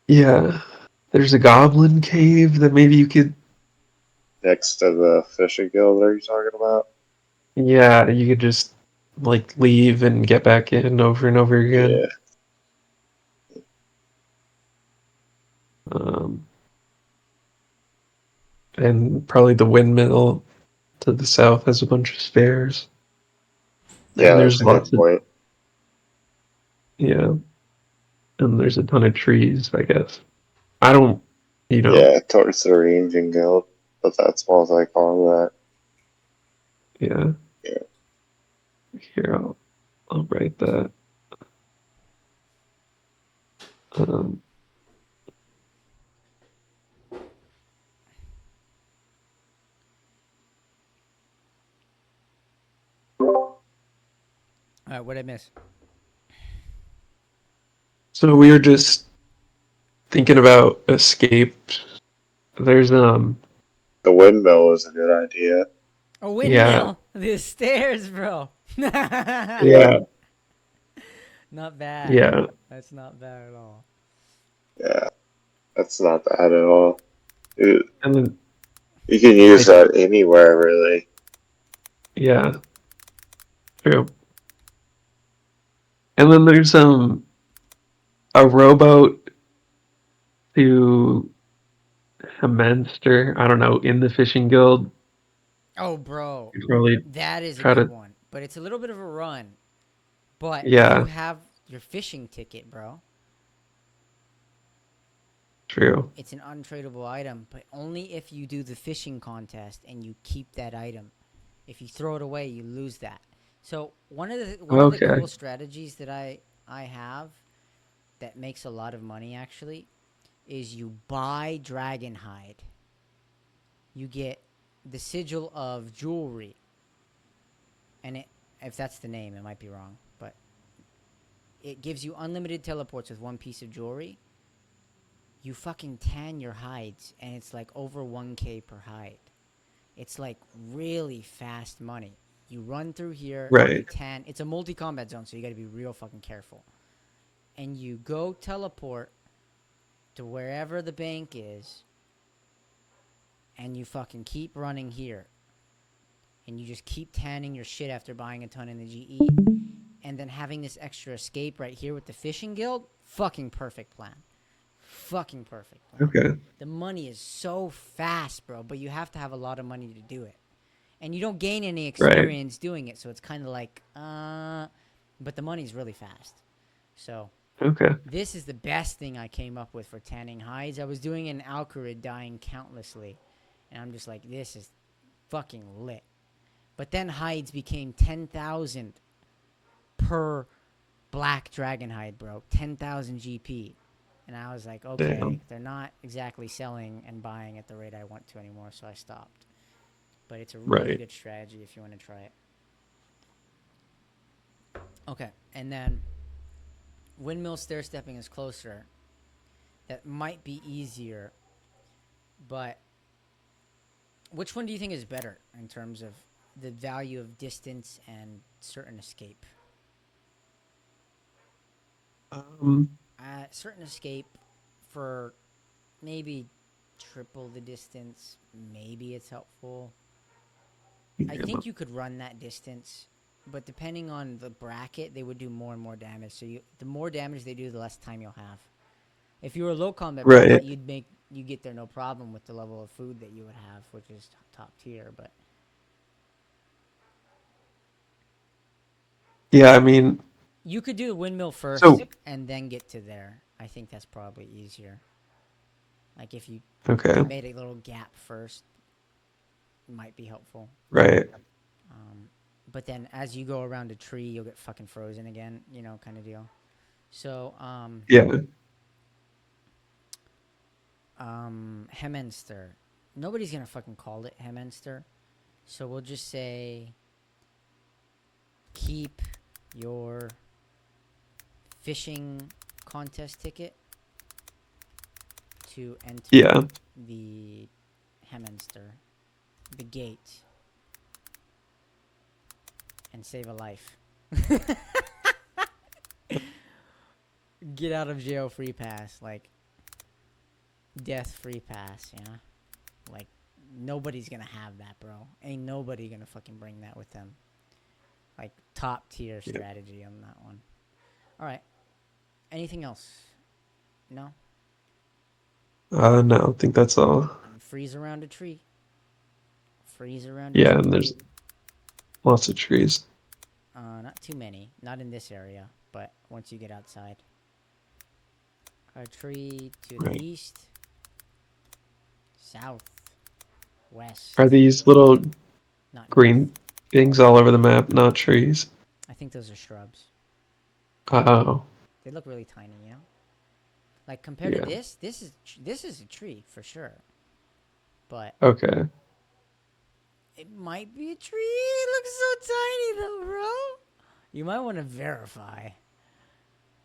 Yeah. There's a goblin cave that maybe you could. Next to the fishing guild, are you talking about? Yeah, you could just like leave and get back in over and over again. Yeah. Um, and probably the windmill to the south has a bunch of spares. Yeah, And that's there's a good lots of, point. yeah, and there's a ton of trees, I guess. I don't, you know, Yeah, towards the ranging guild, but that's multi-combat. yeah. Yeah. Here, I'll write that. Um, Alright, what'd I miss? so we were just thinking about escape. There's The windmill is a good idea. A yeah, windmill! The stairs, bro! yeah, Not bad. yeah, That's not bad at all. Yeah, that's not bad at all. You, and then you can use that anywhere, really. yeah, true. And then there's a rowboat to Hemmenster. I don't know, in the fishing guild. Oh, bro. You probably That is a try good to, one. But it's a little bit of a run. But if you yeah, have your fishing ticket, bro, true. it's an untradeable item. But only if you do the fishing contest and you keep that item. If you throw it away, you lose that. So one of the Okay. cool strategies that I have that makes a lot of money actually is you buy Dragonide. you get the Sigil of Jewelry. And if that's the name, it might be wrong, but it gives you unlimited teleports with one piece of jewelry. You fucking tan your hides, and it's like over 1K per hide. It's like really fast money. You run through here, you Right. tan. It's a multi-combat zone, so you gotta be real fucking careful. And you go teleport to wherever the bank is, and you fucking keep running here. And you just keep tanning your shit after buying a ton in the GE. And then having this extra escape right here with the fishing guild, fucking perfect plan. Fucking perfect plan. Okay. The money is so fast, bro, but you have to have a lot of money to do it. And you don't gain any experience doing it, so it's kind of like, but the money's really fast. So Okay. this is the best thing I came up with for tanning hides. I was doing an Alcarid dying countlessly, and I'm just like, this is fucking lit. But then hides became 10,000 per black dragon hide, bro. 10,000 GP. And I was like, okay, Damn. they're not exactly selling and buying at the rate I want to anymore, so I stopped. But it's a really Right. good strategy if you want to try it. Okay, and then windmill stair stepping is closer. That might be easier, but which one do you think is better in terms of the value of distance and certain escape? Certain escape for maybe triple the distance. Maybe it's helpful. I Yeah. think you could run that distance, but depending on the bracket, they would do more and more damage. So the more damage they do, the less time you'll have. If you were a low combat bracket, Right. you get there no problem with the level of food that you would have, which is top tier. But Yeah, I mean, you could do the windmill first so and then get to there. I think that's probably easier. Like if you okay. made a little gap first, it might be helpful. Right. But then as you go around a tree, you'll get fucking frozen again, kind of deal. So, Yeah. Hemenster. Nobody's gonna fucking call it Hemenster. So we'll just say keep your fishing contest ticket to enter Yeah. the Hemenster, the gate, and save a life. Get out of jail free pass, like death free pass, Like nobody's gonna have that, bro. Ain't nobody gonna fucking bring that with them. Like top tier strategy on that one. All right. Anything else? No. No, I think that's all. And freeze around a tree. Freeze around a Yeah, tree. and there's lots of trees. Not too many. Not in this area, but once you get outside. A tree to Right. the east, south, west. Are these little Not green north. things all over the map, not trees? I think those are shrubs. Oh. They look really tiny, Like compared to Yeah. this is a tree for sure. But Okay. it might be a tree. It looks so tiny though, bro. You might want to verify.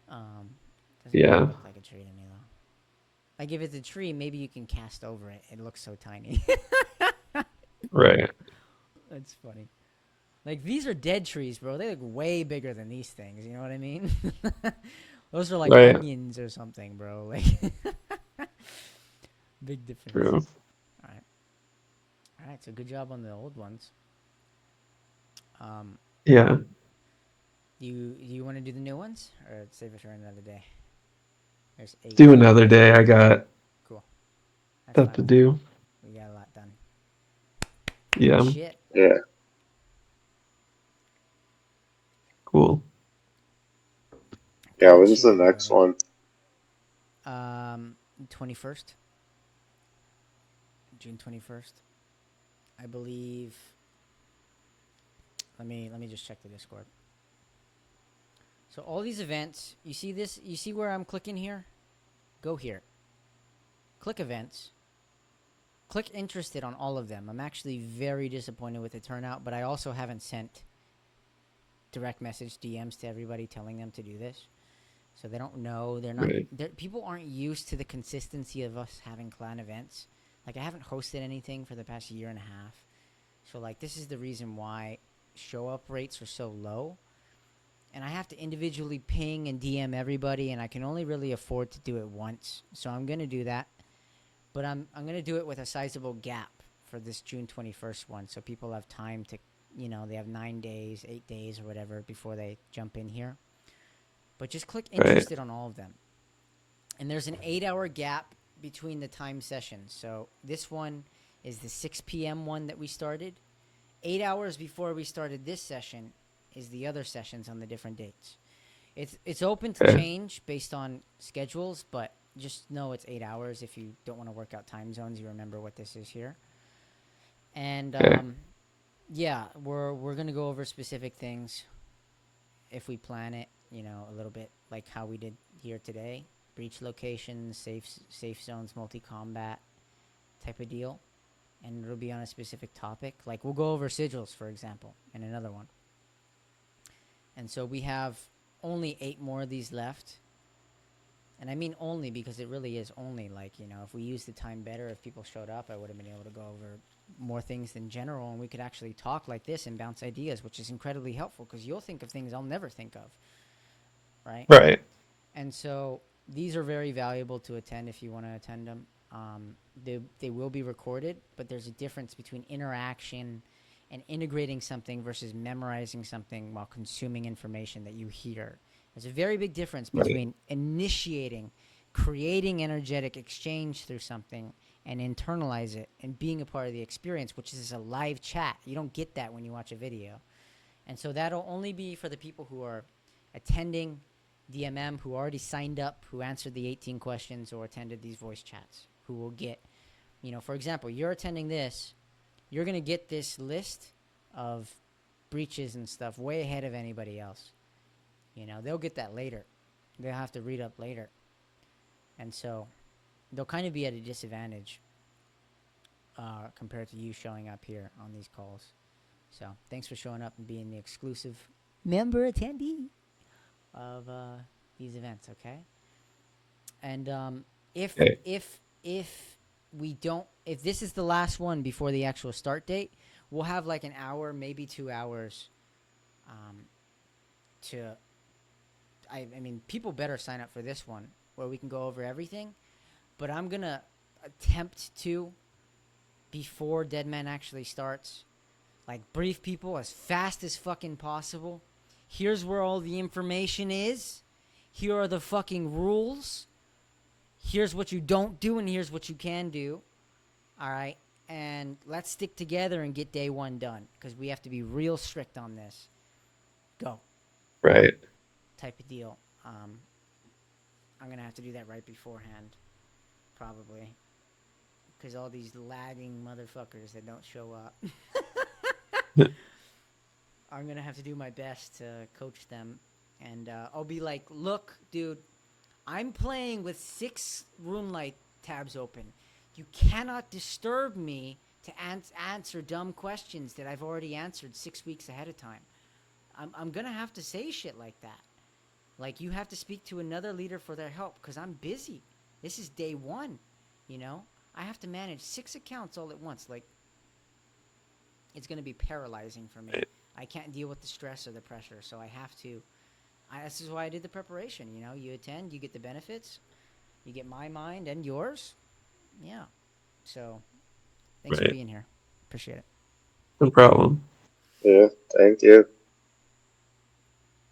Doesn't really Yeah. look like a tree to me though. Like if it's a tree, maybe you can cast over it. It looks so tiny. Right. That's funny. Like these are dead trees, bro. They look way bigger than these things. You know what I mean? Those are like Right. onions or something, bro. Like big difference. True. All right. So good job on the old ones. Yeah. Do you want to do the new ones or save it for another day? There's 8. Do another day. I got Cool. That's stuff fine to with do. me. We got a lot done. Yeah. Shit. Yeah. Cool. Yeah, Good when's shit, the next everybody. one? 21st. June 21st. I believe. Let me just check the Discord. So all these events, you see this? You see where I'm clicking here? Go here. Click events. click interested on all of them. I'm actually very disappointed with the turnout, but I also haven't sent direct message DMs to everybody telling them to do this. So they don't know. They're not. Right. People aren't used to the consistency of us having clan events. Like, I haven't hosted anything for the past year and a half. So, like, this is the reason why show up rates are so low. And I have to individually ping and DM everybody, and I can only really afford to do it once. So I'm going to do that. But I'm going to do it with a sizable gap for this June 21st one. So people have time to, they have 9 days, 8 days, or whatever before they jump in here. But just click interested on all of them. And there's an 8-hour gap between the time sessions. So this one is the 6 p.m. one that we started. 8 hours before we started this session is the other sessions on the different dates. It's open to change based on schedules, but just know it's 8 hours. If you don't want to work out time zones, you remember what this is here. And yeah, we're gonna go over specific things if we plan it, a little bit like how we did here today. Breach locations, safe zones, multi-combat type of deal. And it'll be on a specific topic. Like, we'll go over sigils, for example, in another one. And so we have only 8 more of these left. And I mean only because it really is only. Like, if we used the time better, if people showed up, I would have been able to go over more things than general, and we could actually talk like this and bounce ideas, which is incredibly helpful because you'll think of things I'll never think of. Right? Right. And so these are very valuable to attend if you want to attend them. They will be recorded, but there's a difference between interaction and integrating something versus memorizing something while consuming information that you hear. There's a very big difference between initiating, creating energetic exchange through something and internalize it and being a part of the experience, which is a live chat. You don't get that when you watch a video. And so that'll only be for the people who are attending DMM, who already signed up, who answered the 18 questions or attended these voice chats, who will get, for example, you're attending this, you're going to get this list of breaches and stuff way ahead of anybody else. They'll get that later. They'll have to read up later. And so they'll kind of be at a disadvantage compared to you showing up here on these calls. So thanks for showing up and being the exclusive member attendee of these events, okay? And if this is the last one before the actual start date, we'll have like an hour, maybe 2 hours I mean, people better sign up for this one where we can go over everything. But I'm going to attempt to, before Deadman actually starts, like, brief people as fast as fucking possible. Here's where all the information is. Here are the fucking rules. Here's what you don't do and here's what you can do. All right? And let's stick together and get day one done because we have to be real strict on this. Go. Right. Type of deal. I'm going to have to do that right beforehand, probably. Because all these lagging motherfuckers that don't show up. I'm going to have to do my best to coach them. And I'll be like, look, dude, I'm playing with 6 RuneLight tabs open. You cannot disturb me to answer dumb questions that I've already answered 6 weeks ahead of time. I'm going to have to say shit like that. Like, you have to speak to another leader for their help because I'm busy. This is day one, I have to manage 6 accounts all at once. Like, it's going to be paralyzing for me. I can't deal with the stress or the pressure, so I have to. This is why I did the preparation, You attend, you get the benefits. You get my mind and yours. Yeah. So, thanks for being here. Appreciate it. No problem. Yeah, thank you.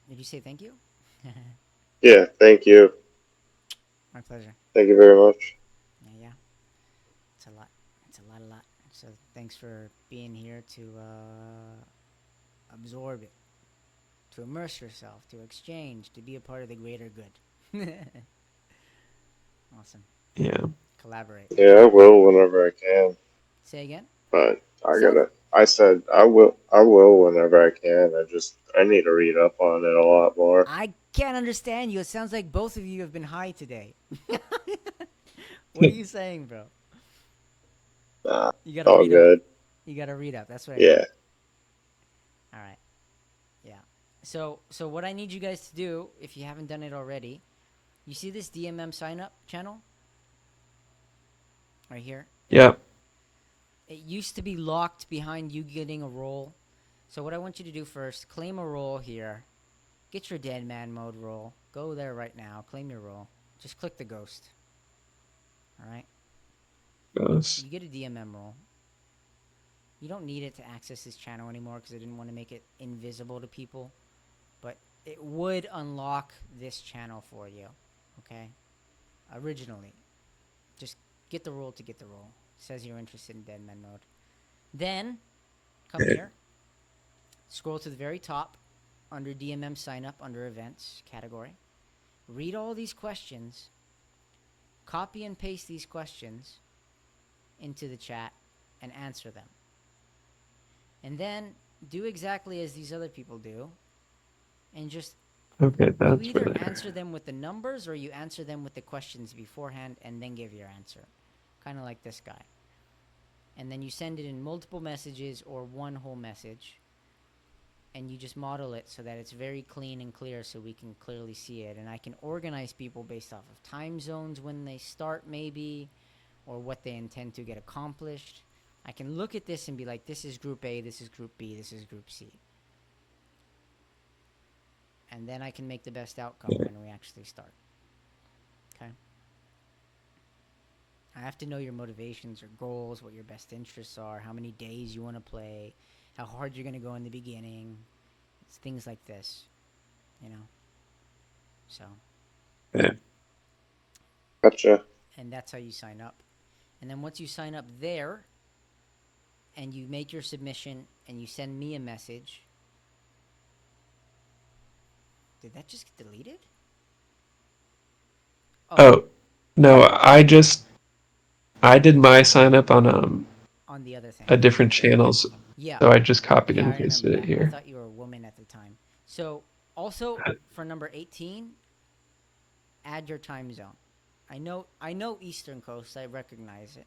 Did you say thank you? Yeah, thank you. My pleasure. Thank you very much. Yeah. It's a lot. It's a lot. So thanks for being here to absorb it, to immerse yourself, to exchange, to be a part of the greater good. Awesome. Yeah. Collaborate. Yeah, I will whenever I can. Say again? But I said I will whenever I can. I need to read up on it a lot more. I can't understand you. It sounds like both of you have been high today. What are you saying, bro? You It's gotta all read up. good. You gotta read up. That's what I Yeah. mean. All right. Yeah. So what I need you guys to do, if you haven't done it already, you see this DMM sign up channel right here. Yeah. It used to be locked behind you getting a role. So what I want you to do first, claim a role here. Get your Deadman Mode role. Go there right now. Claim your role. Just click the ghost. All right. Goes. You get a DMM role. You don't need it to access this channel anymore because I didn't want to make it invisible to people. But it would unlock this channel for you. Okay? Originally. Just get the role to get the role. It says you're interested in Deadman Mode. Then, come Okay. here. Scroll to the very top under DMM sign up under events category. Read all these questions. Copy and paste these questions into the chat and answer them. And then do exactly as these other people do and just Okay, you that's either where answer them with the numbers or you answer them with the questions beforehand and then give your answer. Kind of like this guy. And then you send it in multiple messages or one whole message. And you just model it so that it's very clean and clear so we can clearly see it. And I can organize people based off of time zones when they start maybe or what they intend to get accomplished. I can look at this and be like, this is group A, this is group B, this is group C. And then I can make the best outcome when we actually start. Okay? I have to know your motivations or goals, what your best interests are, how many days you want to play, how hard you're going to go in the beginning. It's things like this, you know? So. Okay. Gotcha. And that's how you sign up. And then once you sign up there and you make your submission and you send me a message. Did that just get deleted? Oh, no, I did my sign up On the other thing. a different channel, so Yeah. I just copied Yeah, and I remember pasted it that. I here. thought you were a woman at the time. So, also for number 18, add your time zone. I know Eastern Coast, I recognize it.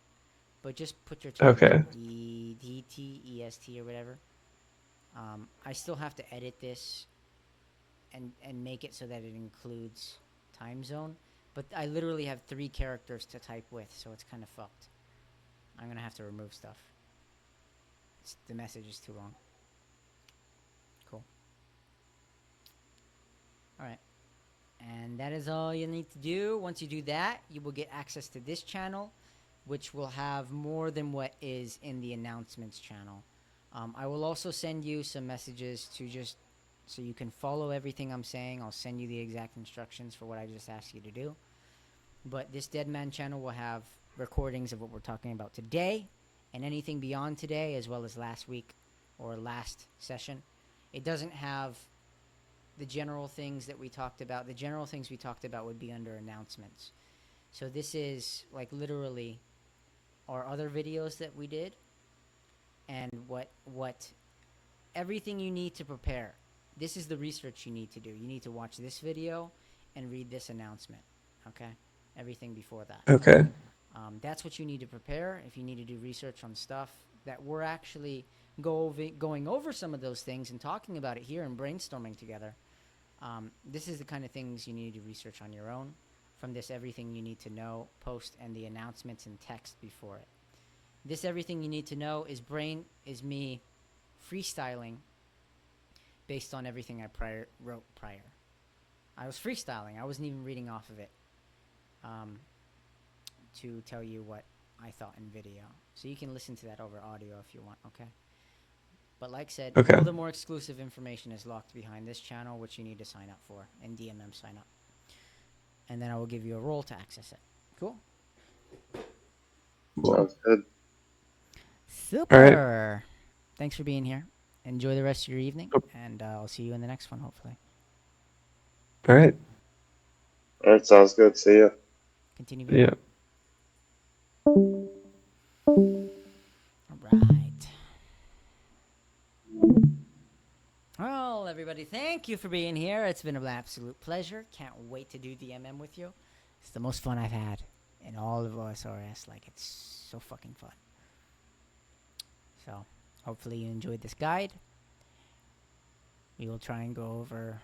But just put your time Okay. zone. EDT, EST or whatever. I still have to edit this and make it so that it includes time zone. But I literally have 3 characters to type with, so it's kind of fucked. I'm going to have to remove stuff. The message is too long. Cool. Alright. And that is all you need to do. Once you do that, you will get access to this channel, which will have more than what is in the announcements channel. I will also send you some messages to just so you can follow everything I'm saying. I'll send you the exact instructions for what I just asked you to do. But this Deadman channel will have recordings of what we're talking about today and anything beyond today, as well as last week or last session. It doesn't have the general things that we talked about. The general things we talked about would be under announcements. So this is like literally our other videos that we did and what everything you need to prepare. This is the research you need to do. You need to watch this video and read this announcement. Okay? Everything before that. Okay. That's what you need to prepare if you need to do research on stuff that we're actually going over some of those things and talking about it here and brainstorming together. This is the kind of things you need to research on your own. From this everything you need to know post and the announcements in text before it. This everything you need to know is me freestyling based on everything I wrote prior. I was freestyling. I wasn't even reading off of it to tell you what I thought in video. So you can listen to that over audio if you want, okay? But like I said, Okay. all the more exclusive information is locked behind this channel, which you need to sign up for, and DMM sign up. And then I will give you a role to access it. Cool? Sounds good. Super! Thanks for being here. Enjoy the rest of your evening, and I'll see you in the next one, hopefully. All right. All right, sounds good. See ya. Continue viewing. Yeah. All right. Well, everybody, thank you for being here. It's been an absolute pleasure. Can't wait to do DMM with you. It's the most fun I've had in all of OSRS. Like, it's so fucking fun. So hopefully you enjoyed this guide. We will try and go over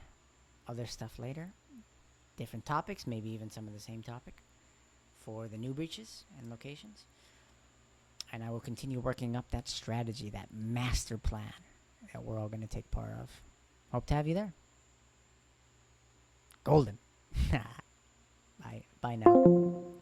other stuff later. Different topics, maybe even some of the same topic for the new breaches and locations. And I will continue working up that strategy, that master plan that we're all going to take part of. Hope to have you there. Golden. Bye. Bye now.